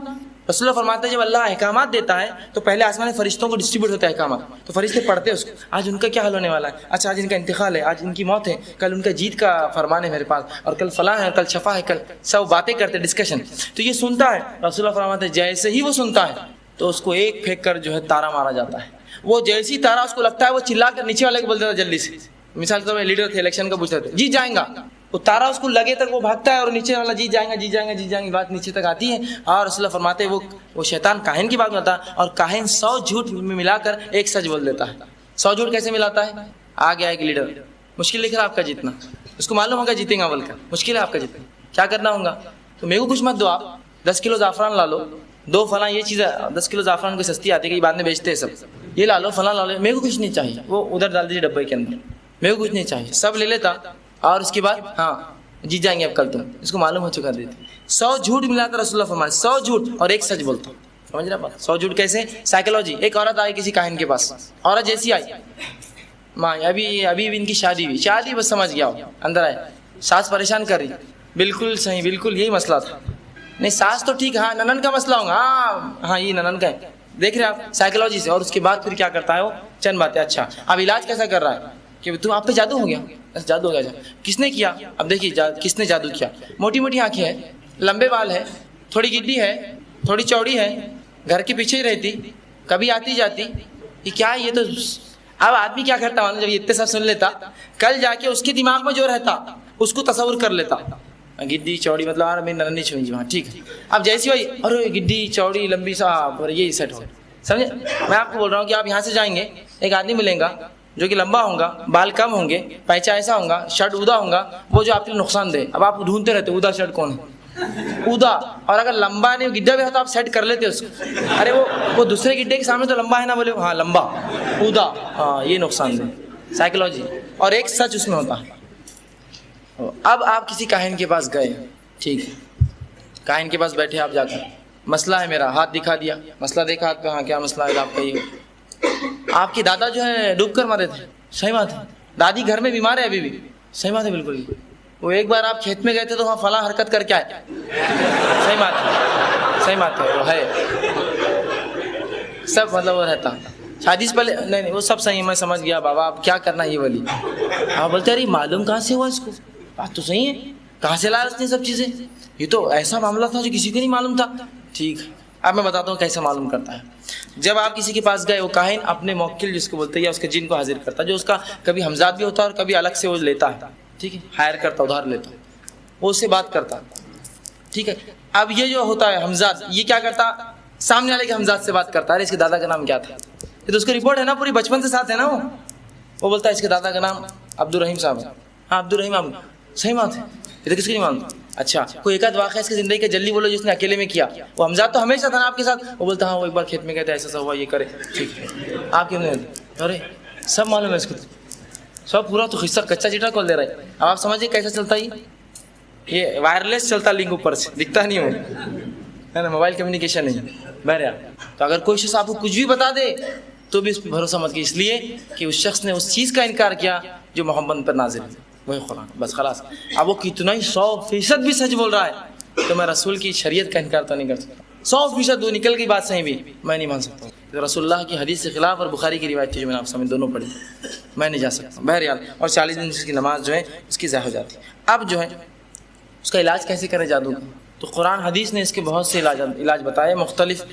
A: رسول اللہ فرماتے ہیں جب اللہ احکامات دیتا ہے تو پہلے آسمان فرشتوں کو ڈسٹریبیوٹ ہوتے ہیں احکامات, تو فرشتے پڑھتے ہیں اس کو, آج ان کا کیا حل ہونے والا ہے, اچھا آج ان کا انتقال ہے, آج ان کی موت ہے, کل ان کا جیت کا فرمان ہے میرے پاس, اور کل فلاں ہے, کل شفا ہے, کل سب باتیں کرتے ڈسکشن. تو یہ سنتا ہے, رسول اللہ فرماتے ہیں جیسے ہی وہ سنتا ہے تو اس کو ایک پھینک کر جو ہے تارا مارا جاتا ہے. وہ جیسی تارا اس کو لگتا ہے, وہ چلا کر نیچے والے کو بول دیتا جلدی سے. مثال کے طور پر لیڈر تھے, الیکشن کا پوچھ رہے تھے, جیت جائیں گا, وہ تارا اس کو لگے تک وہ بھاگتا ہے, اور نیچے والا جیت جائیں گا, جیت جائیں گا, جیت جائیں گے, بات نیچے تک آتی ہے. اور رسول اللہ فرماتے ہیں وہ شیطان کاہن کی بات کرتا ہے, اور کاہن 100 جھوٹ میں ملا کر ایک سچ بول دیتا ہے. 100 جھوٹ کیسے ملاتا ہے, آ گیا ایک لیڈر, مشکل لکھ رہا آپ کا جیتنا, اس کو معلوم ہوگا جیتیں گا بول کر, مشکل ہے آپ کا جیتنا, کیا کرنا ہوگا, تو میرے کو کچھ مت دو, آپ 10 کلو زعفران لا لو, 2 فلاں یہ چیز ہے, 10 کلو زعفران کو سستی آتی ہے کہ بعد میں بیچتے ہیں سب, یہ لا لو, فلاں لا لو, میرے کو کچھ نہیں چاہیے, وہ ادھر ڈال دیجیے ڈبے کے اندر, میرے کو کچھ نہیں چاہیے, سب لے لیتا, اور اس کے بعد ہاں جیت جائیں گے اب کل تم, اس کو معلوم ہو چکا دیتے. 100 جھوٹ ملاتا رسول اللہ فرمایا, 100 جھوٹ اور ایک سچ بولتا. سمجھ رہا بات, 100 جھوٹ کیسے, سائیکالوجی. ایک عورت آئی کسی کاہن کے پاس, عورت جیسی آئی, ماں ابھی ان کی شادی ہوئی, شادی بس سمجھ گیا ہو, اندر آئے, ساس پریشان کر رہی, بالکل صحیح, بالکل یہی مسئلہ تھا, نہیں ساس تو ٹھیک, ہاں ننن کا مسئلہ ہوگا, ہاں یہ ننن کا ہے, دیکھ رہے آپ سائیکالوجی سے. اور اس کے بعد پھر کیا کرتا ہے وہ, چند باتیں, اچھا اب علاج کیسا کر رہا ہے, کہ تم آپ پہ جادو ہو گیا, جادو ہو گیا, کس نے کیا, اب دیکھیے کس نے جادو کیا, موٹی موٹی آنکھیں ہیں, لمبے بال ہے, تھوڑی گڈی ہے, تھوڑی چوڑی ہے, گھر کے پیچھے ہی رہتی, کبھی آتی جاتی, یہ کیا ہے, یہ تو. اب آدمی کیا کرتا ہے, جب یہ اتنے سب سن لیتا, کل جا کے اس کے دماغ میں جو رہتا اس کو تصور کر لیتا, گڈی چوڑی مطلب آ میری ننی چھوئی وہاں, ٹھیک ہے, اب جیسی ہوئی, ارے گڈی چوڑی لمبی صاحب, اور یہی سیٹ ہو, سمجھے. میں آپ کو بول رہا ہوں کہ آپ یہاں سے جائیں گے, ایک آدمی ملیں گا جو کہ لمبا ہوں گا, بال کم ہوں گے, پیچا ایسا ہوں گا, شرٹ اودا ہوں گا, وہ جو آپ کے لیے نقصان دے. اب آپ ڈھونڈتے رہتے اودا شرٹ کون ہے, اودا, اور اگر لمبا نہیں گڈھا بھی ہے تو آپ سیٹ کر لیتے اس کو, ارے وہ دوسرے گڈھے کے سامنے تو لمبا ہے نا, بولے ہاں لمبا, اودا, ہاں یہ نقصان دے, سائیکالوجی. اور ایک سچ اس میں ہوتا ہے. اب آپ کسی کاہن کے پاس گئے, ٹھیک ہے, کاہن کے پاس بیٹھے آپ, جا کر مسئلہ ہے میرا, ہاتھ دکھا دیا, مسئلہ دیکھا ہاتھ پہ, ہاں کیا مسئلہ ہے آپ کا, یہ آپ کی دادا جو ہے ڈوب کر مرے تھے, صحیح بات ہے, دادی گھر میں بیمار ہے ابھی بھی, صحیح بات ہے بالکل, وہ ایک بار آپ کھیت میں گئے تھے تو وہاں فلاں حرکت کر کے آئے, صحیح بات ہے, صحیح بات ہے, وہ ہے سب, مطلب وہ رہتا, شادی سے پہلے نہیں وہ سب صحیح, میں سمجھ گیا بابا اب کیا کرنا ہے یہ والی. آپ بولتے ارے معلوم کہاں سے ہوا اس کو, بات تو صحیح ہے, کہاں سے لایا اس نے سب چیزیں, یہ تو ایسا معاملہ تھا جو کسی کو نہیں معلوم تھا, ٹھیک ہے، اب میں بتاتا ہوں کیسے معلوم کرتا ہے. جب آپ کسی کے پاس گئے، وہ کاہن اپنے موکل جس کو بولتے ہیں یا اس کے جن کو حاضر کرتا ہے، جو اس کا کبھی ہمزاد بھی ہوتا ہے اور کبھی الگ سے وہ لیتا ہے، ٹھیک ہے، ہائر کرتا، ادھار لیتا، وہ اس سے بات کرتا ہے، ٹھیک ہے. اب یہ جو ہوتا ہے ہمزاد، یہ کیا کرتا، سامنے والے کے ہمزاد سے بات کرتا ہے، اس کے دادا کا نام کیا تھا، یہ تو اس کو رپورٹ ہے نا، پوری بچپن سے ساتھ ہے نا. وہ بولتا ہے اس کے دادا کا نام عبد الرحیم صاحب ہے. ہاں عبد الرحیم، آپ صحیح بات ہے، یہ تو کس کی نہیں مانتا. اچھا کوئی ایک آدھ واقعہ اس کی زندگی کا جلدی بولو جس نے اکیلے میں کیا. وہ ہمزاد تو ہمیشہ تھا نا آپ کے ساتھ. وہ بولتا ہاں وہ ایک بار کھیت میں گئے تھے، ایسا ایسا ہوا، یہ کرے، ٹھیک ہے. آپ کیوں نہیں، ارے سب معلوم ہے اس کو، سب پورا تو قصہ کچا چیٹا کھول دے رہا ہے. اب آپ سمجھیے کیسا چلتا ہے، یہ وائرلیس چلتا، لنک اوپر سے دکھتا نہیں ہے نا، موبائل کمیونیکیشن نہیں. بہرحال تو اگر کوئی شخص آپ کو کچھ بھی بتا دے تو بھی اس پہ بھروسہ مت کیجیے، اس لیے کہ اس شخص نے اس چیز کا انکار کیا جو محمد پر نازل ہے، وہی قرآن، بس خلاص. اب وہ کتنا ہی 100% بھی سچ بول رہا ہے تو میں رسول کی شریعت کا انکار تو نہیں کر سکتا. 100% وہ نکل گئی بات صحیح بھی میں نہیں مان سکتا ہوں. رسول اللہ کی حدیث کے خلاف اور بخاری کی روایت جو میں نے آپ سامنے دونوں پڑھی، میں نہیں جا سکتا. بہرحال اور 40 دن کی نماز جو ہے اس کی ضائع ہو جاتی ہے. اب جو ہے اس کا علاج کیسے کرے جادو کا، تو قرآن حدیث نے اس کے بہت سے علاج بتائے. مختلف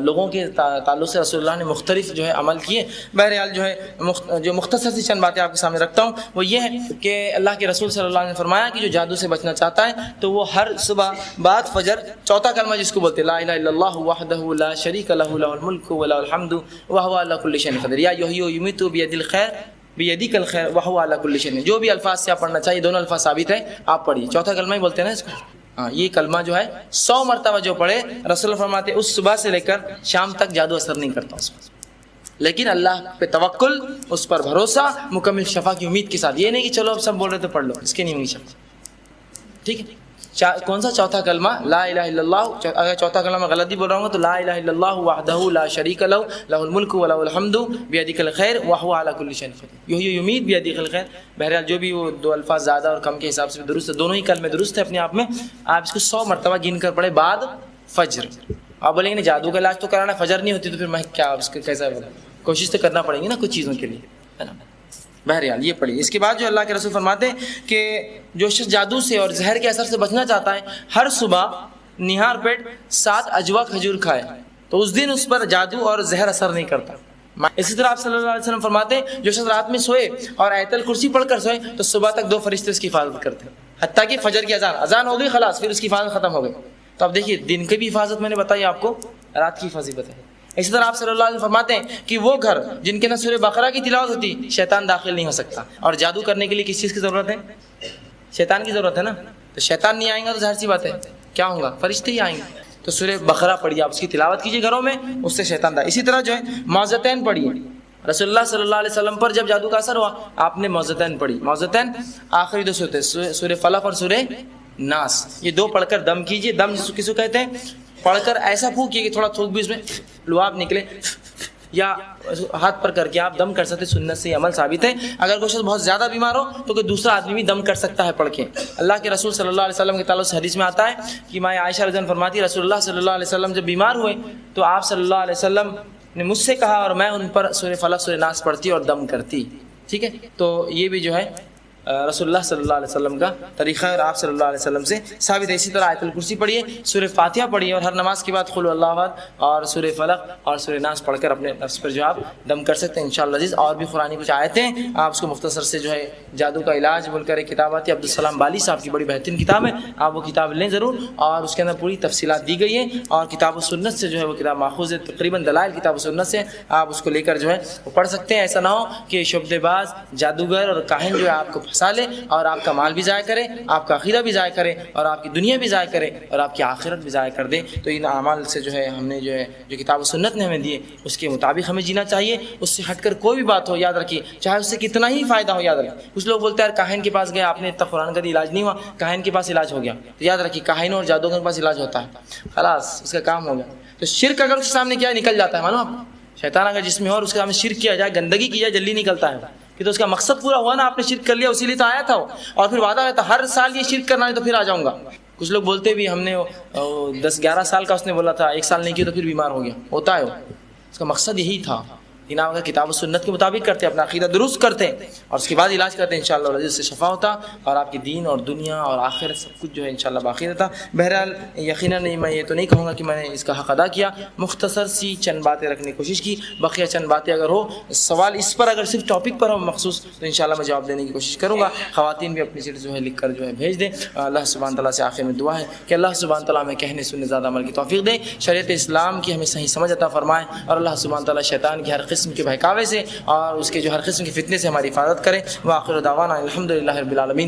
A: لوگوں کے تعلق سے رسول اللہ نے مختلف جو ہے عمل کیے. بہرحال جو ہے جو مختصر سی چند باتیں آپ کے سامنے رکھتا ہوں وہ یہ ہے کہ اللہ کے رسول صلی اللہ علیہ وسلم نے فرمایا کہ جو جادو سے بچنا چاہتا ہے تو وہ ہر صبح بعد فجر چوتھا کلمہ جس کو بولتے لا الہ الا اللہ وحدہ لا شریک لہ لہ الملک ولہ الحمد وہو علی کل شیء قدیر، یا یحیی و یمیت بیدہ الخیر بیدک الخیر وہو علی کل شیء. جو بھی الفاظ سے آپ پڑھنا چاہیے، دونوں الفاظ ثابت ہیں، آپ پڑھیے. چوتھا کلمہ ہی بولتے ہیں نا اس کو. ہاں یہ کلمہ جو ہے 100 مرتبہ جو پڑھے، رسول اللہ فرماتے اس صبح سے لے کر شام تک جادو اثر نہیں کرتا اس پر، لیکن اللہ پہ توکل، اس پر بھروسہ، مکمل شفا کی امید کے ساتھ. یہ نہیں کہ چلو اب سب بول رہے تو پڑھ لو، اس کی نہیں ہوگی شفا. ٹھیک ہے، کون سا چوتھا کلمہ لا الہ الا اللہ. اگر چوتھا کلمہ غلط بھی بول رہا ہوں تو لا الہ الا اللہ وحدہ لا شریک لہ لہ الملک ولہ الحمد بیدہ الخیر وہو علی کل شیء قدیر یحیی و یمیت بیدہ الخیر. بہرحال جو بھی وہ دو الفاظ زیادہ اور کم کے حساب سے درست ہے، دونوں ہی کلمے درست ہیں اپنے آپ میں. آپ اس کو 100 مرتبہ گن کر پڑھے بعد فجر. آپ بولیں گے جادو کا علاج تو کرانا، فجر نہیں ہوتی تو پھر میں کیا اس کا کیسا بولا، کوشش تو کرنا پڑے گی نا کچھ چیزوں کے لیے، ہے نا. بہرحال یہ پڑھی. اس کے بعد جو اللہ کے رسول فرماتے ہیں کہ جو شخص جادو سے اور زہر کے اثر سے بچنا چاہتا ہے، ہر صبح نہار پیٹ 7 اجوا کھجور کھائے تو اس دن اس پر جادو اور زہر اثر نہیں کرتا. اسی طرح آپ صلی اللہ علیہ وسلم فرماتے ہیں جو شخص رات میں سوئے اور آیت الکرسی پڑھ کر سوئے تو صبح تک 2 فرشتے اس کی حفاظت کرتے ہیں، حتیٰ کہ فجر کی اذان ہو گئی خلاص پھر اس کی حفاظت ختم ہو گئی. تو اب دیکھیے دن کی بھی حفاظت میں نے بتائی آپ کو، رات کی حفاظت بتائی. اسی طرح آپ صلی اللہ علیہ وسلم فرماتے ہیں کہ وہ گھر جن کے اندر سورہ بقرہ کی تلاوت ہوتی شیطان داخل نہیں ہو سکتا. اور جادو کرنے کے لیے کس چیز کی ضرورت ہے؟ شیطان کی ضرورت ہے نا. تو شیطان نہیں آئیں گا تو ظاہر سی بات ہے کیا ہوں گا، فرشتے ہی آئیں گے. تو سورہ بقرہ پڑھیے، آپ اس کی تلاوت کیجیے گھروں میں، اس سے شیطان دا. اسی طرح جو ہے معوذتین پڑھیے. رسول اللہ صلی اللہ علیہ وسلم پر جب جادو کا اثر ہوا آپ نے معوذتین پڑھی. معوذتین آخری 2 سورتیں سورہ فلق اور سورہ ناس، یہ 2 پڑھ کر دم کیجیے. دم کس کو کہتے ہیں؟ پڑھ کر ایسا پھونکیے کہ تھوڑا تھوک بھی اس میں لعاب نکلے، یا ہاتھ پر کر کے آپ دم کر سکتے. سنت سے یہ عمل ثابت ہے. اگر کوئی شخص بہت زیادہ بیمار ہو تو کوئی دوسرا آدمی بھی دم کر سکتا ہے پڑھ کے. اللہ کے رسول صلی اللہ علیہ وسلم کے تعلق سے حدیث میں آتا ہے کہ ماں عائشہ رضی اللہ عنہا فرماتی رسول اللہ صلی اللہ علیہ وسلم جب بیمار ہوئے تو آپ صلی اللہ علیہ وسلم نے مجھ سے کہا اور میں ان پر سورہ فلق سورہ ناس پڑھتی اور دم کرتی. ٹھیک ہے، تو یہ بھی جو ہے رسول اللہ صلی اللہ علیہ وسلم کا طریقہ ہے اور آپ صلی اللہ علیہ وسلم سے ثابت ہے. اسی طرح آیت الکرسی پڑھیے، سورہ فاتحہ پڑھیے اور ہر نماز کے بعد قل اللہ احد اور سورہ فلق اور سورہ ناس پڑھ کر اپنے نفس پر جو آپ دم کر سکتے ہیں انشاءاللہ عزیز. اور بھی قرآنی کچھ آیتیں آپ اس کو مختصر سے جو ہے جادو کا علاج بول کر ایک کتاب آتی ہے عبدالسلام بالی صاحب کی، بڑی بہترین کتاب ہے، آپ وہ کتاب لیں ضرور. اور اس کے اندر پوری تفصیلات دی گئی ہیں اور کتاب و سنت سے جو ہے وہ کتاب ماخوذ ہے، تقریباً دلائل کتاب و سنت سے آپ اس کو لے کر جو ہے وہ پڑھ سکتے ہیں. ایسا نہ ہو کہ شعبدے باز جادوگر اور کاہن جو ہے آپ کو پھنسا لے اور آپ کا مال بھی ضائع کرے، آپ کا عقیدہ بھی ضائع کرے اور آپ کی دنیا بھی ضائع کرے اور آپ کی آخرت بھی ضائع کر دے. تو ان اعمال سے جو ہے ہم نے جو ہے جو کتاب و سنت نے ہمیں دیے اس کے مطابق ہمیں جینا چاہیے. اس سے ہٹ کر کوئی بھی بات ہو یاد رکھیے، چاہے اس سے کتنا ہی فائدہ ہو یاد رکھیے. کچھ لوگ بولتے ہیں یار کاہن کے پاس گئے آپ نے اتنا قرآن کا علاج نہیں ہوا، کاہن کے پاس علاج ہو گیا. تو یاد رکھیے کاہنوں اور جادوگروں کے پاس علاج ہوتا ہے، خلاص اس کا کام ہو گیا. تو شرک اگر اس کے سامنے کیا نکل جاتا ہے معلوم آپ، شیطان اگر جس میں ہو اور اس کے سامنے شرک کیا جائے، گندگی کی جائے، جلدی نکلتا ہے. کہ تو اس کا مقصد پورا ہوا نا، آپ نے شرک کر لیا اسی لیے تو آیا تھا اور پھر وعدہ رہتا ہر سال یہ شرک کرنا ہے تو پھر آ جاؤں گا. کچھ لوگ بولتے بھی ہم نے 10-11 سال کا اس نے بولا تھا، 1 سال نہیں کیا تو پھر بیمار ہو گیا. ہوتا ہے اس کا مقصد یہی تھا لیکن آپ اگر کتاب و سنت کے مطابق کرتے ہیں، اپنا عقیدہ درست کرتے ہیں اور اس کے بعد علاج کرتے ہیں، انشاءاللہ العزیز سے شفا ہوتا اور آپ کی دین اور دنیا اور آخرت سب کچھ جو ہے انشاءاللہ باقی رہتا۔ بہرحال یقیناً میں یہ تو نہیں کہوں گا کہ میں نے اس کا حق ادا کیا، مختصر سی چند باتیں رکھنے کی کوشش کی، بقیہ چند باتیں اگر ہو سوال اس پر اگر صرف ٹاپک پر ہو مخصوص تو انشاءاللہ میں جواب دینے کی کوشش کروں گا۔ خواتین بھی اپنی سیٹ جو ہے لکھ کر جو ہے بھیج دیں۔ اللہ سبحانہ تعالیٰ سے آخر میں دعا ہے کہ اللہ سبحانہ تعالیٰ ہمیں کہنے سننے زیادہ عمل کی توفیق دے، شریعت اسلام کی ہمیں صحیح سمجھ عطا فرمائے، اور اللہ سبحانہ تعالیٰ شیطان کی ہر قسم کے بہکاوے سے اور اس کے جو ہر قسم کے فتنے سے ہماری حفاظت کرے۔ وآخر دعوانا الحمدللہ رب العالمین۔